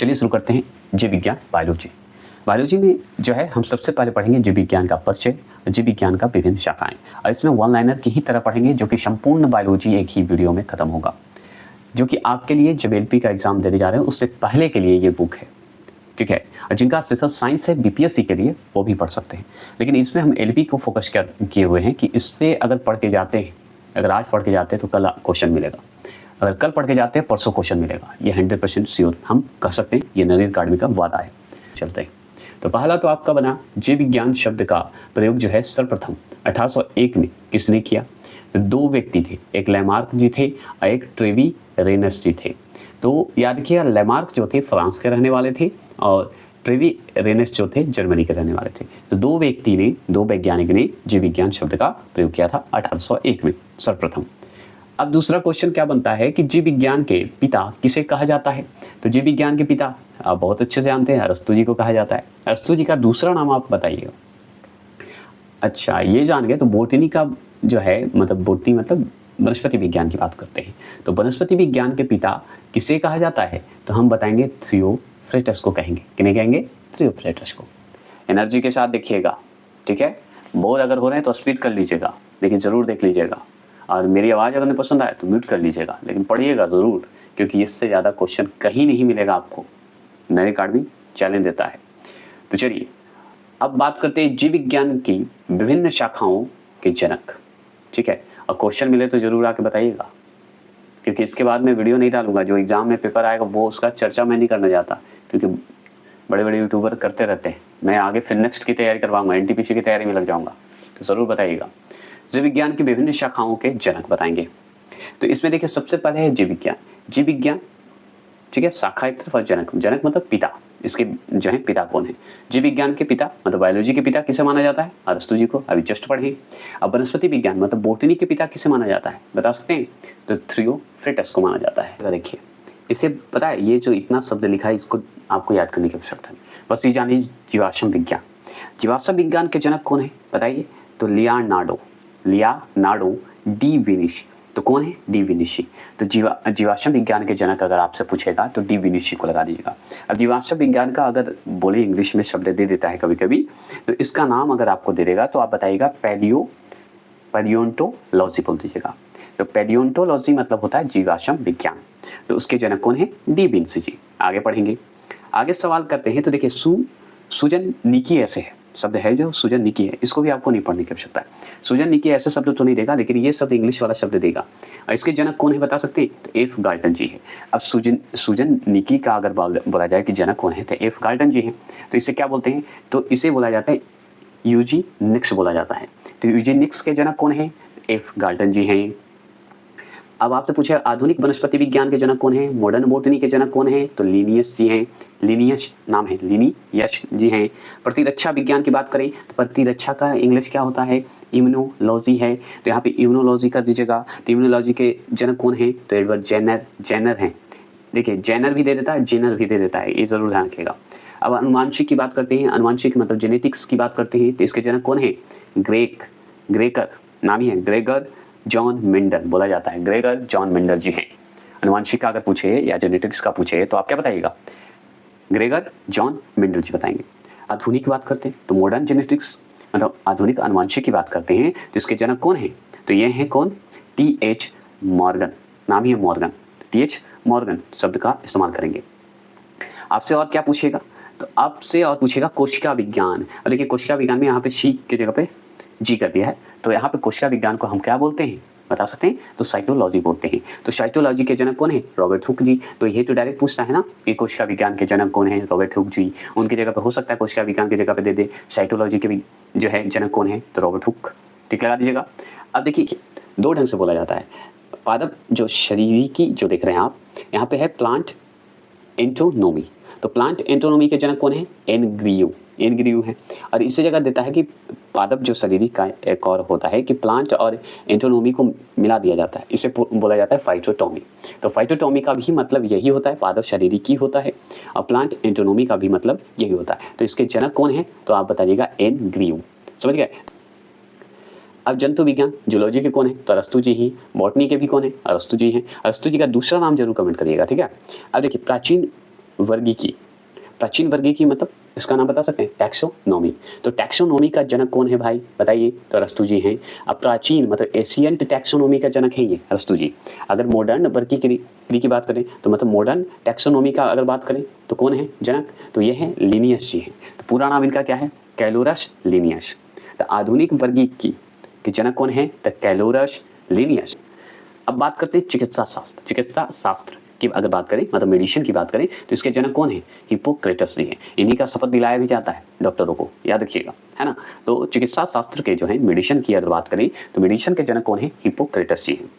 चलिए शुरू करते हैं जीव विज्ञान बायोलॉजी। बायोलॉजी में जो है हम सबसे पहले पढ़ेंगे जीव विज्ञान का परिचय, जीव विज्ञान का विभिन्न शाखाएं, और इसमें वन लाइनर की ही तरह पढ़ेंगे जो कि संपूर्ण बायोलॉजी एक ही वीडियो में खत्म होगा, जो कि आपके लिए जब एलपी का एग्जाम देने जा रहे हैं उससे पहले के लिए ये बुक है, ठीक है। और जिनका स्पेशल साइंस है बीपीएससी के लिए वो भी पढ़ सकते हैं, लेकिन इसमें हम एलपी को फोकस किए हुए हैं कि इससे अगर पढ़ के जाते हैं, अगर आज पढ़ के जाते हैं तो कल क्वेश्चन मिलेगा, अगर कल पढ़ के जाते हैं परसों क्वेश्चन मिलेगा। ये 100% श्योर हम कह सकते हैं, ये नरेंद्र अकाडमी का वादा है। चलते हैं, तो पहला तो आपका बना जीव विज्ञान शब्द का प्रयोग जो है सर्वप्रथम 1801 में किसने किया? तो दो व्यक्ति थे, एक लैमार्क जी थे और एक ट्रेवी रेनस जी थे। तो याद किया, लैमार्क जो थे फ्रांस के रहने वाले थे और ट्रेवी रेनस जो थे जर्मनी के रहने वाले थे। तो दो वैज्ञानिक ने जीव विज्ञान शब्द का प्रयोग किया था 1801 में सर्वप्रथम। अब दूसरा क्वेश्चन क्या बनता है कि जीव विज्ञान के पिता किसे कहा जाता है? तो जीव विज्ञान के पिता आप बहुत अच्छे से जानते हैं, अरस्तू जी को कहा जाता है। अरस्तू जी का दूसरा नाम आप बताइएगा। अच्छा, ये जान गए। तो बोटनी का जो है मतलब बोटनी मतलब वनस्पति विज्ञान की बात करते हैं, तो वनस्पति विज्ञान के पिता किसे कहा जाता है? तो हम बताएंगे थियोफ्रेटस को कहेंगे। किन्हें कहेंगे? थियोफ्रेटस को। एनर्जी के साथ देखिएगा, ठीक है। बोर अगर हो रहे हैं तो स्पीड कर लीजिएगा, लेकिन ज़रूर देख लीजिएगा। और मेरी आवाज़ अगर नहीं पसंद आए तो म्यूट कर लीजिएगा, लेकिन पढ़िएगा ज़रूर, क्योंकि इससे ज़्यादा क्वेश्चन कहीं नहीं मिलेगा आपको। नरेंद्र अकाडमी चैलेंज देता है। तो चलिए अब बात करते हैं जीव विज्ञान की विभिन्न शाखाओं के जनक, ठीक है। और क्वेश्चन मिले तो ज़रूर आके बताइएगा, क्योंकि इसके बाद मैं वीडियो नहीं डालूंगा। जो एग्ज़ाम में पेपर आएगा वो उसका चर्चा मैं नहीं करना चाहता, क्योंकि बड़े बड़े यूट्यूबर करते रहते हैं। मैं आगे फिर नेक्स्ट की तैयारी करवाऊंगा, एनटीपीसी की तैयारी में लग जाऊँगा। तो ज़रूर बताइएगा। जीव विज्ञान की विभिन्न शाखाओं के जनक बताएंगे। तो इसमें देखिए सबसे पहले है जीव विज्ञान, ठीक है। शाखा एक तरफ और जनक मतलब पिता। इसके जो है पिता कौन है? जीव विज्ञान के पिता मतलब बायोलॉजी के पिता किसे माना जाता है? अरस्तू जी को, अभी जस्ट पढ़े। अब वनस्पति विज्ञान मतलब बोटनी के पिता किसे माना जाता है? बता सकते हैं? तो थियोफ्रेटस को माना जाता है। देखिए इसे पता है, ये जो इतना शब्द लिखा है इसको आपको याद करने की आवश्यकता नहीं, बस ये जानिए जीवाश्म विज्ञान के जनक कौन है बताइए? तो लियोनार्डो डी विनिची। तो कौन है? डी विनिची। तो जीवाश्म विज्ञान के जनक अगर आपसे पूछेगा तो डी विनिची को लगा दीजिएगा। अब जीवाश्म विज्ञान का अगर बोले इंग्लिश में शब्द दे देता है कभी कभी, तो इसका नाम अगर आपको दे देगा तो आप बताइएगा पैलियोंटोलॉजी बोल दीजिएगा। तो पैलियोंटोलॉजी मतलब होता है जीवाश्म विज्ञान। तो उसके जनक कौन है? डी विनिची जी। आगे पढ़ेंगे, आगे सवाल करते हैं। तो देखिए सुजन निकी ऐसे है शब्द है, जो सुजन निकी है, इसको भी आपको नहीं पढ़ने की आवश्यकता है। सुजन निकी ऐसे शब्द तो नहीं देगा, लेकिन ये शब्द इंग्लिश वाला शब्द देगा। और इसके जनक कौन है बता सकते हैं? तो एफ गाल्टन जी है। अब सुजन निकी का अगर बोला जाए कि जनक कौन है तो एफ गाल्टन जी हैं। तो इसे क्या बोलते हैं? तो इसे बोला जाता है यूजीनिक्स बोला जाता है। तो यूजीनिक्स के जनक कौन है? एफ गाल्टन जी हैं। अब आपसे पूछे आधुनिक वनस्पति विज्ञान के जनक कौन है? मॉडर्न बोटनी के जनक कौन है? तो लिनियस जी हैं। लिनियस नाम है, लिनियस जी हैं। प्रतिरक्षा विज्ञान की बात करें तो प्रतिरक्षा का इंग्लिश क्या होता है? इम्यूनोलॉजी है। तो यहाँ पे इम्यूनोलॉजी कर दीजिएगा। तो इम्यूनोलॉजी के जनक कौन है? तो एडवर्ड जेनर हैं। देखिए जेनर भी दे देता है, जेनर भी दे देता है, ये जरूर ध्यान रखिएगा। अब अनुवांशिक की बात करते हैं, अनुवांशिक मतलब जेनेटिक्स की बात करते हैं, तो इसके जनक कौन है? ग्रेगर नाम ही है, ग्रेगर जॉन मेंडल बोला जाता है। ग्रेगर जॉन मेंडल जी हैं। अनुवांशिक का अगर पूछे या जेनेटिक्स का पूछे तो आप क्या बताइएगा? ग्रेगर जॉन मेंडल जी बताएंगे। आधुनिक की बात करते हैं तो मॉडर्न जेनेटिक्स मतलब आधुनिक अनुवांशिक की बात करते हैं, तो इसके जनक कौन है? तो ये हैं कौन? टी.एच. मॉर्गन, नाम ही है मॉर्गन। टी.एच. मॉर्गन शब्द का इस्तेमाल करेंगे। आपसे और क्या पूछेगा? तो आपसे और पूछेगा कोशिका विज्ञान। और देखिए कोशिका विज्ञान में यहाँ पे शी की जगह पे जी कर दिया है, तो यहाँ पे कोशिका विज्ञान को हम क्या बोलते हैं बता सकते हैं? तो साइटोलॉजी बोलते हैं। तो साइटोलॉजी के जनक कौन है? रॉबर्ट हुक जी। तो ये तो डायरेक्ट पूछता है ना कि कोशिका विज्ञान के जनक कौन है? रॉबर्ट हुक जी। उनकी जगह पे हो सकता है कोशिका विज्ञान की जगह पे दे दे साइटोलॉजी के भी जो है जनक कौन है? तो रॉबर्ट हुक। ठीक लगा दीजिएगा। अब देखिए दो ढंग से बोला जाता है। पादप जो शरीरिकी जो देख रहे हैं आप, यहाँ पे है प्लांट एंटोनोमी। तो प्लांट एंटोनोमी के जनक कौन है? एनग्रीव है। और इसी जगह देता है कि पादप जो शारीरिक का एक और होता है कि प्लांट और एंटोनोमी को मिला दिया जाता है, इसे बोला जाता है फाइटोटॉमी। तो फाइटोटॉमी का भी मतलब यही होता है, पादप शारीरिकी होता है, और प्लांट एंटोनोमी का भी मतलब यही होता है। तो इसके जनक कौन है? तो आप बताइएगा एनग्रीव। समझ गए? अब जंतु विज्ञान जूलॉजी के कौन है? तो अरस्तू जी ही। बॉटनी के भी कौन है? अरस्तू जी हैं। अरस्तू जी का दूसरा नाम जरूर कमेंट करिएगा, ठीक है। अब देखिए प्राचीन वर्गीकी, प्राचीन वर्गीकी मतलब इसका नाम बता सकते हैं? टैक्सोनॉमी। तो टैक्सोनॉमी का जनक कौन है भाई बताइए? तो अरस्तु जी हैं। अब प्राचीन मतलब एशियंट टैक्सोनॉमी का जनक है ये अरस्तु जी। अगर मॉडर्न वर्गीकृत की बात करें तो मतलब मॉडर्न टैक्सोनॉमी का अगर बात करें तो कौन है जनक? तो ये है लिनियस जी हैं। तो पूरा नाम इनका क्या है? कैलोरस लिनियस। तो आधुनिक वर्गीकी के जनक कौन है? तो कैलोरस लिनियस। अब बात करते हैं चिकित्सा शास्त्र। चिकित्सा शास्त्र की अगर बात करें मतलब मेडिसिन की बात करें तो इसके जनक कौन है? हिप्पोक्रेटस जी हैं। इन्हीं का शपथ दिलाया भी जाता है डॉक्टरों को, याद रखिएगा, है ना। तो चिकित्सा शास्त्र के जो है मेडिसिन की अगर बात करें तो मेडिसिन के जनक कौन है? हिप्पोक्रेटस जी हैं।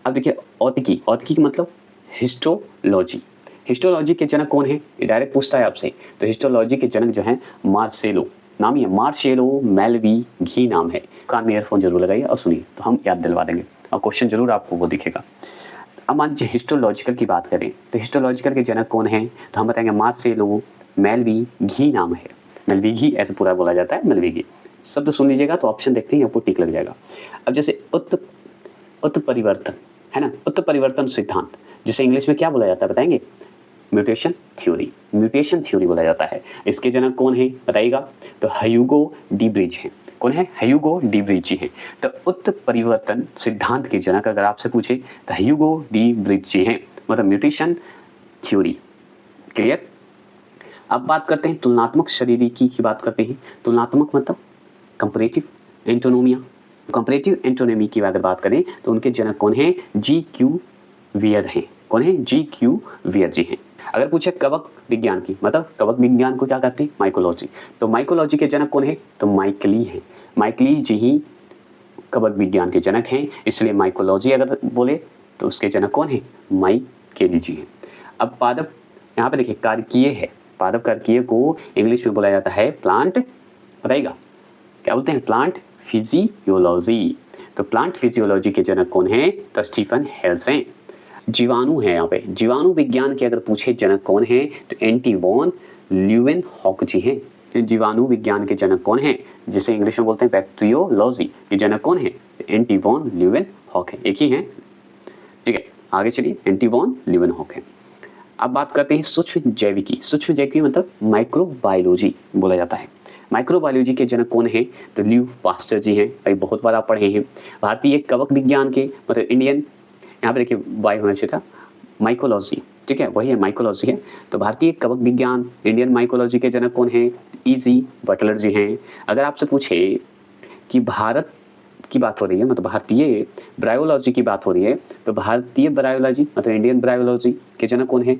अब देखिए औतिकी, औतिकी मतलब हिस्टोलॉजी। हिस्टोलॉजी के जनक कौन है? ये डायरेक्ट पूछता है आपसे। तो हिस्टोलॉजी के जनक जो है मार्सेलो, नाम ही है मार्सेलो मेलवी घी नाम है। कान में ईयरफोन जरूर लगाइए और सुनिए तो हम याद दिलवा देंगे और क्वेश्चन जरूर आपको वो दिखेगा। अब मान लीजिए हिस्टोलॉजिकल की बात करें तो हिस्टोलॉजिकल के जनक कौन है? तो हम बताएंगे मार्सेलो मेलवी घी नाम है। मेलवी घी ऐसे पूरा बोला जाता है, मेलवी घी। शब्द सुन लीजिएगा तो ऑप्शन देखते ही आपको टिक लग जाएगा। अब जैसे उत्परिवर्तन है ना, उत्परिवर्तन सिद्धांत, जिसे इंग्लिश में क्या बोला जाता है बताएंगे? Mutation theory. म्यूटेशन थ्योरी बोला जाता है। इसके जनक कौन है बताइएगा? तो ह्यूगो डी ब्रिज हैं। कौन है? ह्यूगो डी ब्रिज जी हैं। तो उत्परिवर्तन सिद्धांत के जनक अगर आपसे पूछे तो ह्यूगो डी ब्रिज जी हैं, मतलब म्यूटेशन थ्योरी। क्लियर? अब बात करते हैं तुलनात्मक शरीरिकी की बात करते हैं। तुलनात्मक मतलब कंपैरेटिव एंटोनोमिया। कंपैरेटिव एंटोनोमी की अगर बात करें तो उनके जनक कौन है? जी क्यू वियर हैं। कौन है? जी क्यू वियर जी हैं। अगर पूछे कवक विज्ञान की, मतलब कवक विज्ञान को क्या कहते हैं? माइकोलॉजी। तो माइकोलॉजी के जनक कौन है? तो माइकली हैं। माइकली जी ही कवक विज्ञान के जनक हैं, इसलिए माइकोलॉजी अगर बोले तो उसके जनक कौन है? माइकेली जी हैं। अब पादप, यहाँ पे देखिए कार्कीय है। पादप कार्कीय को इंग्लिश में बोला जाता है प्लांट, बताइएगा क्या बोलते हैं? Plant physiology. तो प्लांट फिजियोलॉजी के जनक कौन है? तो स्टीफन हेल्स हैं। जीवाणु है, यहाँ पे जीवाणु विज्ञान के अगर पूछे जनक कौन है तो एंटी वॉन ल्यूवेनहॉक जी हैं। तो जीवाणु विज्ञान के जनक कौन है, जिसे इंग्लिश में बोलते हैं बैक्टीरियोलॉजी, के जनक कौन है? एंटी वॉन ल्यूवेनहॉक है, एक ही है। ठीक है, आगे चलिए, एंटी वॉन ल्यूवेनहॉक है। अब बात करते हैं सूक्ष्म जैविकी। सूक्ष्म जैविकी मतलब माइक्रोबायोलॉजी बोला जाता है। माइक्रोबायोलॉजी के जनक कौन है? तो ल्यू पास्चर जी हैं। भाई बहुत बार आप पढ़े हैं। भारतीय कवक विज्ञान के मतलब इंडियन, यहाँ पे देखिए वाई होना चाहिए था, माइकोलॉजी, ठीक है वही है, माइकोलॉजी है। तो भारतीय कवक विज्ञान इंडियन माइकोलॉजी के जनक कौन है? E.G. बटलर जी हैं। अगर आपसे पूछे कि भारत की बात हो रही है, मतलब भारतीय ब्रायोलॉजी की बात हो रही है, तो भारतीय ब्रायोलॉजी मतलब इंडियन ब्रायोलॉजी के जनक कौन है?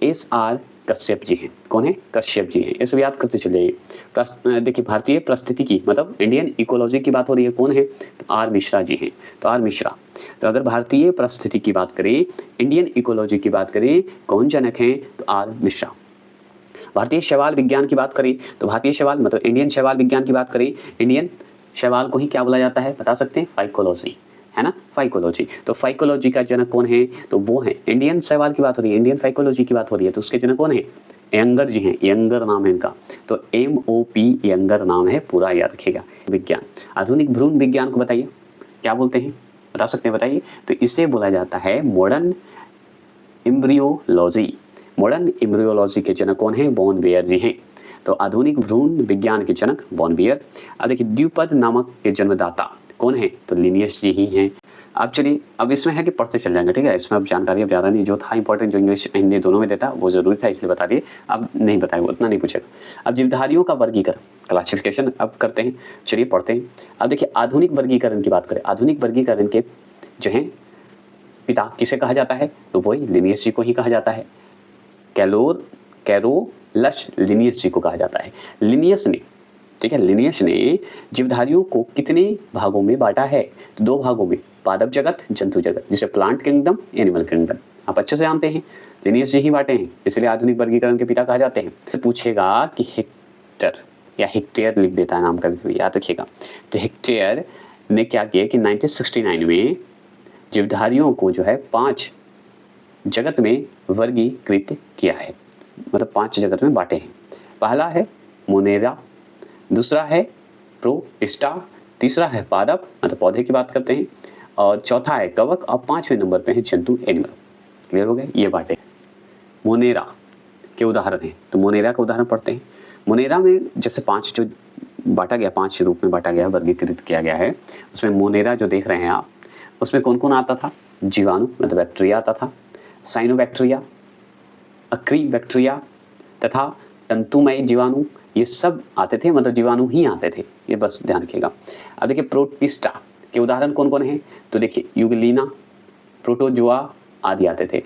S.R. कश्यप जी हैं। कौन है? कश्यप जी हैं। ये सब याद करते चलिए। देखिए भारतीय परिस्थितिकी मतलब इंडियन इकोलॉजी की बात हो रही है, कौन है? तो R. मिश्रा जी हैं। तो R. मिश्रा। तो अगर भारतीय परिस्थिति की बात करें, इंडियन इकोलॉजी की बात करें, कौन जनक हैं? तो R. मिश्रा। भारतीय शैवाल विज्ञान की बात करें तो भारतीय शैवाल मतलब इंडियन शैवाल विज्ञान की बात करें, इंडियन शैवाल को ही क्या बोला जाता है बता सकते हैं? फाइकोलॉजी, है ना, फाइकोलॉजी। तो फाइकोलॉजी का जनक कौन है? तो वो है, इंडियन शैवाल की बात हो रही है, इंडियन फाइकोलॉजी की बात हो रही है, तो उसके जनक कौन है? यंगर जी हैं। यंगर नाम है इनका। तो MOP यंगर नाम है, पूरा याद रखिएगा। विज्ञान, आधुनिक भ्रूण विज्ञान को बताइए क्या बोलते हैं, बता सकते हैं? बताइए। तो इसे बोला जाता है मॉडर्न एम्ब्रियोलॉजी। मॉडर्न एम्ब्रियोलॉजी के जनक कौन है? बॉन वेयर जी हैं। तो आधुनिक भ्रूण विज्ञान के जनक बॉन वेयर। अब देखिए द्विपद नामक के जन्मदाता कौन है? तो लिनियस जी ही हैं। अब चलिए, अब इसमें है कि पढ़ते चल जाएंगे, ठीक है, इसमें अब जानकारी अब ज़्यादा नहीं, जो था इंपॉर्टेंट, जो इंग्लिश हिंदी दोनों में देता वो जरूरी था इसलिए बता दिए, अब नहीं बताए, वो उतना नहीं पूछेगा। अब जीवधारियों का वर्गीकरण, क्लासिफिकेशन अब करते हैं, चलिए पढ़ते हैं। अब देखिए आधुनिक वर्गीकरण की बात करें, आधुनिक वर्गीकरण के जो है पिता किसे कहा जाता है? तो वही लिनियस जी को ही कहा जाता है। कैरोलस लिनियस जी को कहा जाता है। लिनियस ने, ठीक है, लिनियस ने जीवधारियों को कितने भागों में बांटा है? तो 2 भागों में, पादप जगत, जंतु जगत, जिसे प्लांट किंगडम, एनिमल किंगडम। आप अच्छे से जानते हैं, लिनियस जी ही बांटे हैं, इसलिए आधुनिक वर्गीकरण के पिता कहा जाते हैं। तो पूछेगा कि हेक्टर या हेक्टेयर लिख देता है नाम का, याद रखिएगा। तो हेक्टेयर ने क्या किया कि 1969 में जीवधारियों को जो है 5 जगत में वर्गीकृत किया है, मतलब 5 जगत में बांटे हैं। पहला है मोनेरा, दूसरा है प्रोटिस्टा, तीसरा है पादप मतलब पौधे की बात करते हैं, और चौथा है कवक, और 5वें नंबर पे है जंतु, एनिमल। क्लियर हो गए? ये बांटे। मोनेरा के उदाहरण हैं। तो मोनेरा का उदाहरण पढ़ते हैं। मोनेरा में जैसे 5 जो बांटा गया, 5 रूप में बांटा गया, वर्गीकृत किया गया है। उसमें मोनेरा जो देख रहे हैं आप, उसमें कौन कौन आता था? जीवाणु मतलब बैक्टीरिया आता था, साइनोबैक्टीरिया, अक्री बैक्टीरिया तथा तंतुमय जीवाणु, ये सब आते थे, मतलब जीवाणु ही आते थे, ये बस ध्यान रखिएगा। अब देखिए प्रोटिस्टा के उदाहरण कौन कौन हैं? तो देखिए यूग्लिना, प्रोटोजोआ आदि आते थे।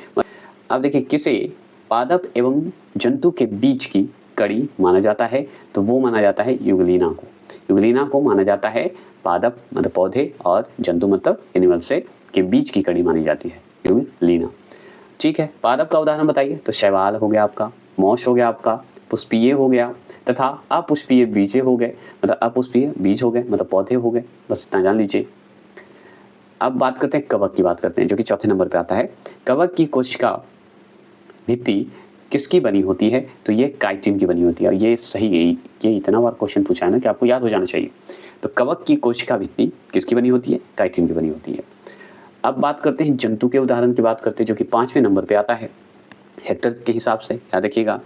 अब देखिए किसे पादप एवं जंतु के बीच की कड़ी माना जाता है? तो वो माना जाता है यूग्लिना को। यूग्लिना को माना जाता है पादप मतलब पौधे और जंतु मतलब एनिमल से के बीच की कड़ी मानी जाती है यूग्लिना। ठीक है, पादप का उदाहरण बताइए। तो शैवाल हो गया आपका, मौस हो गया आपका, पुष्पीय हो गया तथा अपुष्पीय बीजे हो गए, मतलब अपुष्पीय बीज हो गए मतलब पौधे हो गए। बस इतना जान लीजिए। अब बात करते हैं कवक की, बात करते हैं जो कि चौथे नंबर पे आता है। कवक की कोशिका भित्ति किसकी बनी होती है? तो ये काइटिन की बनी होती है। ये सही है, ये इतना बार क्वेश्चन पूछा है ना कि आपको याद हो जाना चाहिए। तो कवक की कोशिका भित्ति किसकी बनी होती है? काइटिन की बनी होती है। अब बात करते हैं जंतु के उदाहरण की बात करते हैं, जो कि 5वें नंबर पे आता है हेक्टर के हिसाब से, याद रखिएगा।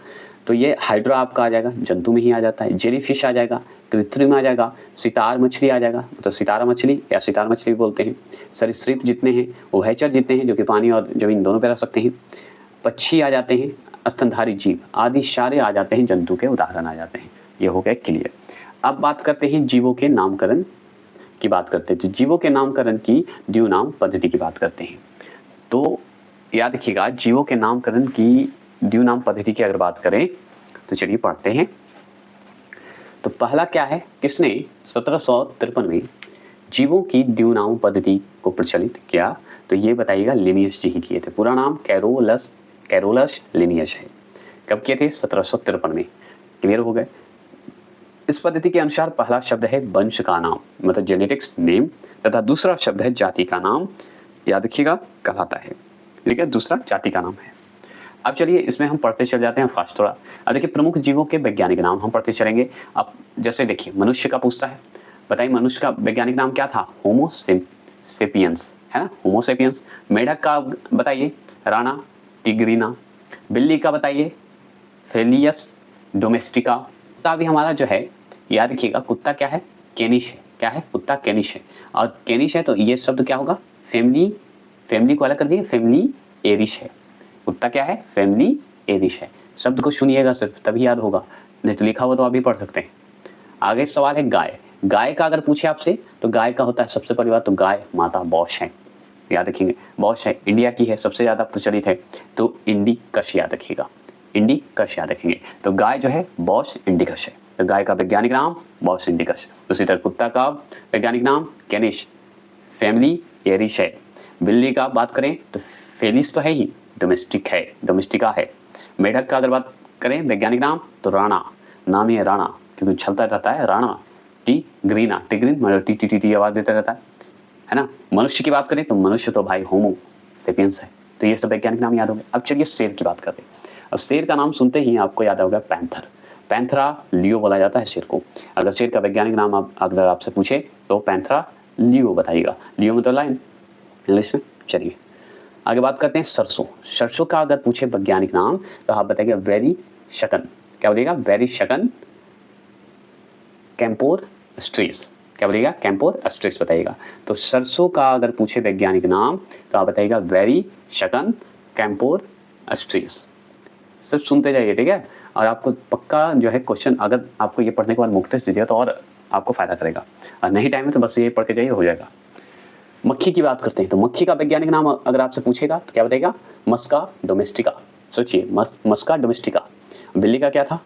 तो ये हाइड्रा आपका आ जाएगा, जंतु में ही आ जाता है। जेलीफिश आ जाएगा, कृत्रिम आ जाएगा, सितार मछली आ जाएगा, तो सितारा मछली या सितार मछली बोलते हैं। सरीसृप जितने हैं, उभयचर जितने हैं जो कि पानी और जमीन दोनों पे रह सकते हैं, पक्षी आ जाते हैं, स्तनधारी जीव आदि सारे आ जाते हैं, जंतु के उदाहरण आ जाते हैं। ये हो गया क्लियर। अब बात करते हैं जीवों के नामकरण की बात करते हैं। तो जीवों के नामकरण की द्विनाम पद्धति की बात करते हैं। तो याद रखिएगा, जीवों के नामकरण की द्विनाम पद्धति की अगर बात करें तो चलिए पढ़ते हैं। तो पहला क्या है, किसने 1753 में जीवों की द्विनाम पद्धति को प्रचलित किया? तो ये बताइएगा लिनियस जी ही किए थे। पूरा नाम कैरोलस लिनियस है। कब किए थे? 1753 में। क्लियर हो गए। इस पद्धति के अनुसार पहला शब्द है वंश का नाम मतलब जेनेटिक्स नेम, तथा दूसरा शब्द है जाति का नाम, याद रखिएगा कहलाता है। ठीक है, दूसरा जाति का नाम है। अब चलिए इसमें हम पढ़ते चल जाते हैं फास्ट थोड़ा। अब देखिए प्रमुख जीवों के वैज्ञानिक नाम हम पढ़ते चलेंगे। अब जैसे देखिए मनुष्य का पूछता है, बताइए मनुष्य का वैज्ञानिक नाम क्या था? होमो सेपियंस, है ना, होमो सेपियंस। मेढक का बताइए? राणा टिग्रिना। बिल्ली का बताइए? फेलियस डोमेस्टिका। कुत्ता भी हमारा जो है, याद रखिएगा कुत्ता क्या है? कैनिश है। क्या है? कुत्ता कैनिश है। और कैनिश है तो ये शब्द क्या होगा? फैमिली को अलग कर दिए, फैमिली एरिश है। कुत्ता क्या है? फैमिली एरिश है। शब्द को सुनिएगा सिर्फ, तभी याद होगा, नहीं तो लिखा हुआ तो आप भी पढ़ सकते हैं। आगे सवाल है गाय। गाय का अगर पूछे आपसे तो गाय का होता है सबसे पहली बात तो गाय माता बॉश है, याद रखेंगे। बॉश है, इंडिया की है, सबसे ज़्यादा प्रचलित है, तो इंडिकस याद रखिएगा, इंडिकस याद रखेंगे। तो गाय जो है बॉश इंडिकस है। तो गाय का वैज्ञानिक नाम बॉश इंडिकस। उसी तरह कुत्ता का वैज्ञानिक नाम कैनिश, फैमिली एरिश है। बिल्ली का बात करें तो फेलिस तो है ही, डोमेस्टिक है, डोमेस्टिका है। मेढक का अगर बात करें वैज्ञानिक नाम तो राणा, नाम ही है राणा क्योंकि चलता रहता है राणा। टिग्रीना, टिग्रीन मतलब टी टी टी टी आवाज़ देता रहता है ना। मनुष्य की बात करें तो मनुष्य तो भाई होमो सेपियंस है। तो ये सब वैज्ञानिक नाम याद हो गए। अब चलिए शेर की बात करते हैं। अब शेर का नाम सुनते ही आपको याद होगा पैंथर। पैंथरा लियो बोला जाता है शेर को। अगर शेर का वैज्ञानिक नाम अगर आपसे पूछे तो पैंथरा लियो बताइएगा। लियो मतलब लाइन इंग्लिश में। चलिए आगे बात करते हैं सरसों। सरसों का अगर पूछे वैज्ञानिक नाम तो आप बताइएगा वेरी शकन। क्या बोलिएगा? वेरी शकन कैंपोर स्ट्रेस। क्या बोलिएगा? कैंपोर स्ट्रेस बताइएगा। तो सरसों का अगर पूछे वैज्ञानिक नाम तो आप बताइएगा वेरी शकन कैंपोर स्ट्रेस। सब सुनते जाइए, ठीक है। और आपको पक्का जो है क्वेश्चन अगर आपको ये पढ़ने के बाद मुख्य टेस्ट दीजिएगा तो और आपको फायदा करेगा, और नहीं टाइम है तो बस ये पढ़ के जाइए, हो जाएगा। मक्खी की बात करते हैं। तो मक्खी का वैज्ञानिक नाम अगर आपसे पूछेगा तो क्या बताएगा? मस्का डोमेस्टिका। सोचिए, मस्का डोमेस्टिका। बिल्ली का क्या था,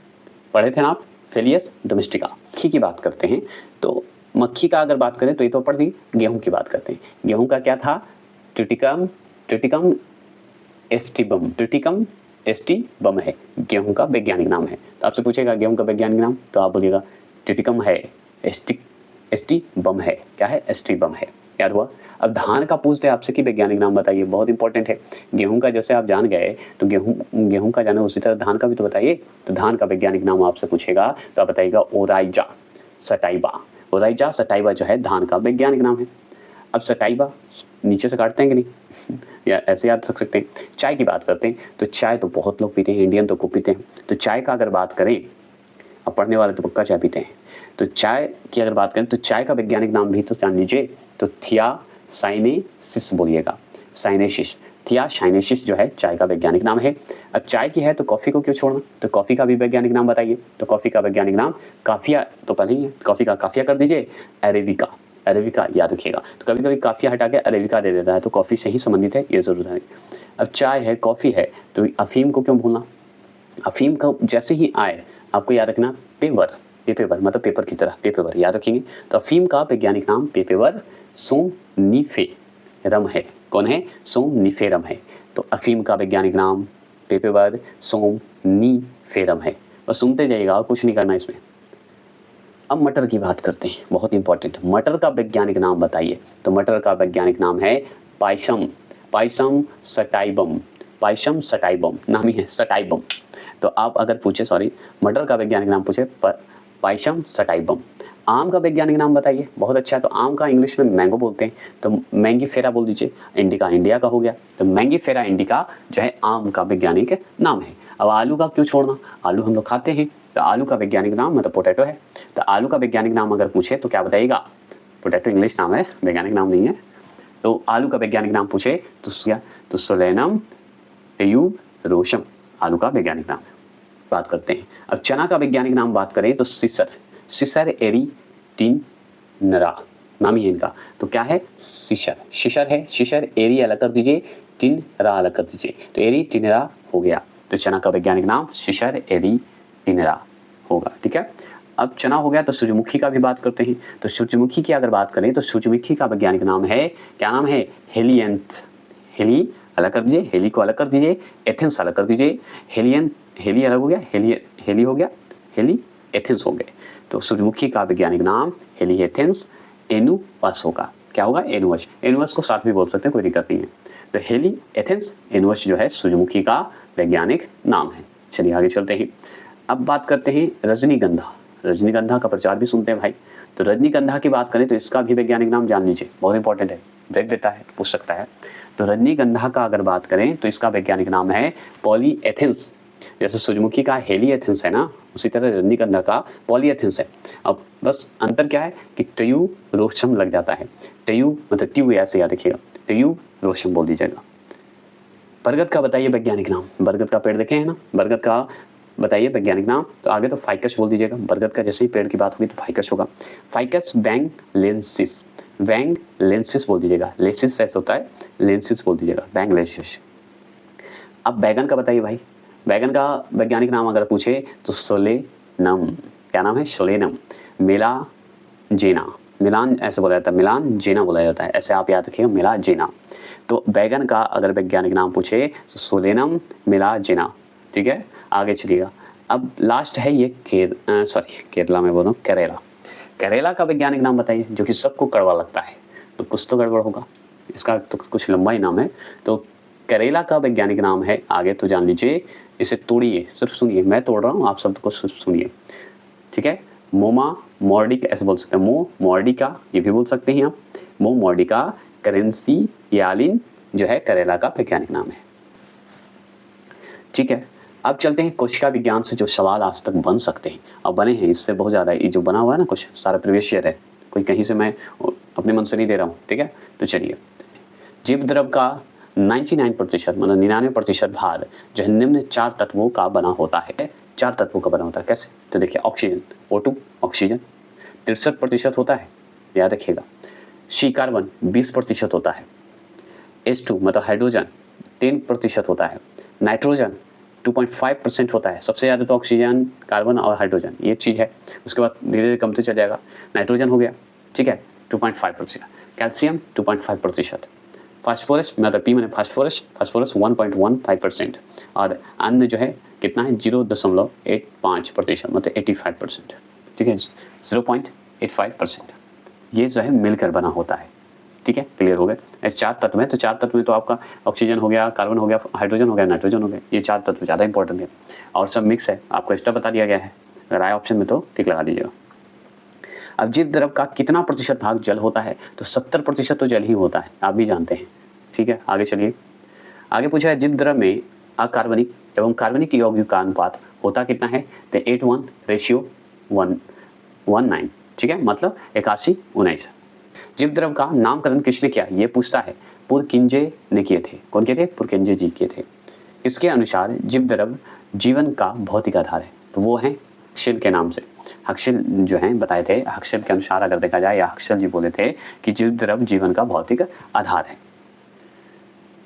पढ़े थे ना आप? फेलियस डोमेस्टिका। मक्खी की बात करते हैं तो मक्खी का अगर बात करें तो ये तो पढ़ दी। गेहूं की बात करते हैं। गेहूं का क्या था? ट्रिटिकम एस्टिबम है, गेहूं का वैज्ञानिक नाम है। तो आपसे पूछेगा गेहूं का वैज्ञानिक नाम तो आप बोलिएगा ट्रिटिकम है, एस्टिबम है। क्या है? एस्टिबम है, याद हुआ। अब धान का पूछते हैं आपसे कि वैज्ञानिक नाम बताइए, बहुत इंपॉर्टेंट है। गेहूं का जैसे आप जान गए तो गेहूं का जाना, उसी तरह धान का भी तो बताइए। तो धान का वैज्ञानिक नाम आपसे पूछेगा तो आप बताइएगा ओराइजा सटाइवा। ओराइजा सटाइवा जो है धान का वैज्ञानिक नाम है। अब सटाइबा नीचे से काटते हैं कि नहीं या ऐसे याद रख सकते हैं। चाय की बात करते हैं तो चाय तो बहुत लोग पीते हैं, इंडियन तो खूब पीते हैं। तो चाय का अगर बात करें, अब पढ़ने वाले तो पक्का चाय पीते हैं, तो चाय की अगर बात करें तो चाय का वैज्ञानिक नाम भी तो जान लीजिए, तो थियासाइनेसिस बोलिएगा, साइनेसिस, थियासाइनेसिस जो है चाय का वैज्ञानिक नाम है। अब चाय की है तो कॉफ़ी को क्यों छोड़ना, तो कॉफ़ी का भी वैज्ञानिक नाम बताइए। तो कॉफ़ी का वैज्ञानिक नाम काफिया तो पहले ही है, कॉफ़ी का काफिया कर दीजिए, अरेबिका, अरेबिका याद रखिएगा। तो कभी कभी काफिया हटा के अरेबिका दे देता है, तो कॉफ़ी से ही संबंधित है, ये जरूर है। अब चाय है, कॉफ़ी है, तो अफीम को क्यों भूलना। अफीम का जैसे ही आए आपको याद रखना पेपर, पेपर मतलब पेपर की तरह, पेपर याद रखेंगे। तो अफीम का वैज्ञानिक नाम पेपेवर सोमनिफेरम है। कौन है, सोमनिफेरम है। तो अफीम का वैज्ञानिक नाम पेपेवर सोमनिफेरम है। और सुनते जाइएगा और कुछ नहीं करना इसमें। अब मटर की बात करते हैं, बहुत इंपॉर्टेंट, मटर का वैज्ञानिक नाम बताइए। तो मटर का वैज्ञानिक नाम है पाइसम, पाइसम सटाइबम, पाइसम सटाइबम नाम ही है, सटाइबम। तो आप अगर पूछे, सॉरी, मटर का वैज्ञानिक नाम पूछे पाइसम सटाइबम। आम का वैज्ञानिक नाम बताइए, बहुत अच्छा है। तो आम का इंग्लिश में मैंगो बोलते हैं, तो मैंगीफेरा बोल दीजिए। इंडिका इंडिया का हो गया, तो मैंगीफेरा इंडिका जो है आम का वैज्ञानिक नाम है। अब आलू का क्यों छोड़ना, आलू हम लोग खाते हैं, तो आलू का वैज्ञानिक नाम मतलब पोटैटो है। तो आलू का वैज्ञानिक नाम अगर पूछे तो क्या बताइएगा, पोटैटो इंग्लिश नाम है, वैज्ञानिक नाम नहीं है। तो आलू का वैज्ञानिक नाम पूछे तो सोलेनम ट्यूबरोसम आलू का वैज्ञानिक नाम है। बात करते हैं अब चना का वैज्ञानिक नाम बात करें तो सिसर, सिसर एरिटिनरा नाम ही है इनका। तो क्या है, सिसर, सिसर है, सिसर एरी अलग कर दीजिए, टिनरा अलग कर दीजिए, तो एरिटिनरा हो गया। तो चना का वैज्ञानिक नाम सिसर एरिटिनरा होगा, ठीक है। अब चना हो गया, तो सूर्यमुखी का भी बात करते हैं। तो सूर्यमुखी की अगर बात करें तो सूर्यमुखी का वैज्ञानिक नाम है, क्या नाम है, हेलियंथ, हेली अलग कर दीजिए, हेली को अलग कर दीजिए, एथेंस अलग कर दीजिए, हेलियन, हेली अलग हो गया, हेली हो गया, हेली एथेंस हो गए। तो सूर्यमुखी का वैज्ञानिक नाम हेली एथेंस एनुअस होगा। क्या होगा, एनुअस, एनुअस को साथ भी बोल सकते हैं, कोई दिक्कत नहीं है। तो हेली एथेंस एनुअस जो है सूर्यमुखी का वैज्ञानिक नाम है। चलिए आगे चलते हैं। अब बात करते हैं रजनीगंधा, रजनीगंधा का प्रचार भी सुनते हैं भाई। तो रजनीगंधा की बात करें तो इसका भी वैज्ञानिक नाम जान लीजिए, बहुत इंपॉर्टेंट है, ब्रेक देता है, पूछ सकता है। तो रजनीगंधा का अगर बात करें तो इसका वैज्ञानिक नाम है पॉलीएथेंस। जैसे सूर्यमुखी का हेलिएथेंस है ना, उसी तरह रजनीगंधा का पॉलीएथेंस है। अब बस अंतर क्या है कि ट्यूबरोसम लग जाता है, ट्यूब मतलब ट्यूब ऐसे याद रखिएगा, ट्यूबरोसम बोल दीजिएगा। बरगद का बताइए वैज्ञानिक नाम, बरगद का पेड़ देखे हैं ना, बरगद का बताइए वैज्ञानिक नाम। तो आगे तो फाइकस बोल दीजिएगा, बरगद का जैसे ही पेड़ की बात होगी तो फाइकस होगा, फाइकस बैंगलेंसिस, बैंगलेंसिस बोल दीजिएगा, लेसिस ऐसे होता है, लेंसिस बोल दीजिएगा, बैंगलेंसिस। अब बैगन का बताइए भाई, बैगन का वैज्ञानिक नाम अगर पूछे तो सोलेनम, क्या नाम है, सोलेनम, मेलाजेना, मिलान ऐसे बोला जाता है, मिलान जेना बोला जाता है, ऐसे आप याद रखिएगा, मिलाजेना। तो बैगन का अगर वैज्ञानिक नाम पूछे तो सोलेनम मिलाजेना, ठीक है। आगे चलिएगा। अब लास्ट है ये केरला में बोलो, करेला, करेला का वैज्ञानिक नाम बताइए, जो कि सबको कड़वा लगता है, तो कुछ तो गड़बड़ होगा, इसका तो कुछ लंबा ही नाम है। तो करेला का वैज्ञानिक नाम है, आगे तो जान लीजिए, इसे तोड़िए, सिर्फ सुनिए, मैं तोड़ रहा हूँ, आप शब्द को सुनिए, ठीक है। मोमा मॉर्डिक ऐसे बोल सकते हैं, मो मॉर्डिका ये भी बोल सकते हैं आप, मो मॉर्डिका करेंसी यालिन जो है करेला का वैज्ञानिक नाम है, ठीक है। अब चलते हैं कोशिका विज्ञान से जो सवाल आज तक बन सकते हैं, अब बने हैं, इससे बहुत ज़्यादा ये जो बना हुआ है ना कुछ सारा प्रीवियस ईयर है, कोई कहीं से मैं अपने मन से नहीं दे रहा हूँ, ठीक है। तो चलिए, जीव द्रव का 99% मतलब 99% भार जो है निम्न 4 तत्वों का बना होता है, 4 तत्वों का बना होता है, कैसे, तो देखिए ऑक्सीजन, O2 ऑक्सीजन 63% होता है, याद रखिएगा। C कार्बन 20% होता है, H2 मतलब हाइड्रोजन 10% होता है, नाइट्रोजन 2.5% होता है, सबसे ज़्यादा तो ऑक्सीजन, कार्बन और हाइड्रोजन ये चीज़ है। उसके बाद धीरे धीरे कमते चल जाएगा, नाइट्रोजन हो गया, ठीक है 2.5%, कैल्शियम 2.5%, फास्फोरस मतलब पी मैंने फास्फोरस, फास्फोरस 1.15%, और अन्य जो है कितना है 0.85% मतलब 85%, ठीक है 0.85%, ये जो है मिलकर बना होता है, ठीक है। क्लियर हो गए, ऐसे 4 तत्व हैं। तो 4 तत्व में तो आपका ऑक्सीजन हो गया, कार्बन हो गया, हाइड्रोजन हो गया, नाइट्रोजन हो गया, ये 4 तत्व ज़्यादा इंपॉर्टेंट है, और सब मिक्स है, आपको एक्स्ट्रा बता दिया गया है, अगर आए ऑप्शन में तो टिक लगा दीजिएगा। अब जीव द्रव का कितना प्रतिशत भाग जल होता है, तो 70% तो जल ही होता है, आप भी जानते हैं। ठीक है, आगे चलिए। आगे पूछा है जीव द्रव में अकार्बनिक एवं कार्बनिक यौगिक का अनुपात होता कितना है, तो 81:119। ठीक है, मतलब 81:19। जीव द्रव का नामकरण किसने किया, ये पूछता है, पुरकिंजे ने किए थे। कौन किए थे, पुरकिंजे जी किए थे। इसके अनुसार जीव द्रव जीवन का भौतिक आधार है, तो वो है हक्सेल के नाम से। हक्सेल जो है बताए थे, हक्सेल के अनुसार अगर देखा जाए, या हक्सेल जी बोले थे कि जीव द्रव जीवन का भौतिक आधार है।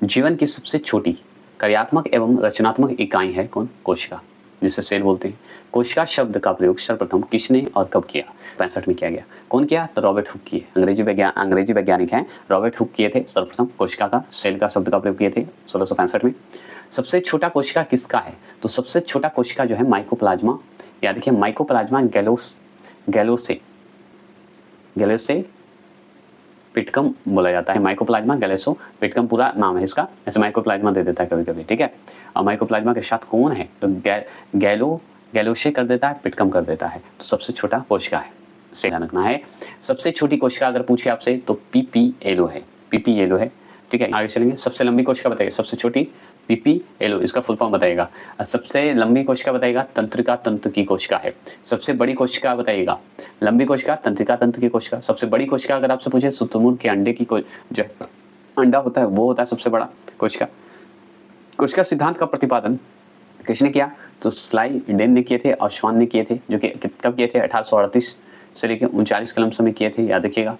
जीवन की सबसे छोटी कार्यात्मक एवं रचनात्मक इकाई है कौन, कोशिका, जिसे सेल बोलते हैं। कोशिका शब्द का प्रयोग सर्वप्रथम किसने और कब किया, 65 में किया गया। कौन किया, तो रॉबर्ट हुक किए, अंग्रेजी वैज्ञानिक हैं रॉबर्ट हुक किए थे सर्वप्रथम कोशिका का, सेल का शब्द का प्रयोग किए थे 1665 में। सबसे छोटा कोशिका किसका है, तो सबसे छोटा कोशिका जो है माइकोप्लाज्मा, या देखिए माइकोप्लाज्मा गैलोसे पिटकम बोला जाता है। माइकोप्लाज्मा गैलोसो पिटकम पूरा नाम है इसका, ऐसे माइकोप्लाज्मा दे देता है कभी कभी। ठीक है, और माइकोप्लाज्मा के साथ कौन है, तो गैलोसे कर देता है, पिटकम कर देता है, तो सबसे छोटा कोशिका है, से ध्यान रखना है। सबसे छोटी कोशिका अगर पूछे आपसे तो पीपीएलो है, पीपीएलो है। ठीक है, आगे चलेंगे। सबसे लंबी कोशिका बताइए, सबसे छोटी पीपीएलो, इसका फुल फॉर्म बताइएगा। सबसे लंबी कोशिका बताइएगा, तंत्रिका तंत्र की कोशिका है। सबसे बड़ी कोशिका बताइएगा, लंबी कोशिका तंत्रिका तंत्र की कोशिका। सबसे बड़ी कोशिका अगर आपसे पूछे, शुतुरमुर्ग के अंडे की जो अंडा होता है वो होता है सबसे बड़ा कोशिका। कोशिका सिद्धांत का प्रतिपादन किसने किया, तो स्लाइडेन ने किए थे और श्वान ने किए थे, जो कि कब किए थे, 1838 से लेकर 39 के लमसम में किए थे, याद रखिएगा।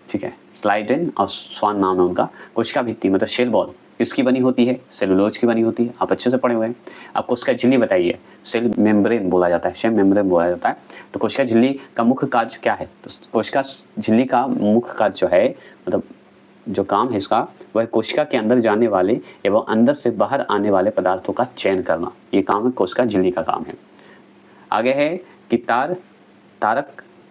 ठीक है, स्लाइडेन और स्वान नाम है उनका। कोशिका भित्ति मतलब शेल बॉल किसकी बनी होती है, सेलुलोज की बनी होती है, आप अच्छे से पढ़े हुए हैं। आप कोशिका झिल्ली बताइए, सेल मेम्ब्रेन बोला जाता है, सेल मेम्ब्रेन बोला जाता है। तो कोशिका झिल्ली का मुख्य कार्य क्या है, तो कोशिका झिल्ली का मुख्य कार्य जो है, मतलब जो काम है इसका, वह कोशिका के अंदर जाने वाले एवं अंदर से बाहर आने वाले पदार्थों का चयन करना, ये काम है कोशिका झिल्ली का काम है। आगे है कि तारक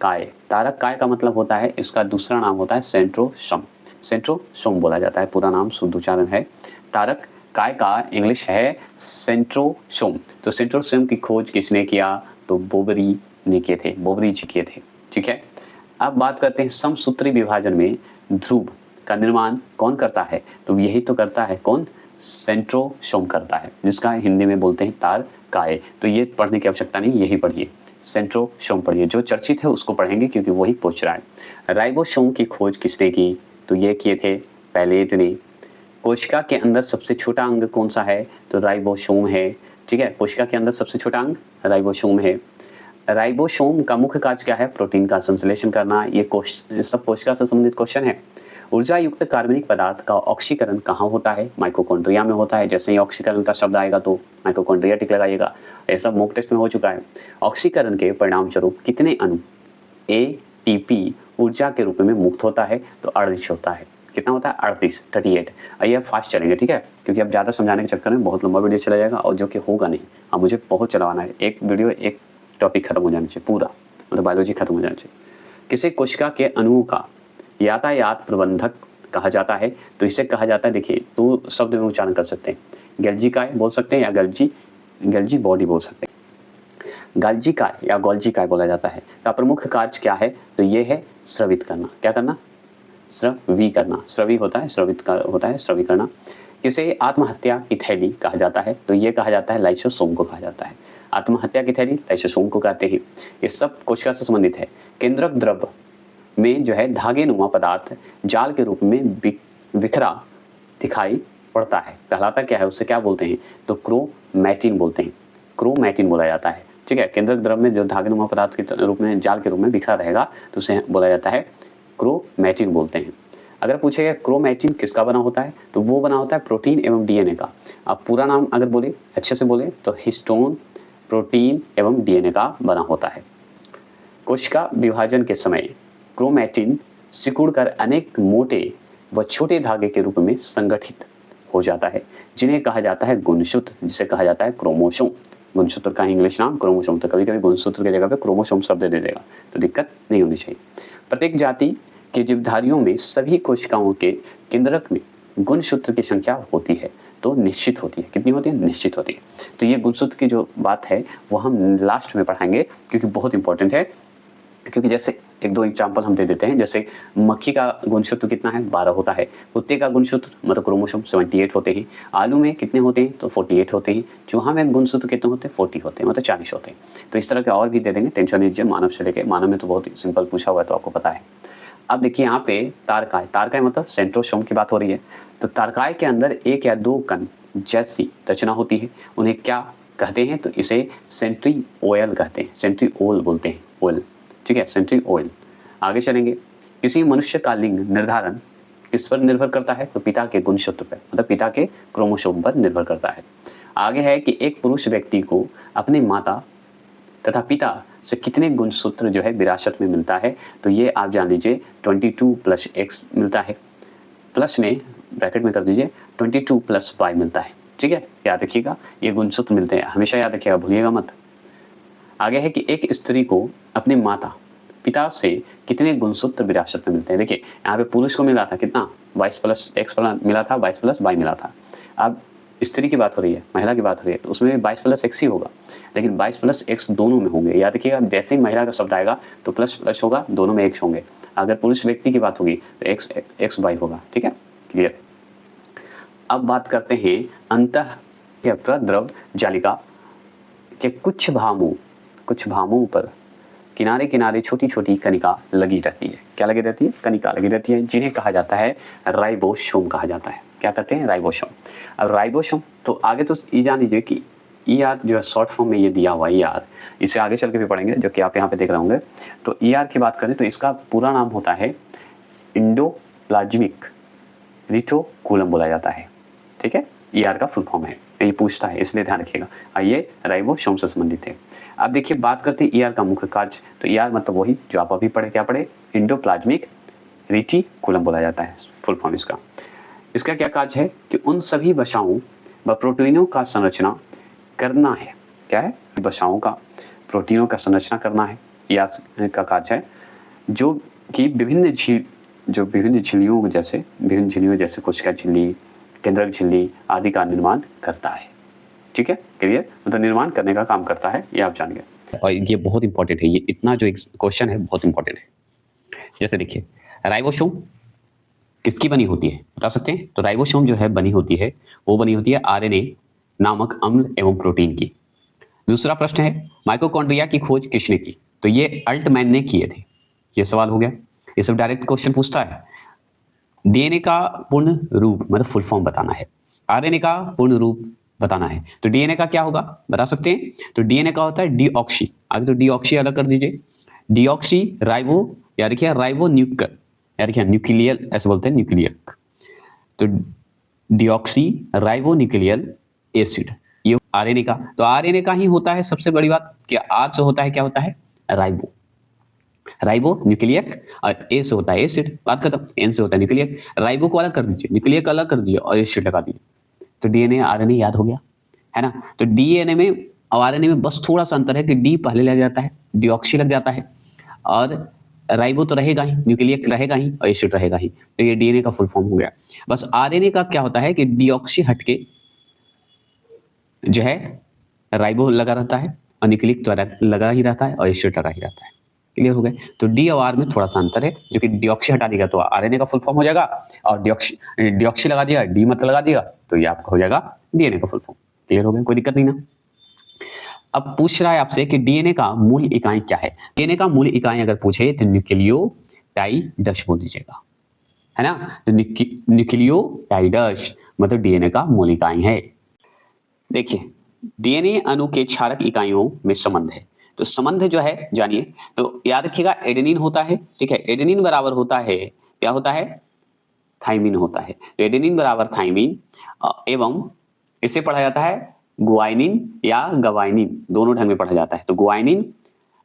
काय का मतलब होता है, इसका दूसरा नाम होता है सेंट्रोसोम, सेंट्रोसोम बोला जाता है, पूरा नाम शुद्ध उच्चारण है। तारक काय का इंग्लिश है सेंट्रोसोम। तो सेंट्रोसोम की खोज किसने किया, तो बोबरी ने किए थे, बोबरी जी किए थे। ठीक है, अब बात करते हैं समसूत्री विभाजन में ध्रुव का निर्माण कौन करता है, तो यही तो करता है कौन, सेंट्रोसोम करता है, जिसका हिंदी में बोलते हैं तार काय। तो ये पढ़ने की आवश्यकता नहीं, यही पढ़िए, सेंट्रोसोम पढ़िए, जो चर्चित है उसको पढ़ेंगे क्योंकि वही पूछ रहा है। राइबोसोम की खोज किसने की, तो ये किए थे पैलेट ने। कोशिका के अंदर सबसे छोटा अंग कौन सा है, तो राइबोसोम है। ठीक है, कोशिका के अंदर सबसे छोटा अंग राइबोसोम है। राइबोसोम का मुख्य कार्य क्या है, प्रोटीन का संश्लेषण करना। ये सब कोशिका से संबंधित क्वेश्चन है। ऊर्जा युक्त कार्बनिक पदार्थ का ऑक्सीकरण कहाँ होता है, माइटोकॉन्ड्रिया में होता है। जैसे ही ऑक्सीकरण का शब्द आएगा तो माइटोकॉन्ड्रिया टिक लगाइएगा, ऐसा मॉक टेस्ट में हो चुका है। ऑक्सीकरण के परिणाम स्वरूप कितने अणु एटीपी ऊर्जा के रूप में मुक्त होता है, तो 38 होता है। कितना होता है, 38। आइए फास्ट चलेंगे, ठीक है, क्योंकि अब ज़्यादा समझाने के चक्कर में बहुत लंबा वीडियो चला जाएगा और जो कि होगा नहीं। अब मुझे बहुत चलाना है, एक वीडियो एक टॉपिक खत्म हो जाना चाहिए पूरा, मतलब बायोलॉजी खत्म हो जाना चाहिए। किसी कोशिका के अणुओं का यातायात प्रबंधक कहा जाता है, तो इसे कहा जाता है, देखिए दो शब्द में उच्चारण कर सकते हैं, गल्जिकाय बोल सकते हैं या गल्जी बॉडी बोल सकते हैं। गल्जिकाय या गोल्जिकाय बोला जाता है। का प्रमुख कार्य क्या है, तो ये है स्रवित करना। क्या करना, स्रवी करना। स्रवी होता है, होता है स्रवी करना। इसे आत्महत्या की थैली कहा जाता है, तो ये कहा जाता है लाइसोसोम को कहा जाता है। आत्महत्या की थैली लाइसोसोम को कहते हैं। ये सब कोशिका से संबंधित है। केंद्रक द्रव में जो है धागे नुमा पदार्थ जाल के रूप में बिखरा दिखाई पड़ता है, कहलाता क्या है, उससे क्या बोलते हैं, तो क्रोमैटिन बोलते हैं। क्रोमैटिन बोला जाता है। ठीक है, केंद्रक द्रव में जो धागे नुमा पदार्थ के रूप में जाल के रूप में बिखरा रहेगा तो उसे बोला जाता है क्रोमैटिन बोलते हैं। अगर पूछेगा क्रोमैटिन किसका बना होता है, तो वो बना होता है प्रोटीन एवं डीएनए का। आप पूरा नाम अगर बोले, अच्छे से बोले, तो हिस्टोन, प्रोटीन एवं डीएनए का बना होता है। कोशिका विभाजन के समय क्रोमैटिन सिकुड़कर अनेक मोटे व छोटे धागे के रूप में संगठित हो जाता है, जिन्हें कहा जाता है गुणसूत्र, जिसे कहा जाता है क्रोमोसोम। गुणसूत्र का इंग्लिश नाम क्रोमोसोम, तो कभी कभी गुणसूत्र की जगह पे क्रोमोसोम शब्द दे देगा, तो दिक्कत नहीं होनी चाहिए। प्रत्येक जाति के जीवधारियों में सभी कोशिकाओं के केंद्रक में गुणसूत्र की संख्या होती है, तो निश्चित होती है। कितनी होती है, निश्चित होती है। तो ये गुणसूत्र की जो बात है वो हम लास्ट में पढ़ाएंगे क्योंकि बहुत इंपॉर्टेंट है। क्योंकि जैसे एक दो एग्जाम्पल हम दे देते हैं, जैसे मक्खी का गुणसूत्र कितना है 12 होता है, कुत्ते का गुणसूत्र मतलब क्रोमोसोम 78 होते हैं, आलू में कितने होते हैं तो 48 होते हैं, चूहा में गुणसूत्र कितने होते हैं 40 होते हैं, मतलब 40 होते हैं। तो इस तरह के और भी दे देंगे, टेंशन नहीं लीजिए। मानव से लेके, मानव में तो बहुत ही सिंपल पूछा हुआ है तो आपको पता है। अब देखिए यहाँ पे तारकाय, तारकाय मतलब सेंट्रोसोम की बात हो रही है। तो तारकाय के अंदर एक या दो कण जैसी रचना होती है, उन्हें क्या कहते हैं तो इसे सेंट्रिओल कहते हैं, सेंट्रिओल बोलते हैं, ओल, ठीक है, सेंट्रिओल। आगे चलेंगे, किसी मनुष्य का लिंग निर्धारण किस पर निर्भर करता है तो पिता के गुणसूत्र पर, मतलब पिता के क्रोमोसोम पर निर्भर करता है। आगे है कि एक पुरुष व्यक्ति को अपनी माता तथा पिता से कितने गुणसूत्र जो है विरासत में मिलता है तो ये आप जान लीजिए 22 + x मिलता है, प्लस में ब्रैकेट में कर दीजिए 22 + y मिलता है, ठीक है, याद रखिएगा ये गुणसूत्र मिलते हैं, हमेशा याद रखिएगा, भूलिएगा मत। आगे है कि एक स्त्री को अपने माता पिता से कितने गुणसूत्र विरासत में मिलते हैं। देखिए यहाँ पे पुरुष को मिला था कितना 22 + x मिला था, 22 + y मिला था। अब स्त्री की बात हो रही है, महिला की बात हो रही है, तो उसमें 22 + x ही होगा, लेकिन 22 + x दोनों में होंगे। याद रखिएगा जैसे ही महिला का शब्द आएगा तो प्लस प्लस होगा, दोनों में x होंगे। अगर पुरुष व्यक्ति की बात होगी तो x y होगा, ठीक है, क्लियर। अब बात करते हैं अंतः प्रद्रव जालिका के कुछ भागों पर किनारे किनारे छोटी छोटी कणिका लगी रहती है। क्या लगी रहती है? कणिका लगी रहती है, जिन्हें कहा जाता है राइबोसोम कहा जाता है। क्या कहते हैं? राइबोसोम। अब राइबोसोम तो आगे तो ये जान लीजिए कि ER जो है शॉर्ट फॉर्म में ये दिया हुआ है ER, इसे आगे चल के भी पढ़ेंगे जो कि आप यहाँ पे देख रहे होंगे। तो ER की बात करें तो इसका पूरा नाम होता है इंडोप्लाज्मिक रेटिकुलम बोला जाता है, ठीक है, ER का फुल फॉर्म है, ये पूछता है इसलिए ध्यान रखिएगा। ये राइबोसोम से संबंधित है। अब देखिए बात करते हैं ER का मुख्य कार्य, तो ER मतलब वही जो आप अभी पढ़े, क्या पढ़े, इंडोप्लाज्मिक रेटिकुलम बोला जाता है फुल फॉर्म इसका। इसका क्या कार्य है कि उन सभी वसाओं व प्रोटीनों का संरचना करना है। क्या है? वसाओं का प्रोटीनों का संरचना करना है, ER का कार्य है, जो कि विभिन्न झिल्लियों जैसे कोशिका झिल्ली, केंद्रक झिल्ली आदि का निर्माण करता है, ठीक है, क्लियर, मतलब निर्माण करने का काम करता है, ये आप जान गए। और ये बहुत इंपॉर्टेंट है, ये इतना जो एक क्वेश्चन है बहुत इंपॉर्टेंट है। जैसे देखिए राइबोसोम किसकी बनी होती है बता सकते हैं? तो राइबोसोम जो है बनी होती है RNA नामक अम्ल एवं प्रोटीन की। दूसरा प्रश्न है माइटोकॉन्ड्रिया की खोज किसने की? तो ये अल्टमैन ने किए थे। ये सवाल हो गया, ये सब डायरेक्ट क्वेश्चन पूछता है। DNA का पूर्ण रूप मतलब फुल फॉर्म बताना है, RNA का पूर्ण रूप बताना है, तो DNA का क्या होगा बता सकते हैं? तो DNA का होता है डीऑक्सी, आगे तो डीऑक्सी अलग कर दीजिए, डीऑक्सी राइबो, या देखिए राइबो न्यूक्लियर, या देखिए न्यूक्लियर ऐसे बोलते हैं, न्यूक्लियर, तो डीऑक्सी राइबो न्यूक्लियर एसिड, ये RNA का। तो RNA का ही होता है सबसे बड़ी बात कि R से होता है, क्या होता है, राइबो न्यूक्लियक, और A से होता है एसिड, बात खत्म। N से होता है न्यूक्लियक, राइबो को अलग कर दीजिए, न्यूक्लियक अलग कर दीजिए और एसिड लगा दीजिए, तो DNA RNA याद हो गया है ना। तो DNA में और RNA में बस थोड़ा सा अंतर है कि D पहले लग जाता है, डीऑक्सी लग जाता है, और राइबो तो रहेगा ही, न्यूक्लियक रहेगा ही और एसिड रहेगा ही, तो ये DNA का फुल फॉर्म हो गया। बस RNA का क्या होता है कि डीऑक्सी हटके जो है राइबो लगा रहता है और न्यूक्लियक तो लगा ही रहता है और एसिड लगा ही रहता है, क्लियर हो गए। तो D और R में थोड़ा सा अंतर है, जो कि डीऑक्सी हटा देगा तो RNA का फुल फॉर्म हो जाएगा, और डीऑक्सी लगा दिया, D मत लगा दिया तो ये आपका हो जाएगा DNA का फुल फॉर्म, क्लियर हो गया, कोई दिक्कत नहीं ना। अब पूछ रहा है आपसे कि DNA का मूल इकाई क्या है। DNA का मूल इकाई अगर पूछे तो न्यूक्लियोटाइडस बोल दीजिएगा, है ना। तो न्यूक्लियोटाइडस मतलब DNA का मूल इकाई है। देखिए DNA अणु के क्षारक इकाइयों में संबंध है, तो संबंध जो है जानिए, तो याद रखिएगा एडेनिन होता है, ठीक है, एडेनिन बराबर होता है, क्या होता है, थाइमिन होता है, तो एडेनिन बराबर थाइमिन, एवं इसे पढ़ा जाता है गुआइनिन या गवाइनिन, दोनों ढंग में पढ़ा जाता है। तो गुआइनिन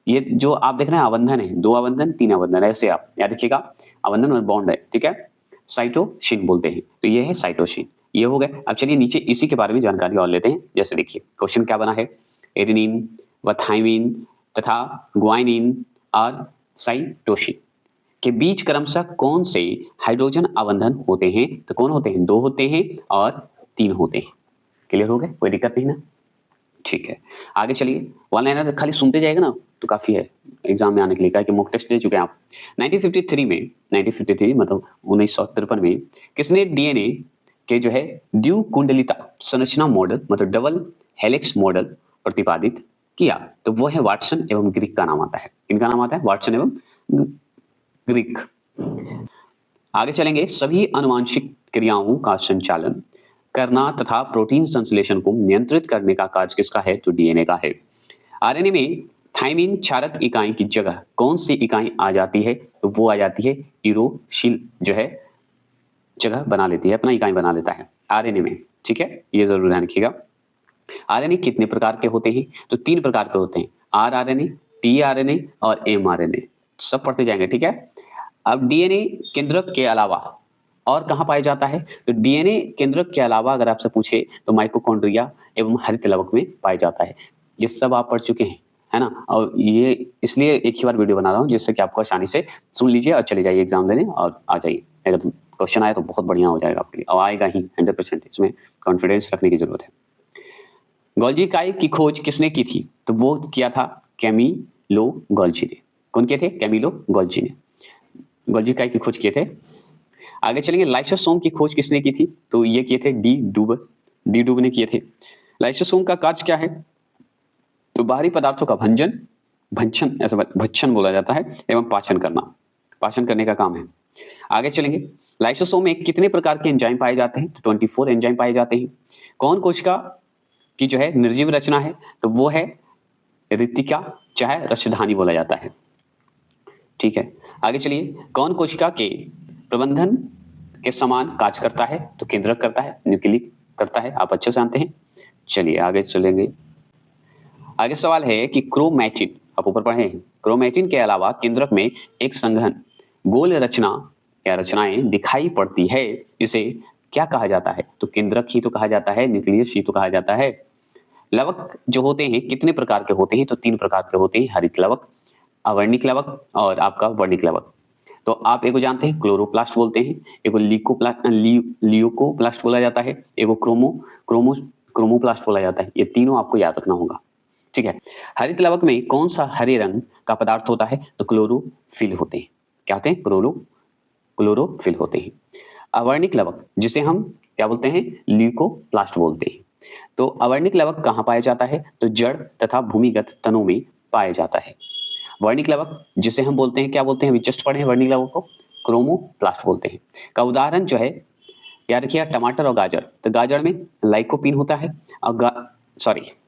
ये जो आप देख रहे हैं अबंधन है, 2 अबंधन 3 अबंधन, ऐसे आप याद रखिएगा, अबंधन और बॉन्ड है, ठीक है, साइटोसिन बोलते हैं, तो ये है साइटोसिन, ये हो गए। अब चलिए नीचे इसी के बारे में जानकारी और लेते हैं। जैसे देखिए क्वेश्चन क्या बना है, एडेनिन व थाइमिन तथा गुआइनिन और साइटोसिन के बीच क्रमशः कौन से हाइड्रोजन अबंधन होते हैं? तो कौन होते हैं? 2 होते हैं और 3 होते हैं, क्लियर हो गए, कोई दिक्कत नहीं ना, ठीक है। आगे चलिए, वन लाइनर खाली सुनते जाएगा ना, तो काफ़ी है एग्जाम में आने के लिए, क्या कि मॉक टेस्ट दे चुके हैं आप। 1953 मतलब 1953 में किसने डीएनए के जो है द्विकुंडलिता संरचना मॉडल मतलब डबल हेलिक्स मॉडल प्रतिपादित किया? तो वो है वाटसन एवं ग्रिक का नाम आता है। किनका नाम आता है? वाटसन एवं ग्रिक। आगे चलेंगे, सभी आनुवांशिक क्रियाओं का संचालन करना तथा प्रोटीन संश्लेषण को नियंत्रित करने का कार्य किसका है? तो डीएनए का है। आरएनए में थाइमिन क्षारक इकाई की जगह कौन सी इकाई आ जाती है? तो वो आ जाती है यूरोसिल, जो है जगह बना लेती है, अपना इकाई बना लेता है आरएनए में। ठीक है, ये जरूर ध्यान रखिएगा। आरएनए कितने प्रकार के होते हैं? तो 3 प्रकार के होते हैं, आरआरएनए, टीआरएनए और एमआरएनए। सब पढ़ते जाएंगे, ठीक है। अब डीएनए केंद्रक के अलावा और कहाँ पाया जाता है? तो डीएनए केंद्रक के अलावा अगर आपसे पूछे तो माइटोकॉन्ड्रिया एवं हरित लवक में पाया जाता है। ये सब आप पढ़ चुके हैं, है ना। और ये इसलिए एक ही बार वीडियो बना रहा हूँ जिससे कि आपको आसानी से सुन लीजिए और चले जाइए एग्जाम देने और आ जाइए। अगर क्वेश्चन आए तो बहुत बढ़िया हो जाएगा आपके लिए, और आएगा ही 100%, इसमें कॉन्फिडेंस रखने की जरूरत है। गोल्जी इकाई की खोज किसने की थी? तो वो किया था कैमिलो गोल्जी ने। कौन किए थे? कैमिलो गोल्जी ने गोल्जी इकाई की खोज किए थे। आगे चलेंगे, लाइसोसोम की खोज किसने की थी? तो ये किए थे डी डूब ने किए थे। लाइसोसोम का कार्य क्या है? तो बाहरी पदार्थों का भंचन ऐसा भक्षण बोला जाता है एवं पाचन करने का काम है। आगे चलेंगे, लाइसोसोम में कितने प्रकार के एंजाइम पाए जाते हैं? तो 24 एंजाइम पाए जाते हैं। कौन कोशिका की जो है निर्जीव रचना है? तो वो है ऋतिका, चाहे रसधानी बोला जाता है। ठीक है, आगे चलिए, कौन कोशिका के प्रबंधन के समान कार्य करता है? तो केंद्रक करता है, न्यूक्लिक करता है, आप अच्छे से जानते हैं। चलिए आगे चलेंगे। आगे सवाल है कि क्रोमैटिन, आप ऊपर पढ़े हैं, क्रोमैटिन के अलावा केंद्रक में एक संघन गोल रचना या रचनाएं दिखाई पड़ती है, इसे क्या कहा जाता है? तो केंद्रक ही तो कहा जाता है, न्यूक्लियस ही तो कहा जाता है। लवक जो होते हैं कितने प्रकार के होते हैं? तो 3 प्रकार के होते हैं, हरित लवक, अवर्णिक लवक और आपका वर्णिक लवक। तो आप एक को जानते हैं क्लोरोप्लास्ट बोलते हैं, एक को ल्यूकोप्लास्ट बोला जाता है, एक को क्रोमोप्लास्ट बोला जाता है। ये तीनों आपको याद रखना होगा, ठीक है। हरित लवक में कौन सा हरे रंग का पदार्थ होता है? तो क्लोरोफिल होते हैं। क्या होते हैं? क्लोरोफिल होते हैं। अवर्णिक लवक जिसे हम क्या बोलते हैं? ल्यूकोप्लास्ट बोलते हैं। तो अवर्णिक लवक कहाँ पाया जाता है? तो जड़ तथा भूमिगत तनों में पाया जाता है। वर्णिक लवक जिसे हम बोलते हैं, क्या बोलते हैं? अभी जस्ट पढ़े हैं वर्णिक लवक को, क्रोमोप्लास्ट बोलते हैं। का उदाहरण जो है याद रखिए, टमाटर और गाजर। तो गाजर में लाइकोपीन होता है और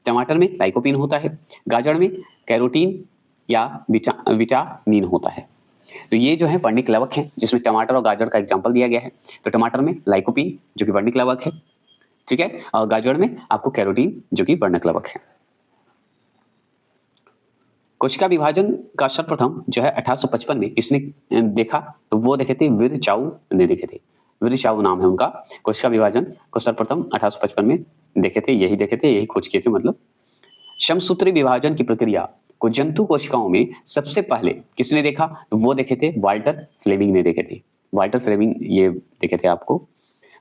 टमाटर में लाइकोपीन होता है, गाजर में कैरोटीन या विटामिन होता है। तो ये जो है वर्णिक लवक है, जिसमें टमाटर और गाजर का एग्जांपल दिया गया है। तो टमाटर में लाइकोपीन जो कि वर्णिक लवक है, ठीक है, और गाजर में आपको कैरोटीन जो कि वर्णक लवक है। कोशिका विभाजन का सर्वप्रथम जो है 1855 में किसने देखा? तो वो देखे थे विरचाऊ ने देखे थे, विरचाऊ नाम है उनका। कोशिका विभाजन को सर्वप्रथम 1855 में देखे थे, यही खोज किए थे। मतलब समसूत्री विभाजन की प्रक्रिया को जंतु कोशिकाओं में सबसे पहले किसने देखा? तो वो देखे थे वाल्टर फ्लेमिंग ने देखे थे। वाल्टर फ्लेमिंग ये देखे थे आपको।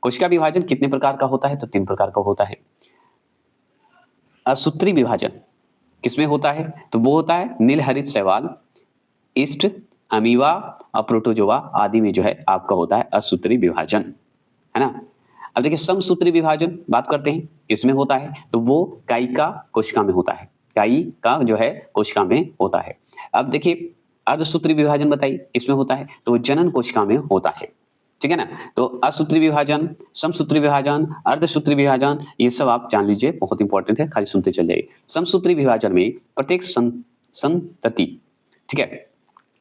कोशिका विभाजन कितने प्रकार का होता है? तो 3 प्रकार का होता है। असूत्री विभाजन किसमें होता है? तो वो होता है नीलहरित शैवाल, ईस्ट, अमीबा और प्रोटोजोआ आदि में जो है आपका होता है असूत्री विभाजन, है ना। अब देखिए समसूत्री विभाजन बात करते हैं, किसमें होता है? तो वो कायिका कोशिका में होता है, कायिका जो है कोशिका में होता है। अब देखिए अर्धसूत्री विभाजन बताइए किसमें होता है? तो जनन कोशिका में होता है, ठीक है ना। तो असूत्री विभाजन, समसूत्री विभाजन, अर्धसूत्री विभाजन, ये सब आप जान लीजिए, बहुत इंपॉर्टेंट है, खाली सुनते चल जाइए। समसूत्री विभाजन में प्रत्येक संतति, ठीक है,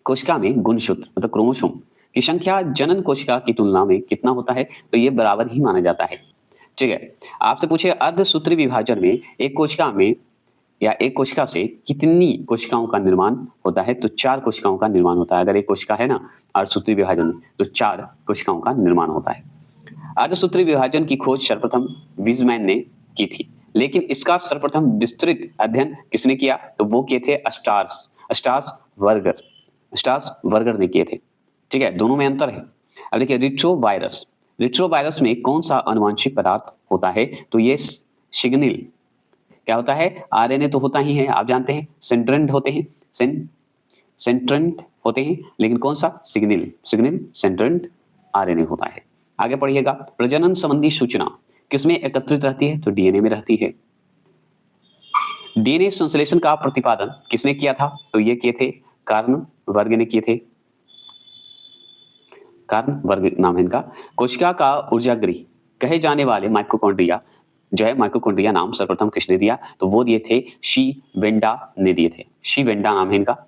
कोशिका में गुणसूत्र मतलब क्रोमोसोम की संख्या जनन कोशिका की तुलना में कितना होता है? तो ये बराबर ही माना जाता है, ठीक है। आपसे पूछे अर्धसूत्री विभाजन में एक कोशिका में या एक कोशिका से कितनी कोशिकाओं का निर्माण होता है? तो 4 कोशिकाओं का निर्माण होता है। अगर एक कोशिका है ना अर्धसूत्री विभाजन में, तो 4 कोशिकाओं का निर्माण होता है। अर्धसूत्री विभाजन की खोज सर्वप्रथम वीजमैन ने की थी, लेकिन इसका सर्वप्रथम विस्तृत अध्ययन किसने किया? तो वो किए थे स्टार्स वर्गर ने किए थे, ठीक है। दोनों में अंतर है। अब देखिए रिट्रोवायरस में कौन सा आनुवांशिक पदार्थ होता है? तो ये सिग्नल क्या होता है, आरएनए तो होता ही है, आप जानते हैं सेंट्रेंड होते हैं, सेंट्रेंड होते हैं, लेकिन कौन सा, सिग्नल सेंट्रेंड आरएनए होता है। आगे पढ़िएगा, प्रजनन संबंधी सूचना किसमें एकत्रित रहती है, तो डीएनए में रहती है। डीएनए संश्लेषण का प्रतिपादन किसने किया था, तो ये किए थे कार्ल वर्ग ने किए थे, कार्ल वर्ग नाम है इनका। कोशिका का ऊर्जागृह कहे जाने वाले माइटोकॉन्ड्रिया जो है, माइटोकॉन्ड्रिया नाम सर्वप्रथम किसने दिया, तो वो दिए थे शी वेंडा ने दिए थे, शी वेंडा नाम है इनका।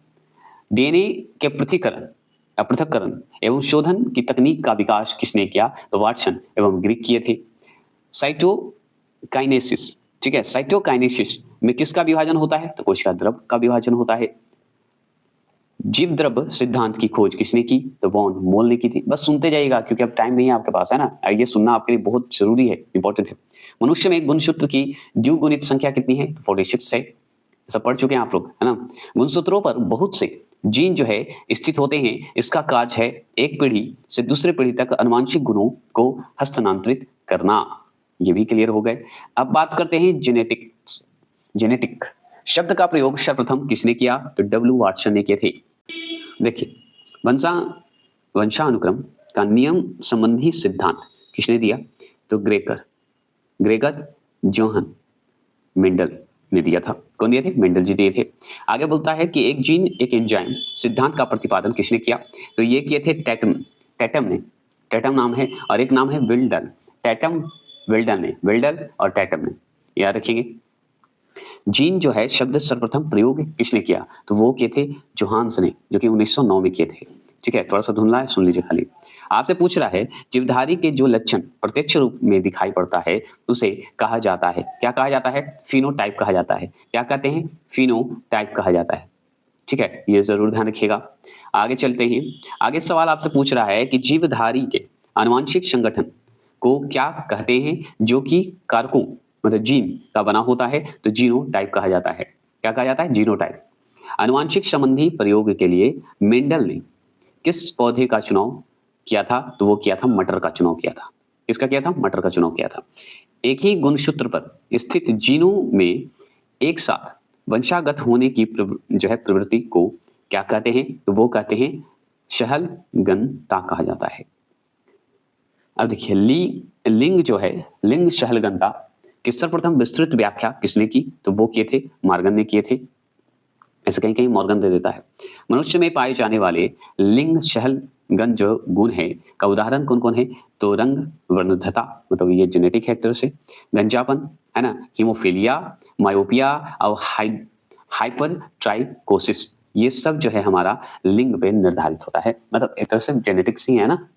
डीएनए के पृथक्करण एवं शोधन की तकनीक का विकास किसने किया, तो वाटसन एवं ग्रिक किए थे। साइटोकाइनेसिस, ठीक है, साइटोकाइनेसिस में किसका विभाजन होता है, तो कोशिका द्रव का विभाजन होता है। जीव द्रव्य सिद्धांत की खोज किसने की, तो वॉन मोल ने की थी। बस सुनते जाइएगा क्योंकि अब टाइम नहीं है आपके पास, है ना, ये सुनना आपके लिए बहुत जरूरी है, इंपॉर्टेंट है। मनुष्य में गुणसूत्र की द्विगुणित संख्या कितनी है, 46 है, सब पढ़ चुके हैं आप लोग, है ना। गुणसूत्रों पर बहुत से जीन जो है स्थित होते हैं, इसका कार्य है एक पीढ़ी से दूसरे पीढ़ी तक आनुवंशिक गुणों को हस्तांतरित करना, ये भी क्लियर हो गए। अब बात करते हैं जेनेटिक शब्द का प्रयोग सर्वप्रथम किसने किया, तो डब्ल्यू वाटसन ने किए थे। देखिए, वंशानुक्रम का नियम संबंधी सिद्धांत किसने दिया, तो ग्रेगर जोहन मेंडल ने दिया था। कौन दिए थे, मेंडल जी दिए थे। आगे बोलता है कि एक जीन एक एंजाइम सिद्धांत का प्रतिपादन किसने किया, तो ये किए थे टैटम नाम है, और एक नाम है विल्डल, विल्डल और टैटम ने, याद रखेंगे। जीन जो है शब्द सर्वप्रथम प्रयोग किसने किया, तो वो किए थे जोहान्स ने, जो कि 1909 में किए थे। ठीक है, थोड़ा सा धुंधला है, सुन लीजिए खाली। आपसे पूछ रहा है जीवधारी के जो लक्षण प्रत्यक्ष रूप में दिखाई पड़ता है उसे कहा जाता है, क्या कहा जाता है, फिनोटाइप कहा जाता है। क्या कहते हैं, फिनोटाइप कहा जाता है। ठीक है, ये जरूर ध्यान रखिएगा। आगे चलते हैं। आगे सवाल आपसे पूछ रहा है कि जीवधारी के आनुवंशिक संगठन को क्या कहते हैं, जो कि कारकों मतलब जीन का बना होता है, तो जीनोटाइप कहा जाता है। क्या कहा जाता है, जीनोटाइप। आनुवंशिक संबंधी प्रयोग के लिए मेंडल ने किस पौधे का चुनाव किया था, तो वो किया था मटर का चुनाव किया था। किसका किया था, मटर का चुनाव किया था। एक ही गुणसूत्र पर स्थित जीनों में एक साथ वंशागत होने की जो है प्रवृत्ति को क्या कहते हैं, तो वो कहते हैं शहलगनता कहा जाता है। अब देखिए, लिंग जो है, लिंग शहलगनता की सर्वप्रथम विस्तृत व्याख्या किसने की, तो वो किए थे मॉर्गन ने किए थे। ऐसे कहीं कहीं मॉर्गन दे देता है। मनुष्य में पाए जाने वाले लिंग शहलगन जो गुण है का उदाहरण कौन कौन है, तो रंग वर्णद्धता, मतलब ये जेनेटिक है एक तरह से, गंजापन, है ना, हीमोफीलिया, मायोपिया और हाइपरट्राइकोसिस, ये सब जो है हमारा लिंग पे निर्धारित होता है। मतलब एक तरह से जेनेटिक्स ही है ना,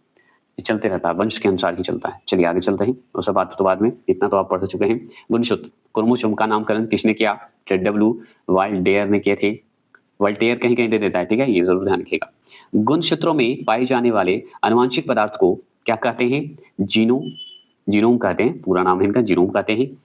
ये चलते रहता है, वंश के अनुसार ही चलता है। चलिए आगे चलते हैं, वो सब बात तो बाद में, इतना तो आप पढ़ चुके हैं। गुणसूत्र क्रोमोसोम का नामकरण किसने किया, डब्ल्यू वाल्डेयर ने किए थे। वाल्टेयर कहीं कहीं दे देता है, ठीक है, ये जरूर ध्यान रखिएगा। गुणसूत्रों में पाए जाने वाले आनुवंशिक पदार्थ को क्या कहते हैं, जीनोम कहते हैं, पूरा नाम है इनका जीनोम कहते हैं।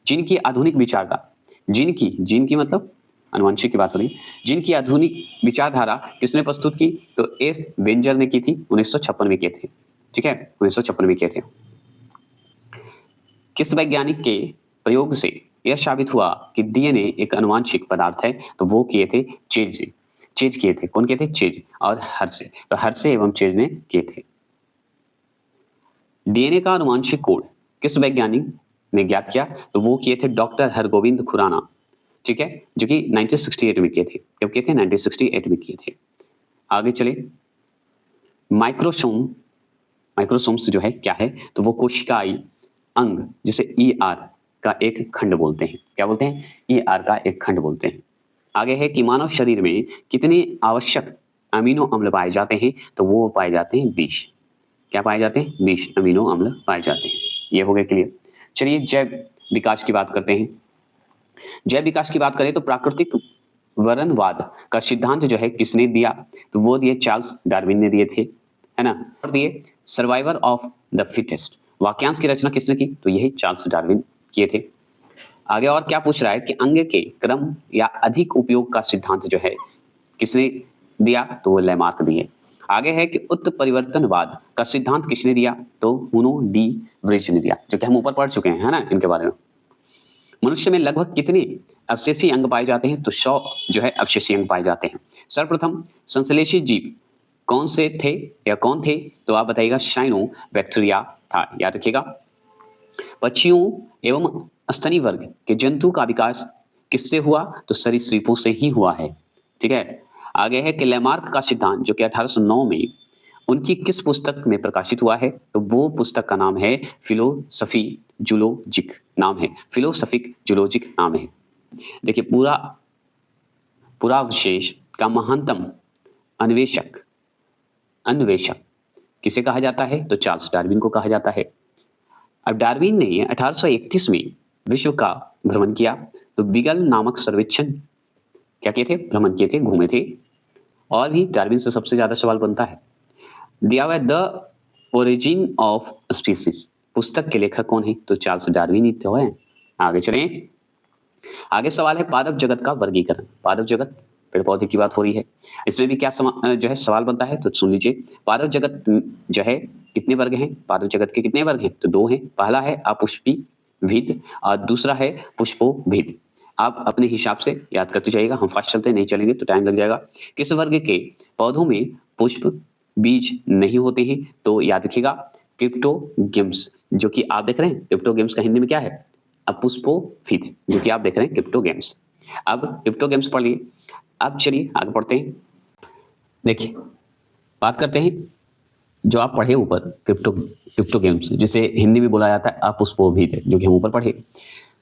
जिनकी आधुनिक विचारधारा, जिनकी मतलब आनुवंशिक की बात हो रही, जिनकी आधुनिक विचारधारा किसने प्रस्तुत की, तो एस वेंजर ने की थी, 1956 में किए थे। ठीक है, 1956 में किए थे। किस वैज्ञानिक के प्रयोग से यह साबित हुआ कि डीएनए एक आनुवंशिक पदार्थ है, तो वो किए थे चेज किए थे। कौन किए थे, चेज और हर्से, तो हर्से एवं चेज ने किए थे। डीएनए का आनुवंशिक कोड किस वैज्ञानिक ने ज्ञात किया, तो वो किए थे डॉक्टर हरगोविंद खुराना। ठीक है, जो कि 1968 में किए थे। कब किए थे, 1968 में किए थे। आगे चले, माइक्रोसोम्स जो है क्या है, तो वो कोशिकाई अंग जिसे ईआर का एक खंड बोलते हैं। क्या बोलते हैं, ईआर का एक खंड बोलते हैं। आगे है कि मानव शरीर में कितने आवश्यक अमीनो अम्ल पाए जाते हैं, तो वो पाए जाते हैं 20। क्या पाए जाते हैं, 20 अमीनो अम्ल पाए जाते हैं। ये हो गया क्लियर। चलिए जैव विकास की बात करते हैं। जैव विकास की बात करें तो प्राकृतिक वरणवाद का सिद्धांत जो है किसने दिया, तो वो दिए चार्ल्स डार्विन ने दिए थे, है ना। और दिए सर्वाइवर ऑफ द फिटेस्ट वाक्यांश की रचना किसने की, तो यही चार्ल्स डार्विन किए थे। आगे और क्या पूछ रहा है कि अंग के क्रम या अधिक उपयोग का सिद्धांत जो है किसने दिया, तो वो लैमार्क दिए। आगे है कि उत्परिवर्तनवाद का सिद्धांत किसने दिया, तो हुनो डी व्रिज ने दिया, जो कि हम ऊपर पढ़ चुके हैं, है ना, इनके बारे में। मनुष्य में लगभग कितने अवशेषी अंग पाए जाते हैं? तो 100 जो है अवशेषी अंग पाए जाते हैं। सर्वप्रथम संश्लेषी जीव कौन से थे या कौन थे? तो आप बताइएगा साइनोबैक्टीरिया था, याद रखिएगा। पक्षियों एवं स्तनी वर्ग के जंतु का विकास किससे हुआ? तो सरीसृपों से ही हुआ है, ठीक है। आगे है कि लैमार्क का सिद्धांत जो कि 1809 में उनकी किस पुस्तक में प्रकाशित हुआ है? तो वो पुस्तक का नाम है फिलोसफी जूलॉजिक नाम है, फिलोसफिक जूलॉजिक नाम है। देखिए पूरा अवशेष का महानतम अन्वेषक किसे कहा जाता है? तो चार्ल्स डार्विन को कहा जाता है। अब डार्विन ने 1831 में विश्व का भ्रमण किया, तो बीगल नामक सर्वेक्षण क्या किए थे? भ्रमण किए थे, घूमे थे। और भी डार्विन से सबसे ज्यादा सवाल बनता है। दिया हुआ द ओरिजिन ऑफ स्पीसीज पुस्तक के लेखक कौन है? तो चार्ल्स डार्विन ही तो है। आगे चलें। आगे सवाल है पादप जगत का वर्गीकरण। पादप जगत पेड़ पौधे की बात हो रही है, इसमें भी क्या जो है सवाल बनता है, तो सुन लीजिए। पादप जगत जो है कितने वर्ग हैं? पादप जगत के कितने वर्ग हैं? तो 2 हैं। पहला है अपुष्पीभिद और दूसरा है पुष्पोभिद। आप अपने हिसाब से याद करते जाइएगा, हम फास्ट चलते नहीं चलेंगे तो टाइम लग जाएगा। किस वर्ग के पौधों में पुष्प बीज नहीं होते हैं? तो याद रखिएगा क्रिप्टोगेम्स, जो कि आप देख रहे हैं। क्रिप्टोगेम्स का हिंदी में क्या है? अपुष्पोभिद, जो कि आप देख रहे हैं क्रिप्टोगेम्स। अब क्रिप्टोगेम्स पढ़ लिए। अब चलिए आगे पढ़ते हैं। देखिए बात करते हैं जो आप पढ़े ऊपर क्रिप्टोगेम्स, जिसे हिंदी में बोला जाता है अपुष्पोभिद, जो कि हम ऊपर पढ़े।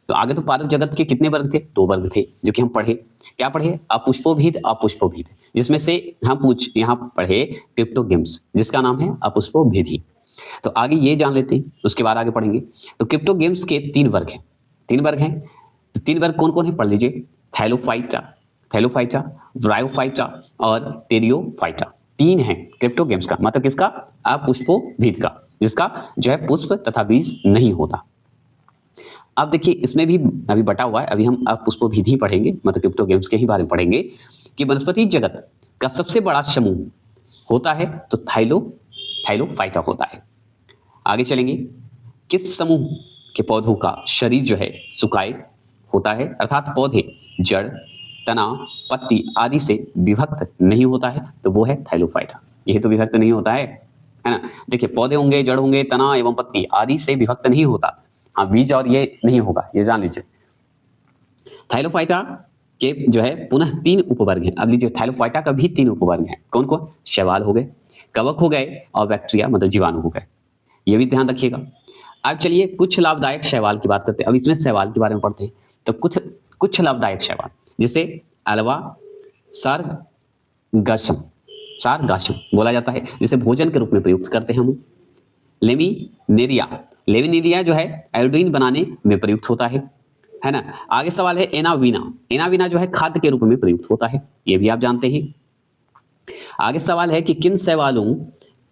तो आगे तो पादप जगत के कितने वर्ग थे? 2 वर्ग थे, जो कि हम पढ़े। क्या पढ़े? अपुष्पोभिद, जिसमें से हम यहाँ पढ़े क्रिप्टोगेम्स, जिसका नाम है अपुष्पोभिद ही। तो आगे ये जान लेते हैं, उसके बाद आगे पढ़ेंगे। तो क्रिप्टोगेम्स के 3 वर्ग हैं। 3 वर्ग हैं, तो 3 वर्ग कौन कौन है? पढ़ लीजिए। थैलोफाइटा, ब्रायोफाइटा और टेरियोफाइटा। 3 हैं क्रिप्टोगेम्स का, मतलब किसका? अपुष्पोभिद का, जिसका जो है पुष्प तथा बीज नहीं होता। अब देखिए इसमें भी अभी बटा हुआ है, अभी हम अपुष्पोभिद ही पढ़ेंगे, मतलब क्रिप्टोगेम्स के ही बारे में पढ़ेंगे कि वनस्पति जगत का सबसे बड़ा समूह होता है तो थैलोफाइटा होता है। आगे चलेंगे। किस समूह के पौधों का शरीर जो है सुकाए होता है, अर्थात पौधे जड़, तना, पत्ती आदि से विभक्त नहीं होता है? तो वो है थैलोफाइटा। यही तो विभक्त नहीं होता है ना। देखिए पौधे होंगे, जड़ होंगे, तना एवं पत्ती आदि से विभक्त नहीं होता। हाँ, बीज और ये नहीं होगा, ये जान लीजिए। थैलोफाइटा के जो है पुनः 3 उपवर्ग हैं। अब लीजिए थैलोफाइटा का भी 3 उपवर्ग हैं। कौन कौन? शैवाल हो गए, कवक हो गए और बैक्टीरिया मतलब जीवाणु हो गए। ये भी ध्यान रखिएगा। अब चलिए कुछ लाभदायक शैवाल की बात करते हैं। अब इसमें शैवाल के बारे में पढ़ते हैं। तो कुछ लाभदायक शैवाल, जैसे अल्वा सारगासम बोला जाता है, जिसे भोजन के रूप में प्रयुक्त करते हैं हम। लेविनेरिया जो है आयोडीन बनाने में प्रयुक्त होता है ना। आगे सवाल है एनावीना जो है खाद्य के रूप में प्रयुक्त होता है, ये भी आप जानते हैं। आगे सवाल है कि किन शैवालों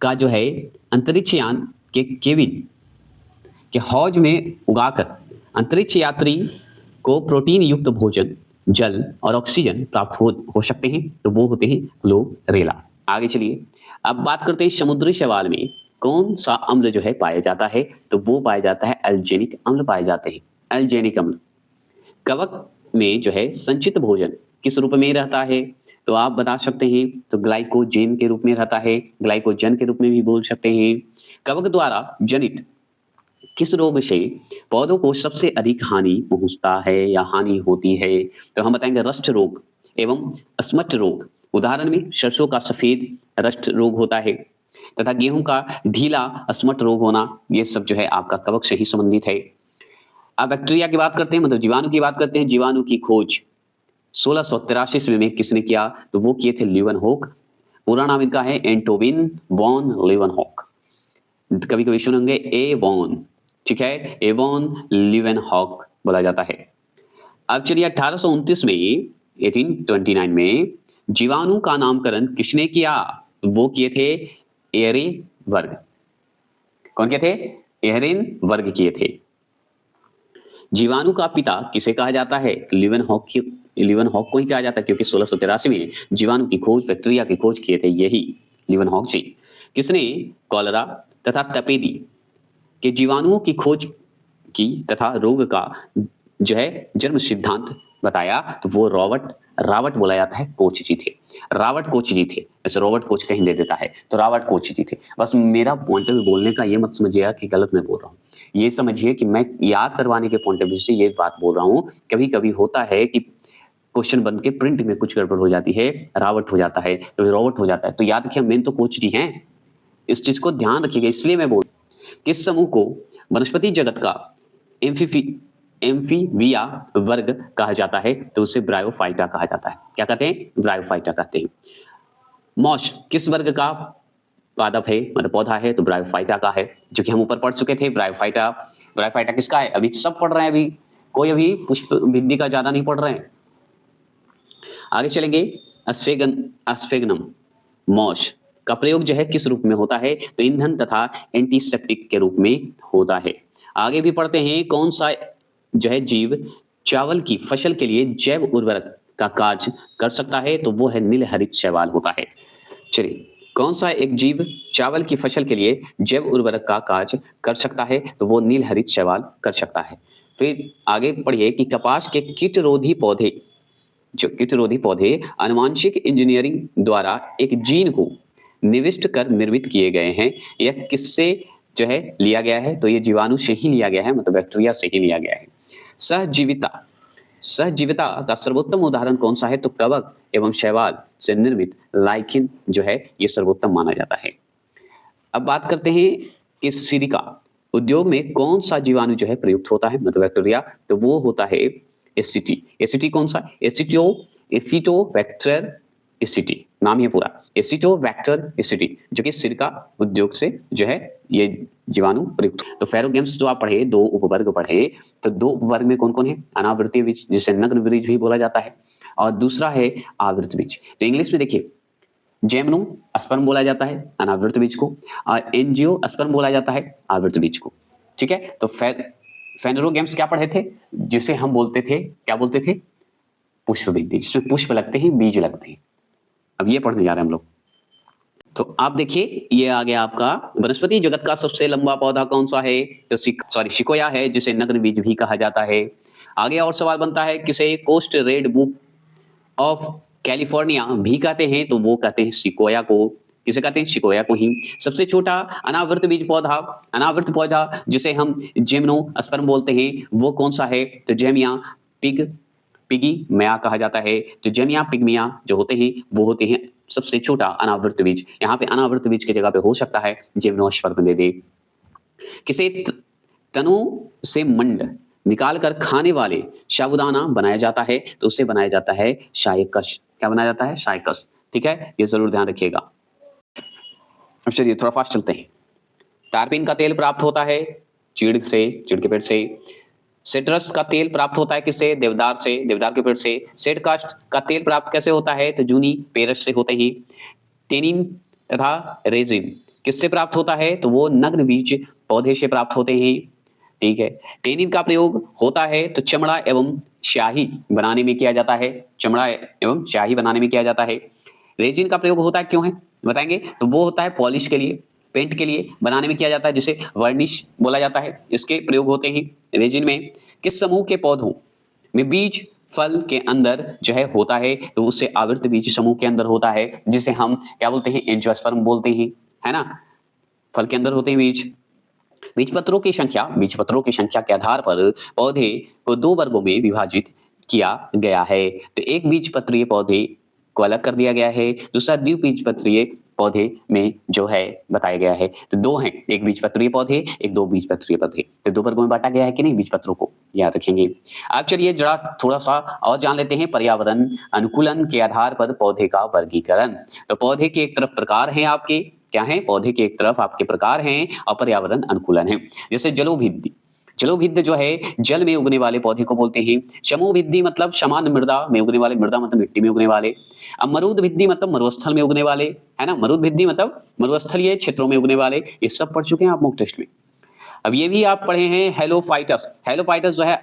का जो है अंतरिक्ष यान के केविन के हौज में उगाकर अंतरिक्ष यात्री को प्रोटीन युक्त भोजन, जल और ऑक्सीजन प्राप्त हो सकते हैं? तो वो होते हैं क्लोरेला। आगे चलिए अब बात करते हैं समुद्री शैवाल में कौन सा अम्ल जो है पाया जाता है? तो वो पाया जाता है एल्जेनिक अम्ल पाए जाते हैं, एल्जेनिक अम्ल। कवक में जो है संचित भोजन किस रूप में रहता है? तो आप बता सकते हैं, तो ग्लाइकोजेन के रूप में रहता है, ग्लाइकोजन के रूप में भी बोल सकते हैं। कवक द्वारा जनित किस रोग से पौधों को सबसे अधिक हानि पहुंचता है या हानि होती है? तो हम बताएंगे रस्ट रोग एवं स्मट रोग। उदाहरण में सरसों का सफेद रस्ट रोग होता है तथा गेहूं का ढीला स्मट रोग होना, ये सब जो है आपका कवक से ही संबंधित है। अब बैक्टीरिया की बात करते हैं, मतलब जीवाणु की बात करते हैं। जीवाणु की खोज 1683 ईस्वी में किसने किया? तो वो किए थे लीवनहॉक। पूरा नाम इनका है एंटोबिन वॉन लीवनहॉक। कभी कभी सुनेंगे ए वॉन, ठीक है, एवॉन लीवनहॉक बोला जाता है। अब चलिए 1829 में 1829 में जीवाणु का नामकरण किसने किया? वो किए थे एरे वर्ग। कौन किए थे? एहरिन वर्ग किए थे। जीवाणु का पिता किसे कहा जाता है? लीवनहॉक को ही कहा जाता है, क्योंकि 1683 में जीवाणु की खोज, बैक्टीरिया की खोज किए थे यही लीवनहॉक जी। किसने कॉलरा तथा तपेदी के जीवाणुओं की खोज की तथा रोग का जो है जन्म सिद्धांत बताया तो वो रावर्ट बोला जाता है, कोच जी थे, रावर्ट कोच जी थे। ऐसे रॉबर्ट कोच कहीं दे देता है तो रावर्ट कोच जी थे। बस मेरा पॉइंट ऑफ व्यू बोलने का ये मत समझिएगा कि गलत मैं बोल रहा हूँ, ये समझिए कि मैं याद करवाने के पॉइंट ऑफ व्यू से ये बात बोल रहा हूँ। कभी कभी होता है कि क्वेश्चन बन के प्रिंट में कुछ गड़बड़ हो जाती है, रावर्ट हो जाता है, कभी रॉबर्ट हो जाता है, तो याद रखिए मेन तो कोच जी हैं। इस चीज को ध्यान रखिएगा। इसलिए मैं बोल किस समूह को वनस्पति जगत का एम्फीबिया वर्ग कहा जाता है तो उसे ब्रायोफाइटा कहा जाता है। क्या कहते हैं? ब्रायोफाइटा कहते हैं। मॉस किस वर्ग का पादप है, मतलब पौधा है, तो ब्रायोफाइटा का है, जो कि हम ऊपर पढ़ चुके थे। ब्रायोफाइटा किसका है? अभी सब पढ़ रहे हैं, अभी कोई अभी पुष्प भित्ति का ज्यादा नहीं पढ़ रहे हैं। आगे चलेंगे। अस्फेगनम मॉस का प्रयोग जो है किस रूप में होता है? तो ईंधन तथा एंटीसेप्टिक के रूप में होता है। आगे भी पढ़ते हैं। कौन सा जो है जीव चावल की फसल के लिए जैव उर्वरक का कार्य कर सकता है? तो वो है नीलहरित शैवाल होता है। चलिए, कौन सा एक जीव चावल की फसल के लिए जैव उर्वरक का कार्य कर सकता है? तो वो नीलहरित शैवाल कर सकता है। फिर आगे पढ़िए कि कपास के कीटरोधी पौधे, जो कीटरोधी पौधे आनुवांशिक इंजीनियरिंग द्वारा एक जीन को निविष्ट कर निर्मित किए गए हैं, यह किससे जो है लिया गया है? तो ये जीवाणु से ही लिया गया है, मतलब बैक्टीरिया से ही लिया गया है। सहजीविता का सर्वोत्तम उदाहरण कौन सा है? तो कवक एवं शैवाल से निर्मित लाइकिन जो है ये सर्वोत्तम माना जाता है। अब बात करते हैं कि सिलिका उद्योग में कौन सा जीवाणु जो है प्रयुक्त होता है, मतलब बैक्टीरिया, तो वो होता है एसिटी। एसिटी कौन सा? एसिटोबैक्टर एसिटी नाम है पूरा, एसिटोबैक्टर एसिटी, जो कि सिलिका उद्योग से जो है ये जीवाणु प्रयुक्त। तो फेरोगेम्स जो आप पढ़े, दो उपवर्ग पढ़े, तो दो उपवर्ग में कौन कौन है? अनावृतीय बीज, जिसे नग्न बीज भी बोला जाता है, और दूसरा है आवृत बीज। तो इंग्लिश में देखिए, जेमनो स्पर्म बोला जाता है अनावृत बीज को, और एंजियो स्पर्म बोला जाता है आवृत बीज को। ठीक है, तो फेनोरोगेम्स क्या पढ़े थे? जिसे हम बोलते थे, क्या बोलते थे? पुष्प भित्ति, जिसमें पुष्प लगते हैं, बीज लगते हैं। अब ये पढ़ने जा रहे हैं हम लोग। तो आप देखिए, ये आ गया आपका वनस्पति जगत का सबसे लंबा पौधा कौन सा है? तो सिकोया है, जिसे नग्न बीज भी कहा जाता है। आगे और सवाल बनता है, किसे coast redwood of California भी कहते हैं? तो वो कहते हैं सिकोया को। किसे कहते हैं? सिकोया को ही। सबसे छोटा अनावृत बीज पौधा, अनावृत पौधा जिसे हम जिम्नोस्पर्म बोलते हैं, वो कौन सा है? तो जेमिया पिगी मया कहा जाता है। तो जेमिया पिगमिया जो होते हैं वो होते हैं सबसे छोटा अनावृत बीज। यहाँ पे अनावृत बीज की जगह पे हो सकता है जिम्नोस्पर्म दे दे। किसे तनों से मंड निकाल कर खाने वाले साबूदाना बनाया जाता है? तो उससे बनाया जाता है शायकस। क्या बनाया जाता है? शायकस। ठीक है, ये जरूर ध्यान रखिएगा। अब चलिए थोड़ा फास्ट चलते हैं। टारपिन का तेल प्राप्त होता है चीड़ के पेड़ से। सिट्रस का तेल प्राप्त होता है किससे? देवदार के पेड़ से। सेडकास्ट का तेल प्राप्त कैसे होता है? तो जूनी पेरस से होते हैं। टेनिन तथा रेजिन किससे प्राप्त होता है? तो वो नग्न बीज पौधे से प्राप्त होते हैं। ठीक है, टेनिन का प्रयोग होता है तो चमड़ा एवं स्याही बनाने में किया जाता है। चमड़ा एवं स्याही बनाने में किया जाता है। रेजिन का प्रयोग होता है, क्यों है बताएंगे? तो वो होता है पॉलिश के लिए, पेंट के लिए बनाने में किया जाता है, जिसे वर्निश बोला जाता है। इसके प्रयोग होते हैं रेजिन में। किस समूह के पौधों में बीज फल के अंदर जो है होता है? तो उससे आवृत बीज समूह के अंदर होता है, जिसे हम क्या बोलते हैं? एंजियोस्पर्म बोलते हैं, है ना। फल के अंदर होते हैं बीज। बीजपत्रों की संख्या के आधार पर पौधे को दो वर्गों में विभाजित किया गया है। तो एक बीजपत्रीय पौधे को अलग कर दिया गया है, दूसरा द्विबीजपत्रीय पौधे में जो है बताया गया है। तो दो हैं, एक बीजपत्रीय पौधे, एक दो बीजपत्रीय पौधे। तो दो वर्गों में बांटा गया है कि नहीं बीजपत्रों को, याद रखेंगे। अब चलिए जरा थोड़ा सा और जान लेते हैं पर्यावरण अनुकूलन के आधार पर पौधे का वर्गीकरण। तो पौधे के एक तरफ प्रकार हैं आपके, क्या है? पौधे के एक तरफ आपके प्रकार हैं और पर्यावरण अनुकूलन है। जैसे जलोभिद्ध जो है जल में उगने वाले पौधे को बोलते हैं। समोभिद्धी मतलब समान मृदा में उगने वाले, मृदा मतलब मिट्टी में उगने वाले। अब मरुदभिद्धी मतलब मरुस्थल में उगने वाले, है ना। मरुदभिद्धी मतलब मरुस्थलीय क्षेत्रों में उगने वाले। ये सब पढ़ चुके हैं आप मॉक टेस्ट में। अब ये भी आप पढ़े हैं हेलोफाइटस जो है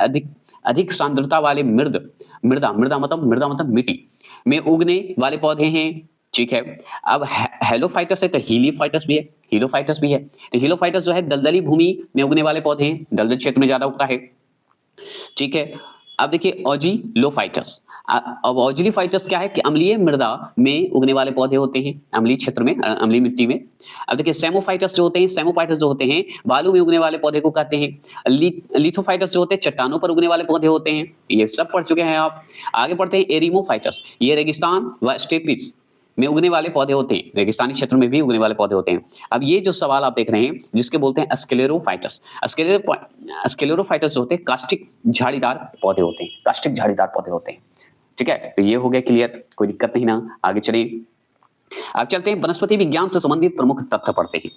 अधिक सांद्रता वाले मृदा मतलब मिट्टी में उगने वाले पौधे हैं। ठीक है, अब हेलोफाइटस है तो हीलियोफाइटस भी है। तो हीलोफाइटस जो है दलदली भूमि में उगने वाले पौधे हैं, दलदल क्षेत्र में ज्यादा उगता है। ठीक है। अब देखिए ऑजिलोफाइटस। अब ऑजिलोफाइटस क्या है कि अम्लीय मृदा में उगने वाले पौधे होते हैं, अम्लीय क्षेत्र में, अम्लीय मिट्टी में। अब देखिए सेमोफाइटस जो होते हैं, सेमोफाइटस जो होते हैं बालू में उगने वाले पौधे को कहते हैं। लिथोफाइटस जो होते हैं चट्टानों पर उगने वाले पौधे होते हैं। ये सब पढ़ चुके हैं आप। आगे पढ़ते हैं एरिमोफाइटस। ये रेगिस्तान व स्टेपिस में उगने वाले पौधे होते हैं, रेगिस्तानी क्षेत्र में भी उगने वाले पौधे होते हैं। अब ये जो सवाल आप देख रहे हैं जिसके बोलते हैं स्क्लेरोफाइटस। स्क्लेरोफाइटस जो होते हैं कास्टिक झाड़ीदार पौधे होते हैं, कास्टिक झाड़ीदार पौधे होते हैं। ठीक है, तो ये हो गया क्लियर, कोई दिक्कत नहीं ना। आगे चलिए, अब चलते हैं वनस्पति विज्ञान से संबंधित प्रमुख तथ्य पढ़ते हैं।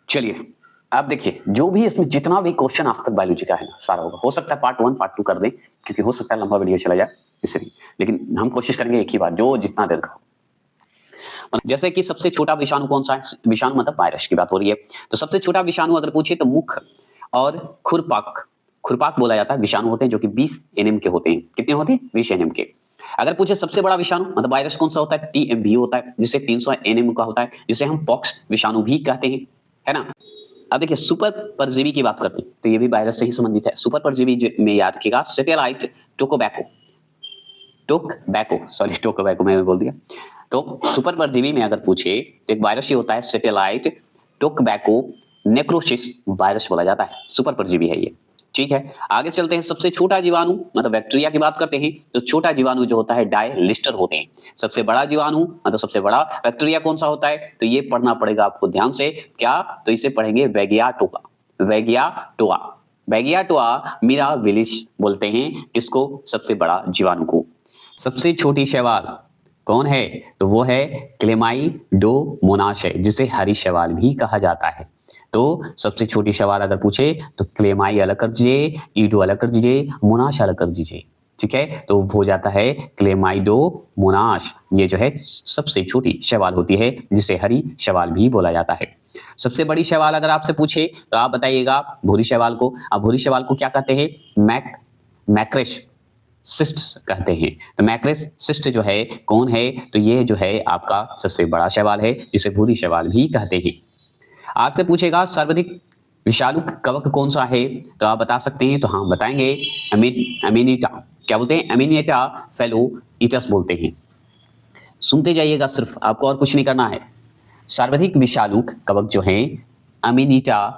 चलिए आप देखिए, जो भी इसमें जितना भी क्वेश्चन आज तक बायोलॉजी का है ना, सारा होगा। हो सकता है पार्ट 1 पार्ट 2 कर दें, क्योंकि हो सकता है लंबा वीडियो चला जाए इसलिए, लेकिन हम कोशिश करेंगे एक ही बार, जो जितना देर का हो। जैसे कि सबसे छोटा विषाणु कौन सा है, विषाणु मतलब वायरस की बात हो रही है, तो सबसे छोटा विषाणु अगर पूछे तो मुख और खुरपाक बोला जाता है। विषाणु होते हैं जो कि 20 एनएम के होते हैं। कितने होते हैं? 20 एनएम के। अगर पूछे सबसे बड़ा विषाणु मतलब वायरस कौन सा होता है, टीएमवी होता है, जिसे 300 एनएम का होता है, जिसे हम पॉक्स विषाणु भी कहते हैं, है ना। अब देखिए सुपर परजीवी की बात करते हैं, तो ये भी वायरस से ही संबंधित है। सुपर परजीवी में याद रखिएगा सेटेलाइट टोकोबैको मैंने बोल दिया। तो सुपर परजीवी में अगर पूछे तो एक वायरस ही होता है सेटेलाइट टोकोबैको नेक्रोसिस वायरस बोला जाता है, सुपर परजीवी है ये। ठीक है, आगे चलते हैं। सबसे छोटा जीवाणु मतलब बैक्टीरिया की बात करते हैं, तो छोटा जीवाणु जो होता है डायलिस्टर होते हैं। सबसे बड़ा जीवाणु मतलब सबसे बड़ा बैक्टीरिया कौन सा होता है, तो ये पढ़ना पड़ेगा आपको ध्यान से। क्या, तो इसे पढ़ेंगे वैगियाटोआ मिराविलिस बोलते हैं किसको, सबसे बड़ा जीवाणु को। सबसे छोटी शैवाल कौन है, तो वो है क्लेमाइडोमोनास है, जिसे हरी शैवाल भी कहा जाता है। तो सबसे छोटी शैवाल अगर पूछे तो क्लेमाई अलग कर दीजिए, ईडो अलग कर दीजिए, मोनास अलग कर दीजिए। ठीक है, तो हो जाता है क्लेमाइडोमोनास। ये जो है सबसे छोटी शैवाल होती है, जिसे हरी शैवाल भी बोला जाता है। सबसे बड़ी शैवाल अगर आपसे पूछे तो आप बताइएगा भूरी शैवाल को। अब भूरी शैवाल को क्या कहते हैं, मैक्रेस सिस्ट कहते हैं। तो मैक्रेस सिस्ट जो है कौन है, तो ये जो है आपका सबसे बड़ा शैवाल है, जिसे भूरी शैवाल भी कहते हैं। आपसे पूछेगा सर्वाधिक विषालु कवक कौन सा है, तो आप बता सकते हैं, तो हाँ बताएंगे एमिनिटा। क्या बोलते हैं, एमिनिटा फेलोइटस बोलते हैं। सुनते जाइएगा सिर्फ, आपको और कुछ नहीं करना है। सर्वाधिक विषालु कवक जो है एमिनिटा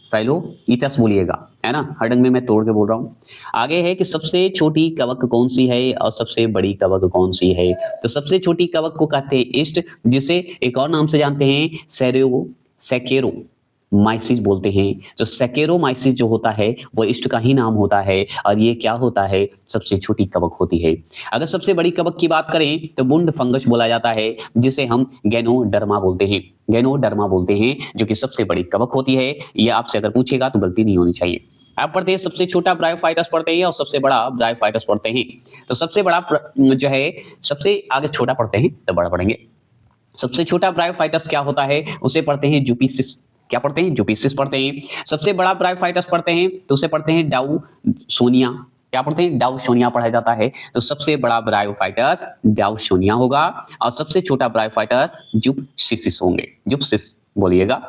फेलोइटस बोलिएगा, है ना। हडंग में मैं तोड़ के बोल रहा हूँ। आगे है कि सबसे छोटी कवक कौन सी है और सबसे बड़ी कवक कौन सी है, तो सबसे छोटी कवक को कहते हैं ईस्ट, जिसे एक और नाम से जानते हैं सैकेरोमाइसिस बोलते हैं। तो सैकेरोमाइसिस जो होता है वो ईस्ट का ही नाम होता है, और ये क्या होता है, सबसे छोटी कवक होती है। अगर सबसे बड़ी कवक की बात करें तो बुंड फंगस बोला जाता है, जिसे हम गैनोडर्मा बोलते हैं, जो कि सबसे बड़ी कवक होती है। ये आपसे अगर पूछेगा तो गलती नहीं होनी चाहिए। आप पढ़ते हैं सबसे छोटा ब्रायोफाइटस पढ़ते हैं और सबसे बड़ा ब्रायोफाइटस पढ़ते हैं। तो सबसे बड़ा जो है, सबसे आगे छोटा पढ़ते हैं तो बड़ा पढ़ेंगे। सबसे छोटा ब्रायोफाइटस क्या होता है, उसे पढ़ते हैं जुपिसिस। क्या पढ़ते हैं, जुपिसिस पढ़ते हैं। सबसे बड़ा ब्रायोफाइटस पढ़ते हैं तो उसे पढ़ते हैं डाउसोनिया। क्या पढ़ते हैं, डाउसोनिया पढ़ा जाता है। तो सबसे बड़ा ब्रायोफाइटस डाउसोनिया होगा, और सबसे छोटा ब्रायोफाइटस जुपसिस होंगे, जुपसिस बोलिएगा।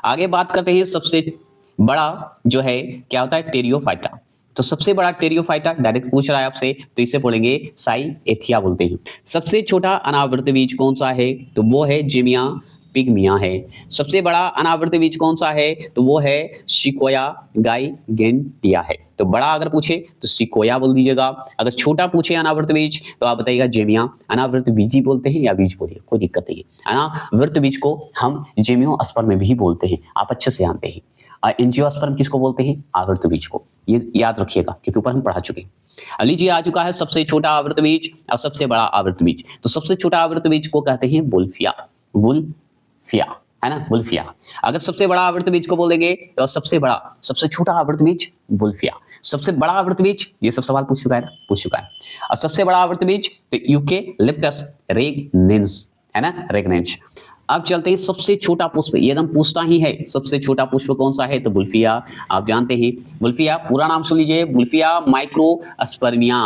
आगे बात करते हैं सबसे बड़ा जो है क्या होता है, टेरियोफाइटा। तो सबसे बड़ा टेरियोफाइटा डायरेक्ट पूछ रहा है आपसे, तो इसे बोलेंगे साइएथिया बोलते हैं। सबसे छोटा अनावृत बीज कौन सा है, तो वो है जेमिया पिग्मिया है। सबसे बड़ा अनावृत बीज कौन सा है, तो वो है सिकोया गाइगेंटिया है। तो बड़ा अगर पूछे तो सिकोया बोल दीजिएगा, अगर छोटा पूछे अनावृत बीज तो आप बताइएगा जेमिया। अनावृत बीज ही बोलते हैं या बीज बोलिए, कोई दिक्कत नहीं है। अनावृत बीज को हम जेमियोस्पर्म में भी बोलते हैं, आप अच्छे से जानते हैं। एंजियोस्पर्म किसको बोलते हैं, आवृत बीज को, ये याद रखिएगा क्योंकि ऊपर हम पढ़ा चुके हैं। लीजिए आ चुका है सबसे छोटा आवृत बीज और सबसे बड़ा आवृत बीज। तो सबसे छोटा आवृत बीज को कहते हैं वुल्फिया, है ना, वुल्फिया। अगर सबसे बड़ा आवृत बीज को बोलेंगे तो सबसे छोटा आवृत बीज वुल्फिया। सबसे बड़ा आवृत बीज, ये सब सवाल पूछ चुका है। और सबसे बड़ा आवृत बीज तो यूकेलिप्टस रेगनेंस, है ना, रेगनेंस। अब चलते हैं सबसे छोटा पुष्प, ये एकदम पूछता ही है, सबसे छोटा पुष्प कौन सा है, तो वुल्फिया। आप जानते हैं वुल्फिया, पूरा नाम सुन लीजिए, वुल्फिया माइक्रोस्पर्मिया,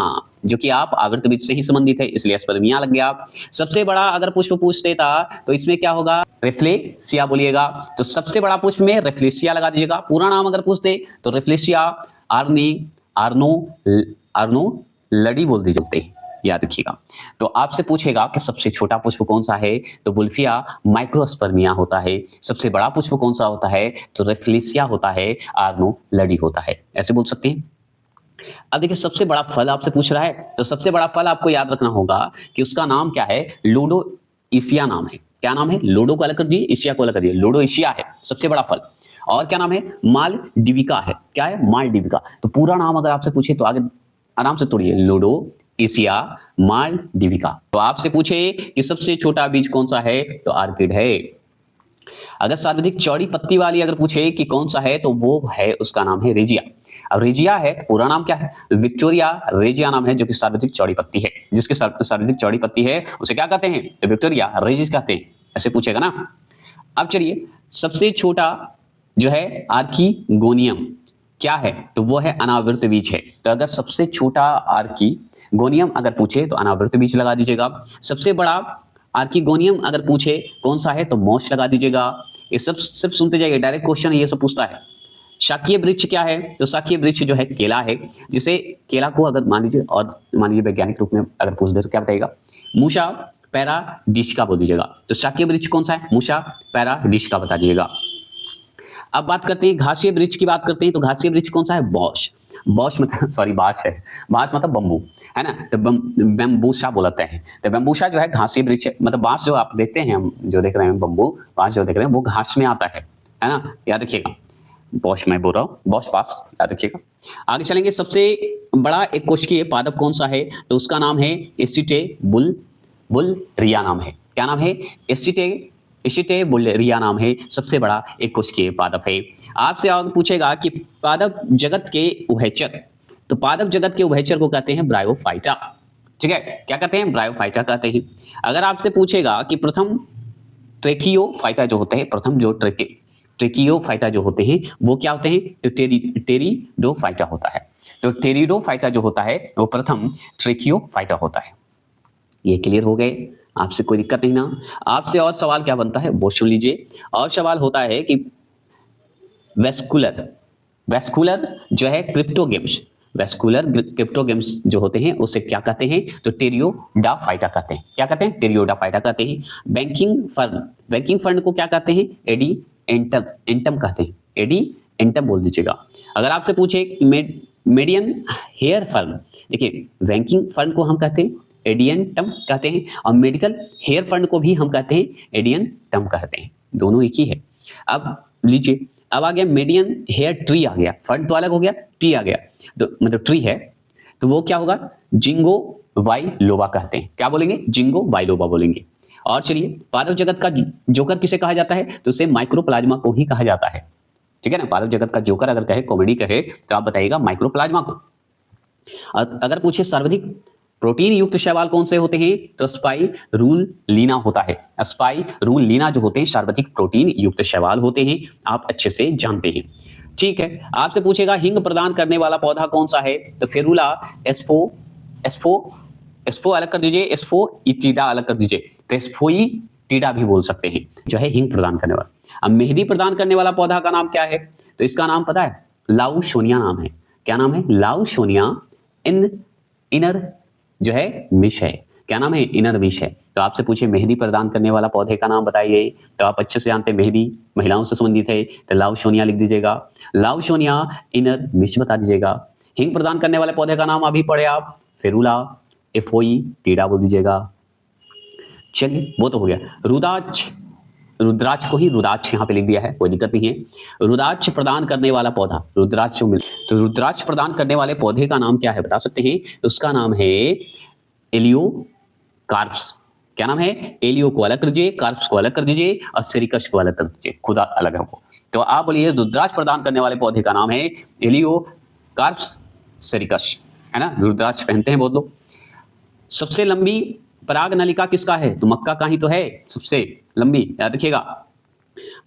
जो कि आप आवृत बीज से ही संबंधित है, इसलिए स्पर्मिया लग गया। सबसे बड़ा अगर पुष्प पूछते था तो इसमें क्या होगा, रेफ्लेसिया बोलिएगा। तो सबसे बड़ा पुष्प में रेफ्लेसिया लगा दीजिएगा। पूरा नाम अगर पूछते तो रेफ्लेसिया आर्ने आर्नो आर्नो लड़ी बोल दीजिए, याद रखिएगा। तो आपसे पूछेगा कि सबसे छोटा पुष्प कौन सा है, तो वुल्फिया माइक्रोस्पर्मिया होता है। सबसे बड़ा पुष्प कौन सा होता है, तो रेफ्लेसिया होता है, आर्नो लड़ी होता है, ऐसे बोल सकते हैं। अब देखिए सबसे बड़ा फल आपसे पूछ रहा है, तो सबसे बड़ा फल आपको याद रखना होगा कि उसका नाम क्या है, लूडो एशिया नाम है। क्या नाम है, लूडो को अलग कर दिए, एशिया को अलग कर दिए, लूडो एशिया है सबसे बड़ा फल। और क्या नाम है, मालडिविका है। क्या है, मालडिविका। तो पूरा नाम अगर आपसे पूछे तो आगे आराम से तोड़िए, लूडो एशिया मालडिविका। तो आपसे पूछे कि सबसे छोटा बीज कौन सा है, तो आर्किड है। अगर सर्वाधिक चौड़ी पत्ती वाली अगर पूछे कि कौन सा है, तो वो है, उसका नाम है रेजिया। अब रेजिया है, पूरा नाम क्या है, विक्टोरिया रेजिया नाम है, जो कि सर्वाधिक चौड़ी पत्ती है। जिसके सर्वाधिक चौड़ी पत्ती है उसे क्या कहते हैं, तो विक्टोरिया रेजिस कहते हैं, ऐसे पूछेगा ना। अब चलिए सबसे छोटा जो है आर्कीगोनियम क्या है, तो वो है अनावृत बीज है। तो अगर सबसे छोटा आर्कीगोनियम अगर पूछे तो अनावृत बीज लगा दीजिएगा। सबसे बड़ा आर्कीगोनियम अगर पूछे कौन सा है, तो मॉस लगा दीजिएगा। ये सब सुनते जाइए, डायरेक्ट क्वेश्चन ये सब पूछता है। शाकीय वृक्ष क्या है, तो शाकीय वृक्ष जो है केला है। जिसे केला को अगर मान लीजिए वैज्ञानिक रूप में अगर पूछ दे तो क्या बताइएगा, मूसा पैराडिस्का बोल दीजिएगा। तो शाकीय वृक्ष कौन सा है, मूसा पैराडिस्का बता दीजिएगा। अब बात करते हैं घासीय वृक्ष की, बात करते हैं तो घासीय वृक्ष कौन सा है, बॉश। बॉश मतलब सॉरी बाश है, बाश मतलब बम्बू है ना, तो बैम्बूसा बोलते हैं। तो बैम्बूसा जो है घासीय वृक्ष है, मतलब बांस जो आप देखते हैं, हम जो देख रहे हैं बम्बू बांस जो देख रहे हैं वो घास में आता है ना, याद रखिएगा। बॉश मैं बोल रहा हूँ, बॉश पास, याद रखिएगा। आगे चलेंगे, सबसे बड़ा एक कोशिकीय पादप कौन सा है, तो उसका नाम है एसिटेबुलरिया नाम है। क्या नाम है, एसिटेबुलरिया नाम है, सबसे बड़ा एक कोशिकीय पादप है। आपसे आगे पूछेगा कि पादप जगत के उभयचर, तो पादप जगत के उभयचर को कहते हैं ब्रायोफाइटा। ठीक है, क्या कहते हैं, ब्रायोफाइटा कहते हैं। अगर आपसे पूछेगा कि प्रथम ट्रेकियोफाइटा जो होते हैं, प्रथम जो ट्रेकियोफाइटा जो होते हैं वो क्या होते हैं, तो टेरिडोफाइटा होता है। तो टेरिडोफाइटा जो होता है वो प्रथम ट्रेकियोफाइटा होता है। ये क्लियर हो गए, आपसे कोई दिक्कत नहीं ना। आपसे और सवाल क्या बनता है वो सुन लीजिए। और सवाल होता है कि वेस्कुलर जो है क्रिप्टोगेम्स, वेस्कुलर क्रिप्टोगेम्स जो होते हैं उसे क्या कहते हैं, तो टेरियोडाफाइटा कहते हैं। क्या कहते हैं, टेरियोडाफाइटा कहते हैं। बैंकिंग फर्न को क्या कहते हैं, एंटम कहते हैं, एंटम बोल दीजिएगा। अगर आपसे पूछे मेडियन हेयर फर्न, देखिए बैंकिंग फर्न को हम कहते हैं एडियंटम कहते हैं, और मेडिकल हेयर फंड को भी हम कहते हैं एडियंटम कहते हैं, दोनों एक ही है। अब लीजिए, अब आ गया मीडियन हेयर ट्री आ गया, फंड तो अलग हो गया, ट्री आ गया, तो मतलब ट्री है तो वो क्या होगा, जिंगो वाइलोबा कहते हैं। क्या बोलेंगे, जिंगो वाइलोबा बोलेंगे। और चलिए, पादप जगत का जोकर किसे कहा जाता है, तो उसे माइक्रोप्लाज्मा को ही कहा जाता है। ठीक है ना, पादप जगत का जोकर अगर कहे, कॉमेडी कहे, तो आप बताइएगा माइक्रोप्लाज्मा को। अगर पूछे सर्वाधिक प्रोटीन युक्त शैवाल कौन से होते हैं, तो स्पाइरुलिना होता है। स्पाइरुलिना जो होते हैं सर्वाधिक प्रोटीन युक्त शैवाल होते हैं, आप अच्छे से जानते हैं। ठीक है, आपसे पूछेगा हिंग प्रदान करने वाला पौधा कौन सा है, तो फेरुला एस्फो अलग कर दीजिए, एस्फोइटिडा अलग कर दीजिए, तो एस्फोइटिडा भी बोल सकते हैं, जो है हिंग प्रदान करने वाला। अब मेहंदी प्रदान करने वाला पौधा का नाम क्या है, तो इसका नाम पता है, लाउसोनिया नाम है। क्या नाम है, लाउसोनिया इनर जो है मिश है। क्या नाम है, इनर मिश है। तो आपसे पूछे मेहंदी प्रदान करने वाला पौधे का नाम बताइए, तो आप अच्छे से जानते हैं मेहंदी महिलाओं से संबंधित है, तो लाउसोनिया लिख दीजिएगा, लाउसोनिया इनर मिश बता दीजिएगा। हिंग प्रदान करने वाले पौधे का नाम अभी पढ़े आप, फेरुला एफोइटिडा बोल दीजिएगा। चलिए, वो तो हो गया। रुद्राक्ष को ही रुद्राक्ष यहाँ पे लिख दिया है, कोई दिक्कत नहीं है। रुद्राक्ष प्रदान करने वाला पौधा, रुद्राक्ष तो रुद्राक्ष प्रदान करने वाले पौधे का नाम क्या है बता सकते हैं, तो उसका नाम है एलियोकार्प्स। क्या नाम है, एलियो को अलग कर दीजिए, कार्प्स को अलग कर दीजिए, और सेरिकस को अलग कर दीजिए, खुदा अलग है वो। तो आप बोलिए रुद्राक्ष प्रदान करने वाले पौधे का नाम है एलियोकार्प्स सेरिकस, है ना। रुद्राक्ष पहनते हैं बहुत लोग। सबसे लंबी पराग नलिका किसका है, तो मक्का का ही तो है सबसे लंबी, याद रखिएगा।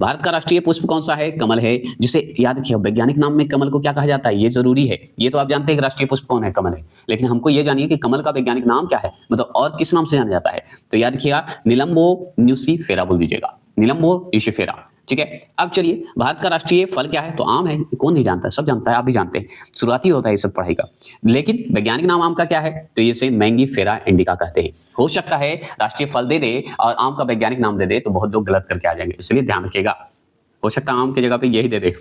भारत का राष्ट्रीय पुष्प कौन सा है, कमल है, जिसे याद रखिए वैज्ञानिक नाम में कमल को क्या कहा जाता है, ये जरूरी है। ये तो आप जानते हैं कि राष्ट्रीय पुष्प कौन है, कमल है, लेकिन हमको ये जानिए कि कमल का वैज्ञानिक नाम क्या है, मतलब और किस नाम से जाना जाता है। तो याद रखिएगा, निलंबो न्यूसीफेरा बोल दीजिएगा, निलंबो न्यूसीफेरा। ठीक है। अब चलिए, भारत का राष्ट्रीय फल क्या है? तो आम है, कौन नहीं जानता, सब जानता है, आप भी जानते हैं, शुरुआती होता है ये सब पढ़ाई का। लेकिन वैज्ञानिक नाम आम का क्या है? तो इसे मैंगीफेरा इंडिका कहते हैं। हो सकता है राष्ट्रीय फल दे दे और आम का वैज्ञानिक नाम दे दे तो बहुत लोग गलत करके आ जाएंगे, इसलिए ध्यान रखिएगा, हो सकता है आम की जगह पे यही दे दे।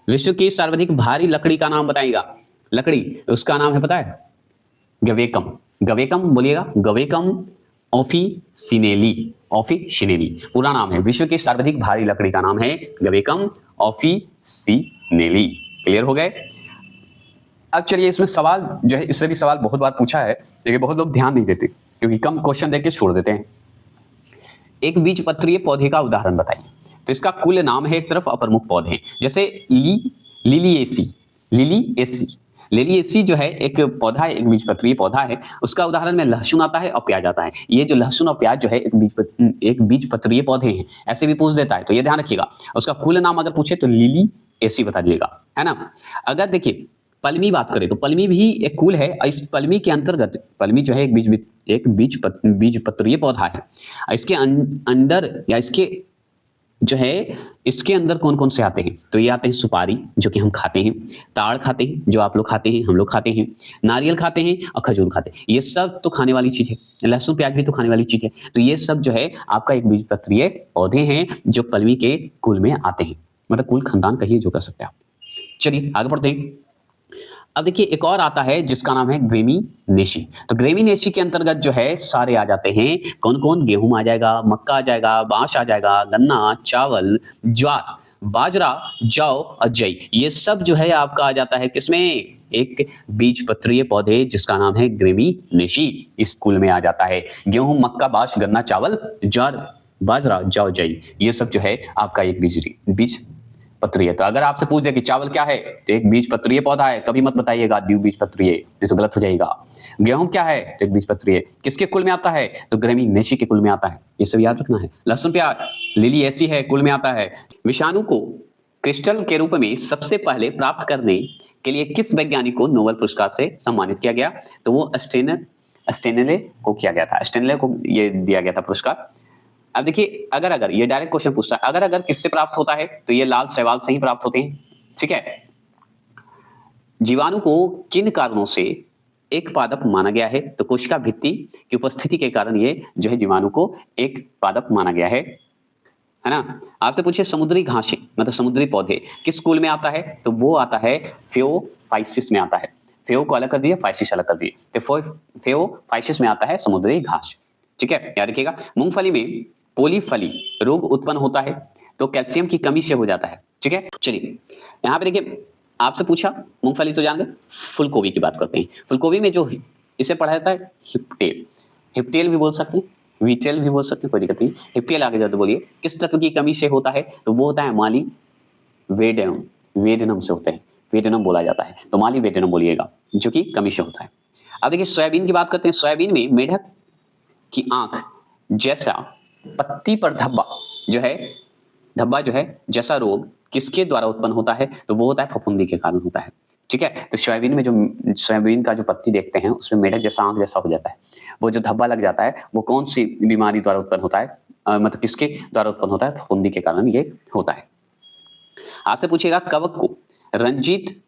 विश्व की सर्वाधिक भारी लकड़ी का नाम बताइएगा। लकड़ी, उसका नाम है पता है? गवेकम। गवेकम बोलिएगा, गवेकम ऑफिसिनेली, ऑफिसिनेली पूरा नाम है। विश्व की सर्वाधिक भारी लकड़ी का नाम है गवेकम ऑफिसिनेली। क्लियर हो गए? अब चलिए, इसमें सवाल जो है, इससे भी सवाल बहुत बार पूछा है, लेकिन बहुत लोग ध्यान नहीं देते क्योंकि कम क्वेश्चन देके छोड़ देते हैं। एक बीजपत्रीय पौधे का उदाहरण बताइए। तो इसका कुल नाम है, एक तरफ अप्रमुख पौधे, जैसे लिलिएसी। लिलिएसी, लिलिएसी जो है एक पौधा है, एक बीजपत्रीय पौधा है, उसका उदाहरण में लहसुन आता है और प्याज आता है। ये जो लहसुन और प्याज जो है एक बीजपत्रीय पौधे हैं, ऐसे भी पूछ देता है, तो ये ध्यान रखिएगा। उसका कुल नाम अगर पूछे तो लिलिएसी बता दिएगा, है ना। अगर देखिए पलमी बात करें तो पलमी भी एक कुल है, इस पलमी के अंतर्गत, पलमी जो है एक बीजपत्रीय पौधा है। इसके अंदर या इसके जो है, इसके अंदर कौन कौन से आते हैं? तो ये आते हैं सुपारी, जो कि हम खाते हैं, ताड़ खाते हैं, जो आप लोग खाते हैं, हम लोग खाते हैं, नारियल खाते हैं और खजूर खाते हैं। ये सब तो खाने वाली चीज है, लहसुन प्याज भी तो खाने वाली चीज है। तो ये सब जो है आपका एक बीजपत्रीय पौधे हैं जो पलमी के कुल में आते हैं, मतलब कुल खानदान कहिए जो कर सकते हैं आप। चलिए आगे बढ़ते हैं। अब देखिए एक और आता है जिसका नाम है ग्रेमिनेसी। तो ग्रेमिनेसी के अंतर्गत जो है सारे आ जाते हैं, कौन कौन? गेहूं आ जाएगा, मक्का आ जाएगा, बांस आ जाएगा, गन्ना, चावल, ज्वार, बाजरा, जौ और जई। ये सब जो है आपका आ जाता है किसमें? एक बीजपत्रीय पौधे जिसका नाम है ग्रेमिनेसी, इस कुल में आ जाता है। गेहूं, मक्का, बांस, गन्ना, चावल, ज्वार, बाजरा, जौ, जई, ये सब जो है आपका एक बीज पत्रीय। तो अगर आपसे पूछ दे कि चावल क्या है, तो एक बीजपत्रीय पौधा है, कभी मत बताइएगा द्विबीजपत्रीय, नहीं तो गलत हो जाएगा। गेहूं क्या है? तो एक बीजपत्रीय। किसके कुल में आता है? तो ग्रेमिनेसी के कुल में आता है, ये सब याद रखना है। लहसुन प्याज लिलिएसी है, कुल में आता है। विषाणु को क्रिस्टल के रूप में सबसे पहले प्राप्त करने के लिए किस वैज्ञानिक को नोबेल पुरस्कार से सम्मानित किया गया? तो वो स्टेनले को किया गया था, स्टेनले को ये दिया गया था पुरस्कार। अब देखिए अगर ये डायरेक्ट क्वेश्चन पूछता है, अगर किससे प्राप्त होता है? तो ये लाल शैवाल से ही प्राप्त होते हैं, ठीक है। जीवाणु को किन कारणों से एक पादप माना गया है? तो कोशिका भित्ति की उपस्थिति के कारण ये जो है जीवाणु को एक पादप माना गया है ना। आपसे पूछे समुद्री घासें, मतलब समुद्री पौधे किस कुल में आता है? तो वो आता है फेओफाइसिस में आता है। फेओ को अलग कर दिए, फाइसिस अलग कर दिए, तो फेओफाइसिस में आता है समुद्री घास, ठीक है, याद रखिएगा। मूंगफली में पोलीफली रोग उत्पन्न होता है तो कैल्शियम की कमी से हो जाता है, ठीक है। चलिए यहाँ पे देखिए आपसे पूछा, मूंगफली तो जान गए, फूलगोभी की बात करते हैं। फूलगोभी में जो इसे पढ़ा जाता है हिप्टेल, हिप्टेल भी बोल सकते हैं, वीटेल भी बोल सकते हैं, कोई दिक्कत नहीं। हिप्टेल आगे जाते बोलिए किस तत्व की कमी से होता है? तो वो होता है माली वेडेनम, वेडेनम से होता है, वेडेनम बोला जाता है, तो माली वेडेनम बोलिएगा, जो कि कमी से होता है। अब देखिए सोयाबीन की बात करते हैं। सोयाबीन में मेढक की आंख जैसा पत्ती पर धब्बा जो है जैसा रोग किसके द्वारा उत्पन्न होता है? तो वो होता है फफूंदी के कारण होता है, ठीक है। तो सोयाबीन में जो सोयाबीन का जो पत्ती देखते हैं उसमें मेढक जैसा आंख जैसा हो जाता है, वो जो धब्बा लग जाता है वो कौन सी बीमारी द्वारा उत्पन्न होता है? मतलब किसके द्वारा उत्पन्न होता है? फफूंदी के कारण ये होता है। आपसे पूछेगा कवक को रंजित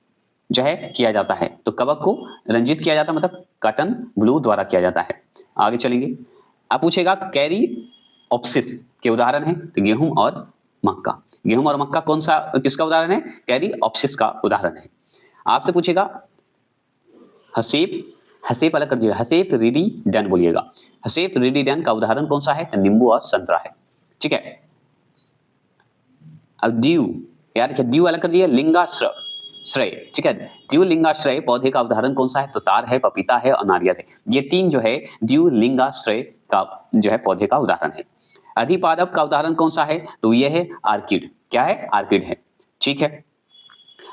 जो है किया जाता है, तो कवक को रंजित किया जाता है मतलब कॉटन ब्लू द्वारा किया जाता है। आगे चलेंगे, आप पूछेगा कैरी ऑप्सिस के उदाहरण है, तो गेहूं और मक्का। गेहूं और मक्का कौन सा किसका उदाहरण है? कैरी ऑप्सिस का उदाहरण है। आपसे पूछेगा हसेप अलग कर दिएगा, हसेफ रिडीडेन बोलिएगा। हसेफ रिडीडेन का उदाहरण कौन सा है? तो नींबू और संतरा है, ठीक है। अब दीव, याद रखिए दीव अलग कर दिया, लिंगाश्रय, ठीक है। द्यू लिंगाश्रय पौधे का उदाहरण कौन सा है? तो तार है, पपीता है और नारियल है। ये तीन जो है द्यू लिंगाश्रय का जो है पौधे का उदाहरण है। अधिपादप का उदाहरण कौन सा है? तो ये है आर्किड, क्या है? आर्किड है, ठीक है।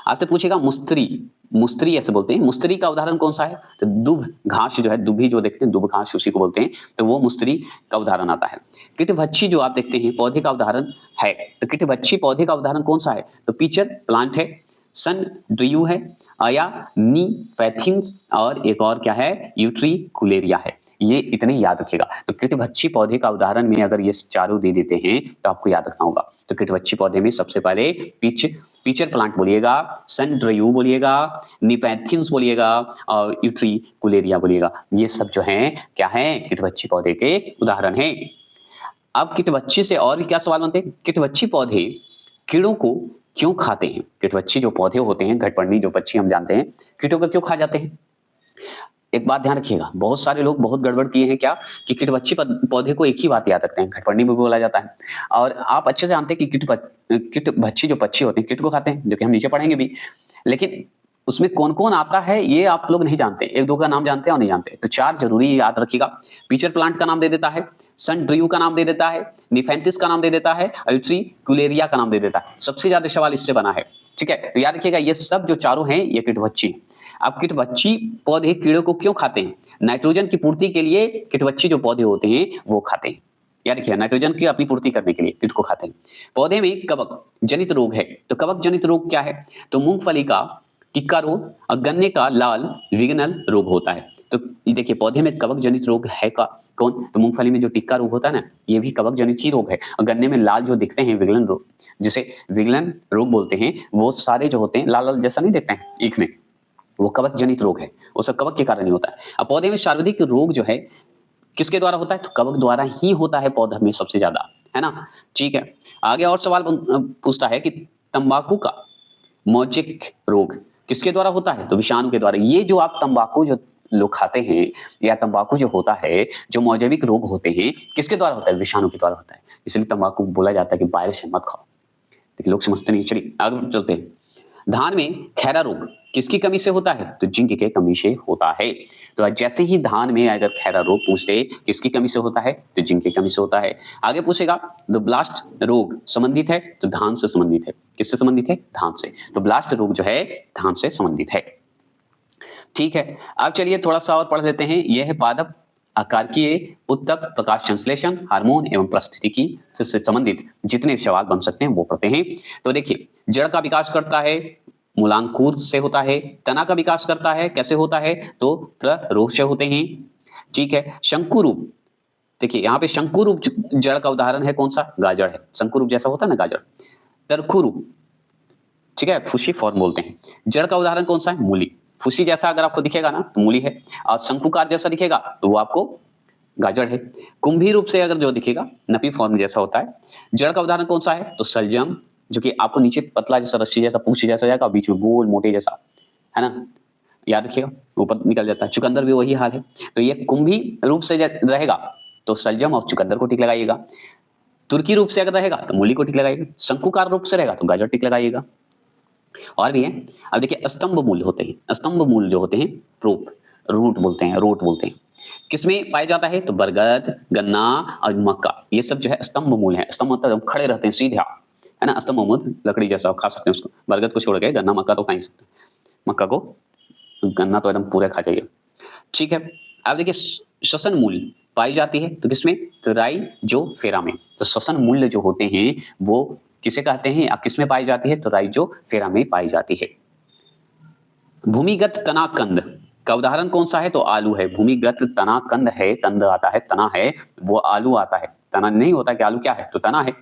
आपसे पूछेगा मुस्त्री ऐसे बोलते हैं, मुस्त्री का उदाहरण कौन सा है? तो दुब घास जो है, दुभी जो देखते हैं दुब घास उसी को बोलते हैं, तो वो मुस्त्री का उदाहरण आता है। कीटभक्षी जो आप देखते हैं पौधे का उदाहरण है, तो कीटभक्षी पौधे का उदाहरण कौन सा है? तो पीचर प्लांट है, सन ड्रियू है, या नीफेथिन्स, और एक और क्या है, यूट्रिकुलेरिया है। ये इतने याद रखिएगा। तो कीटभक्षी पौधे का उदाहरण में अगर ये चारों दे देते हैं तो आपको याद रखना होगा। तो कीटभक्षी पौधे में सबसे पहले पीचर प्लांट बोलिएगा, सन ड्रियू बोलिएगा, नीफेथिन्स बोलिएगा और यूट्रिकुलेरिया बोलिएगा। ये सब जो है क्या है, कीटभक्षी पौधे के उदाहरण हैं। अब कीटभक्षी से और भी क्या सवाल बनते हैं, कीटभक्षी पौधे कीड़ों को क्यों खाते हैं? कीटभक्षी जो पौधे होते हैं, घटपर्णी जो पक्षी हम जानते हैं, कीटों को क्यों खा जाते हैं? एक बात ध्यान रखिएगा, बहुत सारे लोग बहुत गड़बड़ किए हैं क्या कि कीटभक्षी पौधे को एक ही बात याद रखते हैं, घटपर्णी भी बोला जाता है। और आप अच्छे से जानते हैं कि कीटभक्षी जो पक्षी होते हैं कीट को खाते हैं, जो कि हम नीचे पढ़ेंगे भी। लेकिन उसमें कौन-कौन आता है ये आप लोग नहीं जानते। 1-2 का नाम जानते हैं और नहीं जानते। तो 4 जरूरी याद रखिएगा। पीचर प्लांट का नाम दे देता है, सन ड्रियू का नाम दे देता है, निफेंथिस का नाम दे देता है, यूट्रिकुलेरिया का नाम दे देता है। सबसे ज्यादा सवाल इससे बना है। ठीक है, तो याद रखिएगा ये सब जो चारों हैं ये कीटभक्षी हैं। अब कीटभक्षी पौधे कीड़ों को क्यों खाते हैं? नाइट्रोजन की पूर्ति के लिए कीटभक्षी जो पौधे होते हैं वो खाते हैं। याद रखिए, नाइट्रोजन की अपनी पूर्ति करने के लिए कीट को खाते हैं। पौधे में कवक जनित रोग है, तो कवक जनित रोग क्या है? तो मूंगफली का टिक्का रोग और गन्ने का लाल विग्नल रोग होता है। तो ये देखिए पौधे में कवक जनित रोग है का कौन? तो मूंगफली में जो टिक्का रोग होता है ना, ये भी कवक जनित ही रोग है। और गन्ने में लाल जो दिखते हैं विग्लन रोग, जिसे विग्लन रोग बोलते हैं, वो सारे जो होते हैं लाल लाल जैसा नहीं दिखते हैं ईख में, वो कवक जनित रोग है। वो सब कवक के कारण ही होता है। अब पौधे में सर्वाधिक रोग जो है किसके द्वारा होता है? तो कवक द्वारा ही होता है पौधा में सबसे ज्यादा, है ना। ठीक है, आगे और सवाल पूछता है कि तंबाकू का मोजेक रोग किसके द्वारा होता है? तो विषाणु के द्वारा। ये जो आप तंबाकू जो लोग खाते हैं या तंबाकू जो होता है, जो मौजविक रोग होते हैं, किसके द्वारा होता है? विषाणु के द्वारा होता है। इसलिए तंबाकू बोला जाता है कि वायरस से मत खाओ। लेकिन लोग समझते नहीं। चलिए आगे चलते हैं। धान में खैरा रोग किसकी कमी से होता है? तो जिंक के कमी से होता है। तो जैसे ही धान में अगर खैरा रोग पूछते किसकी कमी से होता है? तो जिंक की कमी से होता है। आगे पूछेगा तो ब्लास्ट रोग संबंधित है, तो धान से संबंधित है। किससे संबंधित है? धान से। तो ब्लास्ट रोग जो है धान से संबंधित है। ठीक है, अब चलिए थोड़ा सा और पढ़ लेते हैं। यह है पादप आकारकीय, उत्तक, प्रकाश संश्लेषण, हार्मोन एवं परिस्थितिकी से संबंधित जितने सवाल बन सकते हैं वो पढ़ते हैं। तो देखिए, जड़ का विकास करता है, मूलांकुर से होता है। तना का विकास करता है, कैसे होता है? तो प्ररोह से होते हैं। ठीक है, शंकु रूप, देखिए यहाँ पे शंकु रूप जड़ का उदाहरण है कौन सा? गाजर है। शंकु रूप जैसा होता है ना गाजर। तरखु रूप, ठीक है, फुशी फॉर्म बोलते हैं। जड़ का उदाहरण कौन सा है? मूली। फुशी जैसा अगर आपको दिखेगा ना तो मूली है, और शंकुकार जैसा दिखेगा तो वो आपको गाजर है। कुंभी रूप से अगर जो दिखेगा नपी फॉर्म जैसा होता है। जड़ का उदाहरण कौन सा है? तो सलजम, जो कि आपको नीचे पतला जैसा रस्सी जैसा पूछ जैसा जाएगा, बीच में गोल मोटे जैसा, है ना, याद रखिएगा, ऊपर निकल जाता है। चुकंदर भी वही हाल है। तो ये कुंभी रूप से रहेगा तो सलजम और चुकंदर को टिक लगाइएगा। तुर्की रूप से अगर रहेगा तो मूली को टिक लगाइएगा। शंकुकार रूप से रहेगा तो गाजर टिक लगाइएगा। और भी है। अब देखिए स्तंभ मूल होते हैं। स्तंभ मूल जो होते हैं रूट बोलते हैं, रोट बोलते हैं। किसमें पाया जाता है? तो बरगद, गन्ना और मक्का, ये सब जो है स्तंभ मूल है। स्तंभ मतलब खड़े रहते हैं सीधा, है ना। स्तंभ मूल लकड़ी जैसा खा सकते हैं उसको। बरगद को छोड़ के गन्ना मक्का तो खा नहीं सकते। मक्का को, गन्ना तो एकदम पूरा खा जाइए। ठीक है, अब देखिए श्वसन मूल पाई जाती है तो किसमें? तो राइजोफेरा में। तो श्वसन मूल्य जो होते हैं वो किसे कहते हैं या किसमें पाई जाती है? तो राइजोफेरा में पाई जाती है। भूमिगत तना कंद का उदाहरण कौन सा है? तो आलू है। भूमिगत तना कंद है, कंद आता है, तना है, वो आलू आता है। तना नहीं होता कि आलू क्या है? तो तना है।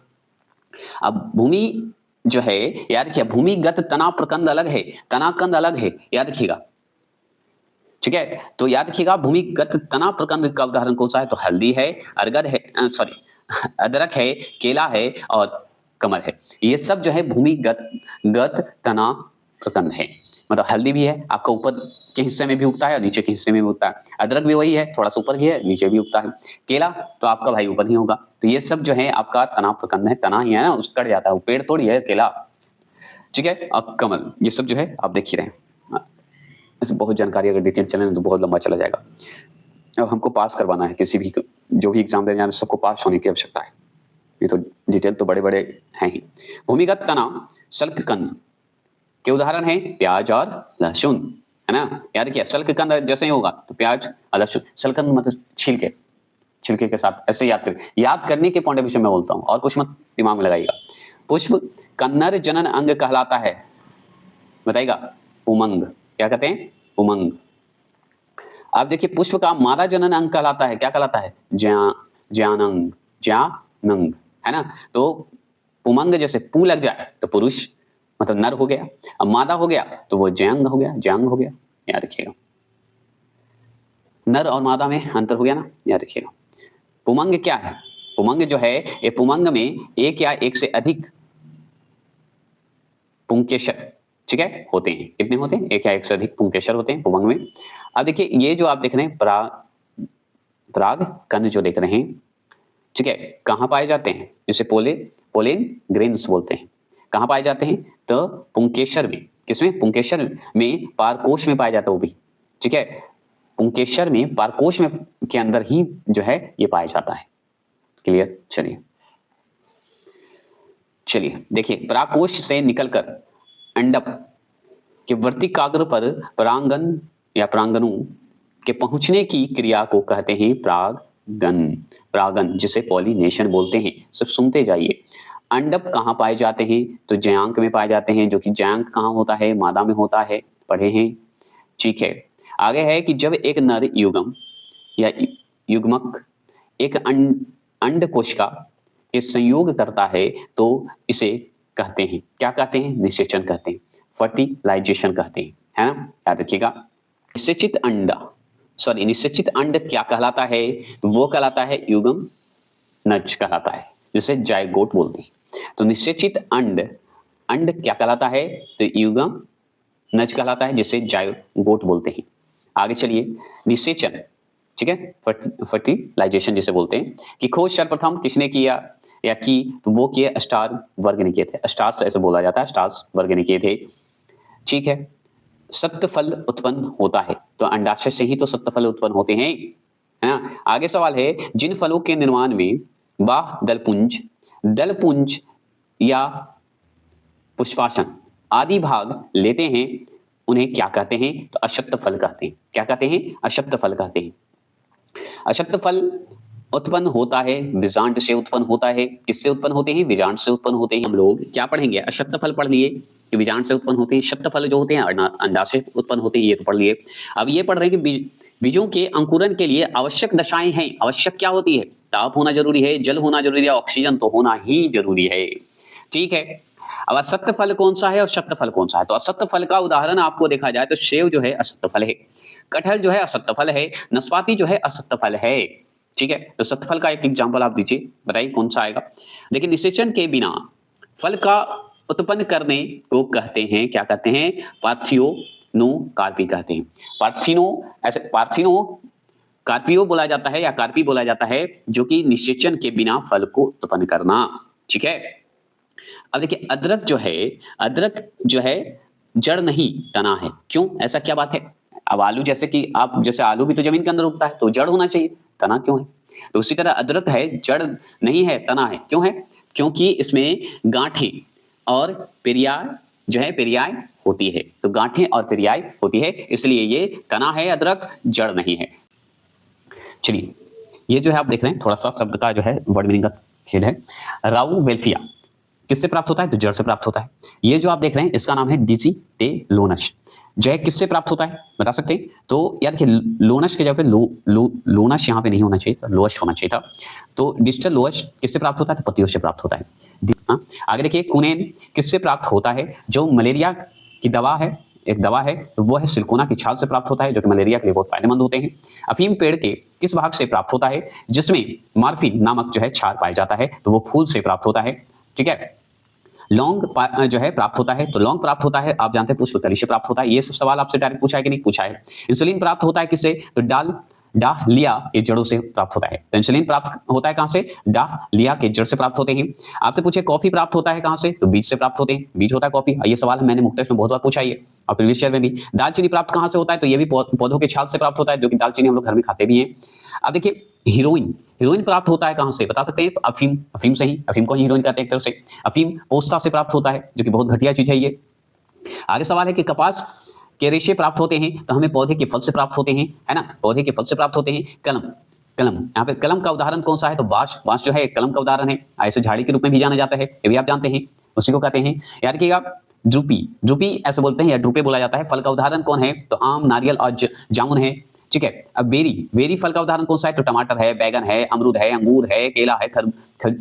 अब भूमि जो है, याद रखिए, भूमिगत तना प्रकंद अलग है, तना कंद अलग है, याद रखिएगा। ठीक है, तो याद रखिएगा भूमिगत तना प्रकंद का उदाहरण कौन सा है? तो हल्दी है, अरगद है, सॉरी अदरक है, केला है और कमल है। ये सब जो है भूमिगत तना प्रकंद है। मतलब हल्दी भी है, आपका ऊपर के हिस्से में भी उगता है और नीचे के हिस्से में भी उगता है। अदरक भी वही है, थोड़ा सा ऊपर भी है, नीचे भी उगता है। केला तो आपका भाई ऊपर ही होगा। तो ये सब जो है आपका तना प्रकंद है। तना ही है ना, उस कट जाता है, वो पेड़ थोड़ी है केला। ठीक है, अब कमल, ये सब जो है आप देख ही रहे हैं। इसमें बहुत जानकारी अगर डिटेल चले तो बहुत लंबा चला जाएगा। अब हमको पास करवाना है, किसी भी जो भी एग्जाम देने जाना सबको पास होने की आवश्यकता है। ये तो डिटेल तो बड़े बड़े हैं ही। भूमिगत तना शल्ककंद के उदाहरण है प्याज और लहसुन, है ना। याद रखिए शल्ककंद जैसे ही होगा तो प्याज और लहसुन। शल्ककंद मतलब छिलके के साथ, ऐसे याद करें। याद करने के पॉइंट ऑफ व्यू से मैं बोलता हूँ, और कुछ मत दिमाग में लगाइएगा। पुष्प कन्नर जनन अंग कहलाता है। बताइएगा, पुमंग। क्या कहते हैं? पुमंग। अब देखिए पुष्प का मादा जनन अंग कहलाता है, क्या कहलाता है? ज्ञानंग, ज्ञानंग, है ना। तो पुमंग जैसे पू लग जाए तो पुरुष मतलब नर हो गया, अब मादा हो गया तो वो ज्यांग हो गया, ज्यांग हो गया। याद रखिएगा, नर और मादा में अंतर हो गया ना, याद रखिएगा। पुमंग क्या है? पुमंग जो है, ये पुमंग में एक या एक से अधिक पुंकेसर, ठीक है, होते हैं। कितने होते हैं? एक या एक से अधिक पुंकेसर होते हैं पुमंग में। अब देखिए ये जो आप देख रहे हैं पराग कण जो देख रहे हैं, ठीक है, कहाँ पाए जाते हैं? जिसे पोलेन ग्रेन्स बोलते हैं। कहाँ पाए जाते हैं? तो पुंकेसर में। किसमें? पुंकेसर में, पारकोश में पाया जाता है वो भी, ठीक है। पुंकेसर में, पारकोश में के अंदर ही जो है ये पाया जाता है। क्लियर? चलिए देखिए, परागकोश से निकलकर अंडक के वर्तिकाग्र पर परांगन या परांगणों के पहुंचने की क्रिया को कहते हैं परागन, जिसे पॉलिनेशन बोलते हैं। सब सुनते जाइए। अंडक कहाँ पाए जाते हैं? तो जयांक में पाए जाते हैं, जो कि जयांक कहाँ होता है? मादा में होता है, पढ़े हैं, ठीक है। आगे है कि जब एक नर युग्म या युग्मक एक अंड कोशिका के संयोग करता है तो इसे कहते हैं, क्या कहते हैं? निषेचन कहते हैं, फर्टिलाइजेशन कहते हैं, है ना, याद रखिएगा। निषेचित अंड क्या कहलाता है? वो कहलाता है युग्म नज कहलाता है, जिसे जायगोट बोलते हैं। तो निषेचित अंड क्या कहलाता है? तो युग्म नज कहलाता है, जिसे जायगोट बोलते हैं। आगे चलिए, निषेचन, ठीक है, फर्टिलाइजेशन जिसे बोलते हैं, कि खोज सर्वप्रथम किसने किया या की? तो वो किए स्टार वर्गनिके थे, स्टार्स ऐसे बोला जाता है, स्टार्स वर्गनिके थे, ठीक है। सत्य फल उत्पन्न होता है, तो अंडाशय से ही तो सत्य फल उत्पन्न होते हैं, है ना। आगे सवाल है, जिन फलों के निर्माण में बाह दलपुंज या पुष्पासन आदि भाग लेते हैं उन्हें क्या कहते हैं? तो अशक्त फल कहते हैं। क्या कहते हैं? अशक्त फल कहते हैं। अशक्त फल उत्पन्न होता है बीजांड से उत्पन्न होता है। किससे उत्पन्न होते हैं? बीजांड से उत्पन्न होते हैं। हम लोग क्या पढ़ेंगे? अशक्त फल पढ़ लिए कि बीजांड से उत्पन्न होते हैं, शक्त फल जो होते हैं अंडाशय से उत्पन्न होते हैं, ये तो पढ़ लिए। अब ये पढ़ रहे हैं कि बीजों के अंकुरन के लिए आवश्यक दशाएं हैं। आवश्यक क्या होती है? ताप होना जरूरी है, जल होना जरूरी है, ऑक्सीजन तो होना ही जरूरी है, ठीक है। अब असत्य फल कौन सा है और सत्य फल कौन सा है? तो असत्य फल का उदाहरण आपको देखा जाए तो सेव जो है असत्य फल है, कटहल जो है असत्य फल है, नाशपाती जो है असत्य फल है, ठीक है। तो सत्य फल का एक एग्जांपल आप दीजिए, बताइए कौन सा आएगा। लेकिन निषेचन के बिना फल का उत्पन्न करने को कहते हैं, क्या कहते हैं? पार्थियोनोकार्पी कहते हैं। पार्थियोनोकार्पियो बोला जाता है या कार्पी बोला जाता है, जो कि निषेचन के बिना फल को उत्पन्न करना, ठीक है। अब देखिए, अदरक जो है जड़ नहीं तना है। क्यों? ऐसा क्या बात है? अब आलू जैसे आलू भी तो जमीन के अंदर उगता है, तो जड़ होना चाहिए, तना क्यों है? तो उसी तरह अदरक है, जड़ नहीं है, तना है। क्यों है? क्योंकि इसमें गांठें और पेरियाय होती है। तो गांठें और पेरियाय होती है, इसलिए ये तना है अदरक, जड़ नहीं है। चलिए, ये जो है आप देख रहे हैं, थोड़ा सा शब्द का जो है वर्ड मीनिंग का खेल है। राउवेल्फिया किससे प्राप्त होता है? तो जड़ से प्राप्त होता है। ये जो आप देख रहे हैं, इसका नाम है डिजिटेलोनस। जो है किससे प्राप्त होता है, बता सकते हैं? तो याद रखिए, लोनस के जगह पे लोनस यहाँ पे नहीं होना चाहिए था, लोअश होना चाहिए था। तो डिजिटल लोअश किससे प्राप्त होता है? तो पत्तियों से प्राप्त होता है। आगे देखिए, कुनेन किससे प्राप्त होता है? जो मलेरिया की दवा है, एक दवा है, तो वो है सिलिकोना की छाल से प्राप्त होता है, जो कि मलेरिया के लिए बहुत फायदेमंद होते हैं। अफीम पेड़ के किस भाग से प्राप्त होता है? जिसमें मार्फिन नामक जो है क्षार पाया जाता है, तो वो फूल से प्राप्त होता है, ठीक है। लौंग जो है प्राप्त होता है, तो लौंग प्राप्त होता है, आप जानते हैं, पुष्पकली से प्राप्त होता है। ये सब सवाल आपसे डायरेक्ट पूछा है कि नहीं पूछा है। इंसुलिन प्राप्त होता है किससे? तो डाहलिया के जड़ों से प्राप्त होता है। तो इंसुलिन प्राप्त होता है कहां से? डाहलिया के जड़ से प्राप्त होते हैं। आपसे पूछे कॉफी प्राप्त होता है कहां से? तो बीज से प्राप्त होते हैं, बीज होता है कॉफी। ये सवाल मैंने मुख्तलिफ में बहुत बार पूछा है और प्रीवियस ईयर में भी। दालचीनी प्राप्त कहां से होता है? तो ये भी पौधों के छाल से प्राप्त होता है, जो कि दालचीनी हम लोग घर में खाते भी हैं। अब देखिए, हीरोइन प्राप्त होता है कहां से, बता सकते हैं? तो अफीम से ही, अफीम को हीरोइन कहते हैं एक तरह से। अफीम पोस्ता से प्राप्त होता है, जो कि बहुत घटिया चीज है ये। आगे सवाल है कि कपास के रेशे प्राप्त होते हैं, तो हमें पौधे के फल से प्राप्त होते हैं, है ना, पौधे के फल से प्राप्त होते हैं। कलम यहाँ पे कलम का उदाहरण कौन सा है? तो बांस जो है कलम का उदाहरण है। ऐसे झाड़ी के रूप में भी जाना जाता है, ये भी आप जानते हैं, उसी को कहते हैं। याद रखिएगा, ड्रूपी, ड्रूपी ऐसे बोलते हैं या ड्रूपे बोला जाता है। फल का उदाहरण कौन है? तो आम, नारियल और जामुन है। ठीक है। अब बेरी, बेरी फल का उदाहरण कौन सा है? तो टमाटर है, बैगन है, अमरूद है, अंगूर है, केला है,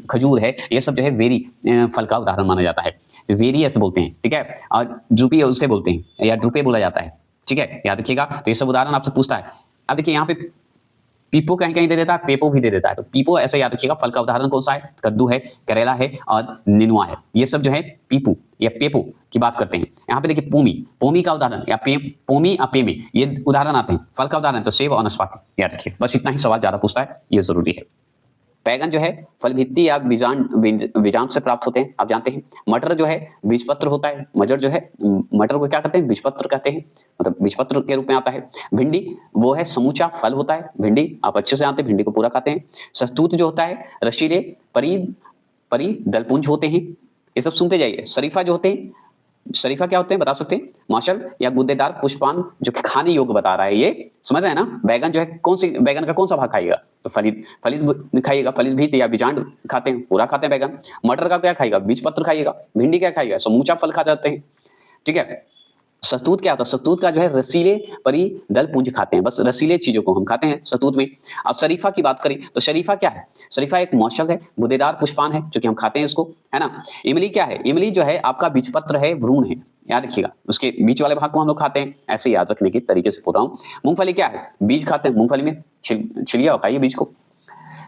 खजूर है। ये सब जो है बेरी फल का उदाहरण माना जाता है। तो बेरी ऐसे बोलते हैं। ठीक है। और ड्रूपी उससे बोलते हैं या ड्रूपे बोला जाता है। ठीक है, याद रखिएगा। तो ये सब उदाहरण आपसे पूछता है। अब देखिए यहाँ पे पीपो कहीं कहीं दे देता है, पेपो भी दे देता है। तो पीपो ऐसे याद रखिएगा। फल का उदाहरण कौन सा है? कद्दू है, करेला है और निनुआ है। ये सब जो है पीपू या पेपो की बात करते हैं। यहाँ पे देखिए पोमी, पोमी का उदाहरण या पोमी या पेमी, ये उदाहरण आते हैं। फल का उदाहरण तो सेब और नाशपाती। याद रखिए, बस इतना ही सवाल ज्यादा पूछता है, ये जरूरी है। बैगन जो है फल भित्ति या बीजांड से प्राप्त होते हैं, आप जानते हैं। मटर जो है बीजपत्र होता है। मटर जो है, मटर को क्या कहते हैं? बीजपत्र कहते हैं, मतलब बीजपत्र के रूप में आता है। भिंडी वो है समूचा फल होता है। भिंडी आप अच्छे से जानते हैं, भिंडी को पूरा खाते हैं। शहतूत जो होता है रसीले परिदलपुंज होते हैं। ये सब सुनते जाइए। शरीफा जो होते हैं, शरीफा क्या होते हैं बता सकते हैं? माशल या गुद्देदार पुष्पान जो कि खाने योग्य बता रहा है, ये समझ रहे हैं ना। बैगन जो है कौन सी, बैगन का कौन सा भाग खाएगा? तो फलित खाइएगा। फलित भी या बीजांड खाते हैं, पूरा खाते हैं बैगन। मटर का क्या खाएगा? बीज पत्र खाइएगा। भिंडी क्या खाएगा? समूचा फल खा जाते हैं। ठीक है। शहतूत क्या होता है? शहतूत का जो है रसीले परिदल पुंज खाते हैं, बस रसीले चीजों को हम खाते हैं शहतूत में। अब शरीफा की बात करें तो शरीफा क्या है? शरीफा एक मौसल है, गुदेदार पुष्पान है, जो कि हम खाते हैं इसको, है ना। इमली क्या है? इमली जो है आपका बीजपत्र है, भ्रूण है, याद रखिएगा। उसके बीच वाले भाग को हम लोग खाते हैं, ऐसे याद रखने के तरीके से बोल रहा हूँ। मूंगफली क्या है? बीज खाते हैं। मूंगफली में छिलिए और खाइए बीज को।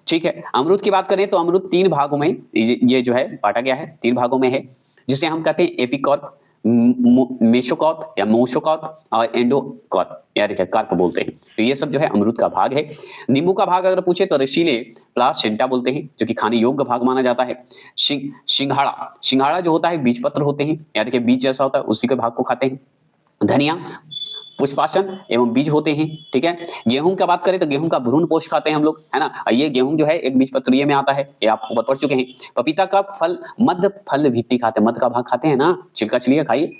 ठीक है। अमरूद की बात करें तो अमरूद 3 भागों में ये जो है बांटा गया है, 3 भागों में है, जिसे हम कहते हैं एपिकॉर्प, मेसोकॉर्प या मोसोकॉर्प और एंडोकॉर्प, यार देखिए कार्प बोलते हैं। तो ये सब जो है अमरूद का भाग है। नींबू का भाग अगर पूछे तो रसीले प्लासेंटा बोलते हैं, जो कि खाने योग्य भाग माना जाता है। सिंघाड़ा, सिंघाड़ा जो होता है बीजपत्र होते हैं, यार देखिए बीज जैसा होता है, उसी के भाग को खाते हैं। धनिया पुष्पासन एवं बीज होते हैं। ठीक है। गेहूं का बात करें तो गेहूं का भ्रूण पोष खाते हैं हम लोग, है ना। ये गेहूं जो है एक बीजपत्रीय में आता है, ये आप ऊपर पढ़ चुके हैं। पपीता का फल मध्य फल भित्ति खाते हैं, मध्य का भाग खाते हैं ना, छिलका छिलिए खाइए।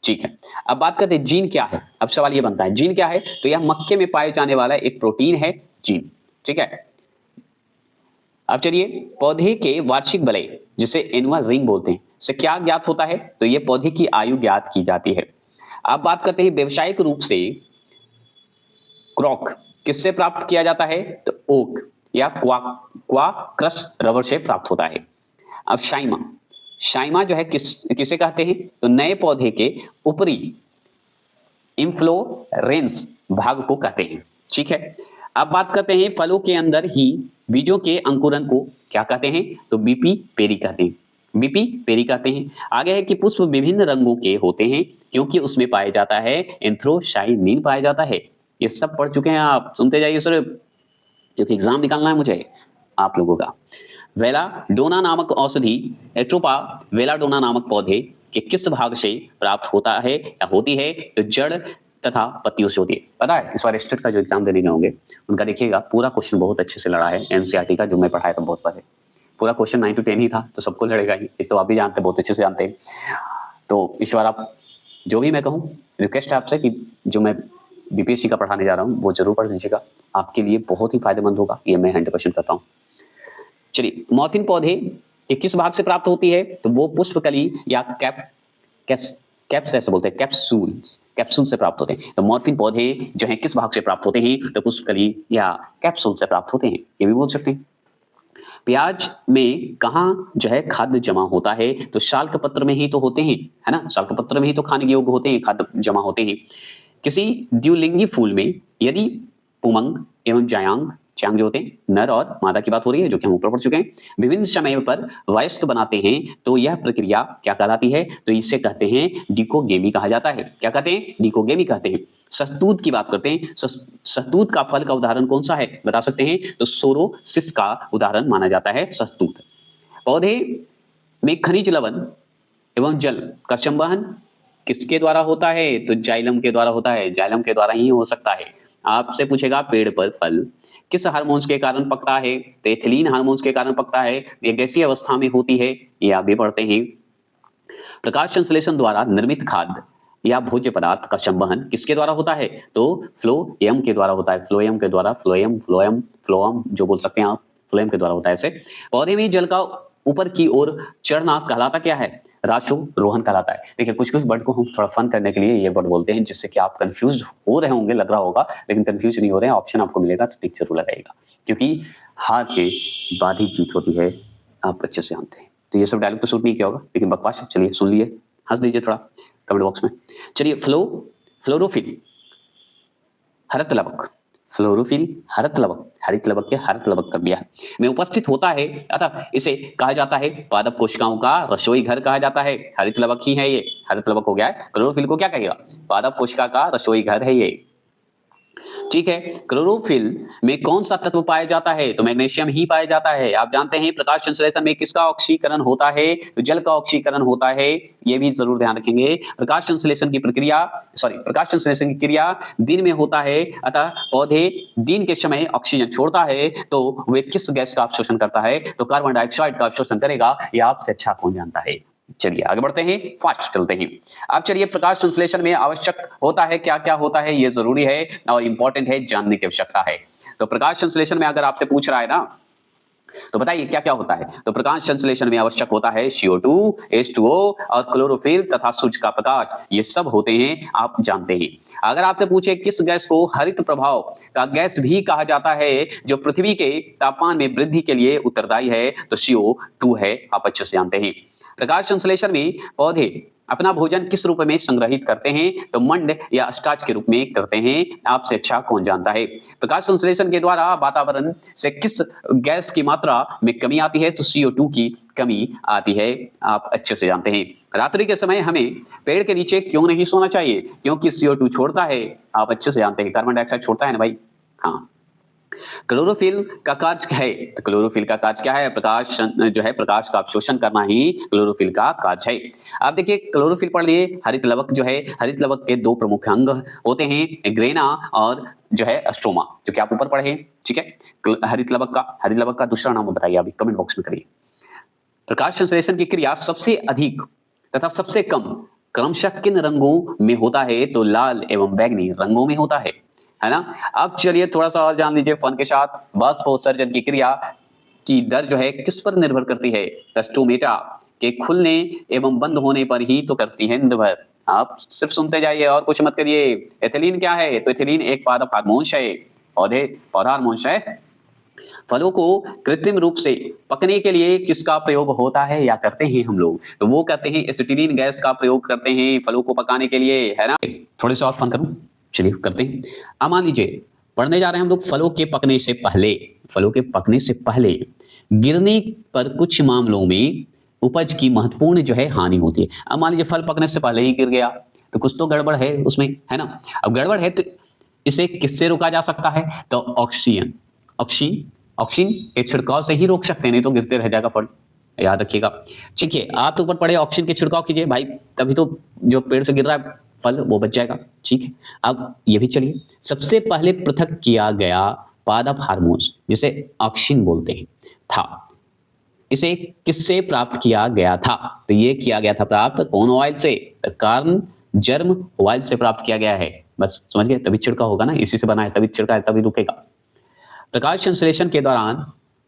ठीक है। अब बात करते हैं जीन क्या है। अब सवाल ये बनता है जीन क्या है? तो यह मक्के में पाए जाने वाला एक प्रोटीन है, जीन। ठीक है। अब चलिए, पौधे के वार्षिक वलय जिसे एनुअल रिंग बोलते हैं से क्या ज्ञात होता है? तो ये पौधे की आयु ज्ञात की जाती है। अब बात करते हैं व्यावसायिक रूप से क्रॉक किससे प्राप्त किया जाता है? तो ओक या क्वा क्रश रबर से प्राप्त होता है। अब शाइमा, शाइमा जो है किसे कहते हैं? तो नए पौधे के ऊपरी इन्फ्लोरेंस भाग को कहते हैं। ठीक है। अब बात करते हैं फलों के अंदर ही बीजों के अंकुरन को क्या कहते हैं? तो बीपी पेरी कहते हैं, बीपी पेरी कहते हैं। आगे है कि पुष्प विभिन्न रंगों के होते हैं क्योंकि उसमें पाया जाता है एंथ्रोसाइनिन पाया जाता है। ये सब पढ़ चुके हैं आप, सुनते जाइए सर, क्योंकि एग्जाम निकालना है मुझे आप लोगों का। वेलाडोना नामक औषधि एट्रोपा वेलाडोना नामक पौधे के किस भाग से प्राप्त होता है या होती है? तो जड़ तथा पत्तियों से होती है। पता है इस बार स्टेट का जो एग्जाम देने गए होंगे उनका देखिएगा पूरा क्वेश्चन बहुत अच्छे से लड़ा है। एनसीईआरटी का जो मैं पढ़ाया था बहुत पहले, पूरा क्वेश्चन 9 to 10 ही था, तो सबको लड़ेगा ही, ये तो आप भी जानते हैं, बहुत अच्छे से जानते हैं। तो इस बार आप जो भी मैं कहूँ, रिक्वेस्ट है आपसे कि जो मैं बीपीएससी का पढ़ाने जा रहा हूँ वो जरूर पढ़ लीजिएगा, आपके लिए बहुत ही फायदेमंद होगा, ये मैं 100% करता हूँ। चलिए, मॉर्फिन पौधे ये किस भाग से प्राप्त होती है? तो वो पुष्पकली या कैप्स ऐसे बोलते हैं, कैप्सूल से प्राप्त होते हैं। तो मॉर्फिन पौधे जो है किस भाग से प्राप्त होते हैं? तो पुष्पकली या कैप्सूल से प्राप्त होते हैं, ये भी बोल सकते हैं। प्याज में कहाँ जो है खाद्य जमा होता है? तो शाल्क पत्र में ही तो होते हैं, है ना, शाल्क पत्र में ही तो खाने योग्य होते हैं, खाद्य जमा होते हैं। किसी द्विलिंगी फूल में यदि पुमंग एवं चांग जो होते हैं, नर और मादा की बात हो रही है, जो कि हम ऊपर पढ़ चुके हैं, विभिन्न समय पर वयस्क बनाते हैं तो यह प्रक्रिया क्या कहलाती है? तो इसे कहते हैं डिकोगेमी कहा जाता है। क्या कहते हैं? डिकोगेमी कहते हैं। शहतूत की बात करते हैं। शहतूत का फल का उदाहरण कौन सा है बता सकते हैं? तो सोरोसिस का उदाहरण माना जाता है शहतूत। पौधे में खनिज लवण एवं जल का संवहन किसके द्वारा होता है? तो जाइलम के द्वारा होता है, जाइलम के द्वारा ही हो सकता है। आपसे पूछेगा पेड़ पर फल किस हार्मोन्स के कारण पकता है? तो एथिलीन हार्मोन्स के कारण पकता है, ये गैसीय अवस्था में होती है, ये आप भी पढ़ते हैं। प्रकाश संश्लेषण द्वारा निर्मित खाद्य या भोज्य पदार्थ का संवहन किसके द्वारा होता है? तो फ्लोएम के द्वारा होता है, फ्लोएम के द्वारा, फ्लोएम जो बोल सकते हैं आप, फ्लोएम के द्वारा होता है ऐसे। पौधे में जल का ऊपर की ओर चढ़ना कहलाता क्या है? राशोरोहन कहलाता है। देखिए कुछ कुछ वर्ड को हम थोड़ा फन करने के लिए ये वर्ड बोलते हैं, जिससे कि आप कंफ्यूज हो रहे होंगे, लग रहा होगा, लेकिन कंफ्यूज नहीं हो रहे हैं। ऑप्शन आपको मिलेगा तो टिक जरूर लगाएगा, क्योंकि हार के बाद ही जीत होती है, आप अच्छे से जानते हैं। तो ये सब डायलॉग तो सूट नहीं किया होगा, लेकिन बकवास है। चलिए सुन लिए, हंस दीजिए थोड़ा कमेंट बॉक्स में। चलिए फ्लोरोफिल हरत लवक, फ्लोरोफिल हरत लवक, हरित लवक के हरत लवक कर दिया है, में उपस्थित होता है, अतः इसे कहा जाता है पादप कोशिकाओं का रसोई घर कहा जाता है। हरित लवक ही है ये, हरित लवक हो गया है। क्लोरोफिल को क्या कहेगा? पादप कोशिका का रसोई घर है ये, ठीक है। क्लोरोफिल में कौन सा तत्व पाया जाता है? तो मैग्नीशियम ही पाया जाता है। आप जानते हैं प्रकाश संश्लेषण में किसका ऑक्सीकरण होता है? तो जल का ऑक्सीकरण होता है, ये भी जरूर ध्यान रखेंगे। प्रकाश संश्लेषण की क्रिया दिन में होता है, अतः पौधे दिन के समय ऑक्सीजन छोड़ता है, तो वे किस गैस का अवशोषण करता है? तो कार्बन डाइऑक्साइड का अवशोषण करेगा। ये आपसे अच्छा कौन जानता है? चलिए आगे बढ़ते हैं, फास्ट चलते हैं। अब चलिए प्रकाश संश्लेषण में आवश्यक होता है, क्या क्या होता है, ये जरूरी है और इंपॉर्टेंट है, जानने की आवश्यकता है। तो प्रकाश संश्लेषण में अगर आपसे पूछ रहा है ना, तो बताइए क्या क्या होता है? तो प्रकाश संश्लेषण में आवश्यक होता है CO2, H2O और क्लोरोफिल तथा सूर्य का प्रकाश, ये सब होते हैं, आप जानते हैं। अगर आपसे पूछे किस गैस को हरित प्रभाव का गैस भी कहा जाता है, जो पृथ्वी के तापमान में वृद्धि के लिए उत्तरदायी है, तो CO2 है, आप अच्छे से जानते हैं। प्रकाश संश्लेषण में पौधे अपना भोजन किस रूप में संग्रहित करते हैं? तो मंड या स्टार्च के रूप में करते हैं, आपसे अच्छा कौन जानता है? प्रकाश संश्लेषण के द्वारा वातावरण से किस गैस की मात्रा में कमी आती है? तो CO2 की कमी आती है, आप अच्छे से जानते हैं। रात्रि के समय हमें पेड़ के नीचे क्यों नहीं सोना चाहिए? क्योंकि CO2 छोड़ता है, आप अच्छे से जानते हैं, कार्बन डाइऑक्साइड छोड़ता है ना भाई। हाँ, क्लोरोफिल का कार्य है, तो क्लोरोफिल का कार्य क्या है? प्रकाश जो है, प्रकाश का अवशोषण करना ही क्लोरोफिल का कार्य है। आप देखिए क्लोरोफिल पढ़ लिए। हरित लवक जो है, हरित लवक के दो प्रमुख अंग होते हैं, ग्रेना और जो है स्ट्रोमा, जो कि आप ऊपर पढ़े, ठीक है। हरित लवक का दूसरा नाम बताइए, अभी कमेंट बॉक्स में करिए। प्रकाश संश्लेषण की क्रिया सबसे अधिक तथा सबसे कम क्रमशः किन रंगों में होता है? तो लाल एवं बैंगनी रंगों में होता है ना। अब चलिए थोड़ा सा और जान लीजिए फन के साथ। बाष्पोत्सर्जन की क्रिया की दर जो है किस पर निर्भर करती है? स्टोमेटा के खुलने एवं बंद होने पर ही तो करती है निर्भर। आप सिर्फ सुनते जाइए और कुछ मत करिए। एथिलीन क्या है? तो एथिलीन एक पादप हार्मोन है, पौधा हार्मोन है। फलों को कृत्रिम रूप से पकने के लिए किसका प्रयोग होता है या करते हैं हम लोग? तो वो कहते हैं एसिटिलीन गैस का प्रयोग करते हैं फलों को पकाने के लिए, है ना। थोड़े से और फन करूं, चलिए करते हैं। अब मान लीजिए पढ़ने जा रहे हैं हम लोग फलों के पकने से पहले गिरने पर कुछ मामलों में उपज की महत्वपूर्ण जो है हानि होती है। अब मान लीजिए फल पकने से पहले ही गिर गया, तो कुछ तो गड़बड़ है उसमें, है ना। अब गड़बड़ है तो इसे किससे रोका जा सकता है? तो ऑक्सीन के छिड़काव से ही रोक सकते हैं, नहीं तो गिरते रह जाएगा फल, याद रखिएगा। ठीक है, आप तो ऊपर पड़े ऑक्सीन के छिड़काव कीजिए भाई, तभी तो जो पेड़ से गिर रहा है फल वो बच जाएगा, ठीक है। अब ये भी चलिए, सबसे पहले पृथक किया गया पादप हार्मोन्स जिसे ऑक्सीन बोलते हैं था, इसे किससे प्राप्त किया गया था? तो ये किया गया था प्राप्त कौन ऑयल से? कार्न जर्म ऑयल से प्राप्त किया गया है। बस समझ गए, तभी छिड़का होगा ना, इसी से बना है, तभी छिड़का है, तभी रुकेगा। प्रकाश संश्लेषण के दौरान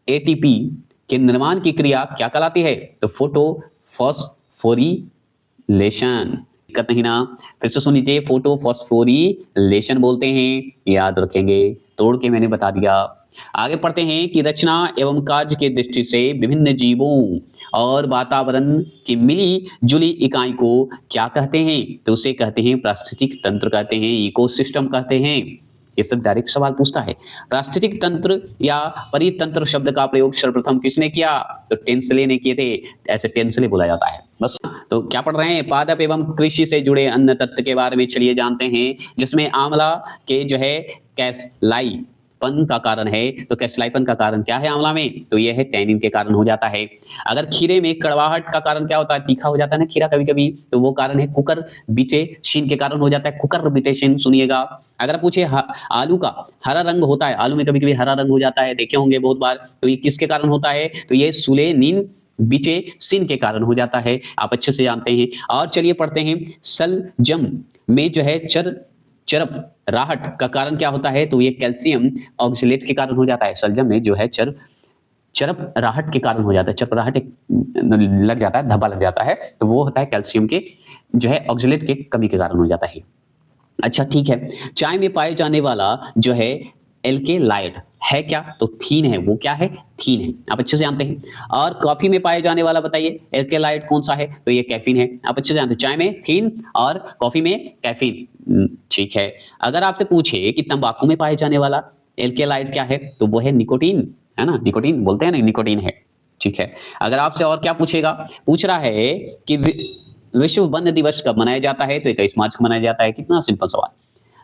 एटीपी के निर्माण की क्रिया क्या कहलाती है? तो फोटोफॉस्फोरिलेशन। दिक्कत नहीं ना, फिर से सुन लीजिए, फोटोफॉस्फोरिलेशन बोलते हैं, याद रखेंगे, तोड़ के मैंने बता दिया। आगे पढ़ते हैं कि रचना एवं कार्य की दृष्टि से विभिन्न जीवों और वातावरण की मिली जुली इकाई को क्या कहते हैं? तो उसे कहते हैं पारिस्थितिक तंत्र कहते हैं, इकोसिस्टम कहते हैं। ये सब डायरेक्ट सवाल पूछता है। पारिस्थितिक तंत्र या परितंत्र शब्द का प्रयोग सर्वप्रथम किसने किया? तो टेंसले ने किए थे, ऐसे टेंसले बोला जाता है। बस, तो क्या पढ़ रहे हैं? पादप एवं कृषि से जुड़े अन्य तत्व के बारे में चलिए जानते हैं, जिसमें आंवला के जो है कैसलाईपन का कारण है। तो कैसलाईपन का कारण क्या है आंवला में? तो यह है टैनिन के कारण हो जाता है। अगर खीरे में कड़वाहट का कारण क्या होता है? तीखा हो जाता है ना खीरा कभी कभी, तो वो कारण है कुकर बिटेशिन के कारण हो जाता है, कुकर बिटेशिन, सुनिएगा। अगर पूछे आलू का हरा रंग होता है, आलू में कभी कभी हरा रंग हो जाता है, देखे होंगे बहुत बार, तो ये किसके कारण होता है? तो ये सुलेनिन बिटेशिन के कारण हो जाता है, आप अच्छे से जानते हैं। और चलिए पढ़ते हैं, सलजम में जो है चरप राहट का कारण क्या होता है? तो ये कैल्शियम ऑक्सलेट के कारण हो जाता है। सलजम में जो है चरपराहट के कारण हो जाता है, चरपराहट एक लग जाता है, धब्बा लग जाता है, तो वो होता है कैल्शियम के जो है ऑक्जेलेट के कमी के कारण हो जाता है। अच्छा ठीक है, चाय में पाए जाने वाला जो है एल्केलाइड है क्या? तो थीन है। वो क्या है? थीन है, आप अच्छे से जानते हैं। और कॉफी में पाए जाने वाला बताइए एल्केलाइड कौन सा है? तो ये कैफीन है, आप अच्छे से जानते हैं। चाय में थीन और कॉफी में कैफीन। ठीक है, अगर आपसे पूछे कि तंबाकू में पाए जाने वाला एल्केलाइड क्या है, तो वो है निकोटीन, है ना, निकोटीन बोलते हैं ना, निकोटीन है। ठीक है, अगर आपसे और क्या पूछेगा, पूछ रहा है कि विश्व वन दिवस कब मनाया जाता है? तो 21 मार्च को मनाया जाता है। कितना सिंपल सवाल।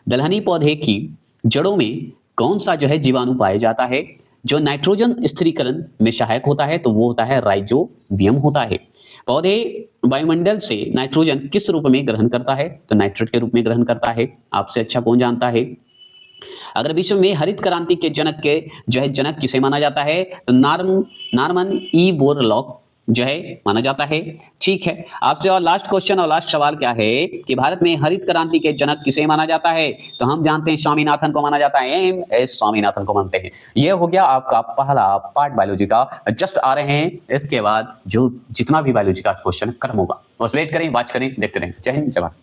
दलहनी पौधे की जड़ों में कौन सा जो है जीवाणु पाया जाता है जो नाइट्रोजन स्थिरीकरण में सहायक होता है? तो वो होता है राइजोबियम होता है। पौधे वायुमंडल से नाइट्रोजन किस रूप में ग्रहण करता है? तो नाइट्रेट के रूप में ग्रहण करता है। आपसे अच्छा कौन जानता है? अगर विश्व में हरित क्रांति के जनक के जो है जनक किसे माना जाता है? तो नॉर्मन ई बोरलॉग जो है माना जाता है। ठीक है, आपसे और लास्ट क्वेश्चन और लास्ट सवाल क्या है कि भारत में हरित क्रांति के जनक किसे माना जाता है? तो हम जानते हैं स्वामीनाथन को माना जाता है, एम.एस. स्वामीनाथन को मानते हैं। ये हो गया आपका पहला पार्ट बायोलॉजी का। जस्ट आ रहे हैं, इसके बाद जो जितना भी बायोलॉजी का क्वेश्चन खत्म होगा, बस वेट करें, वॉच करें, देखते रहें। जय हिंद, जय भारत।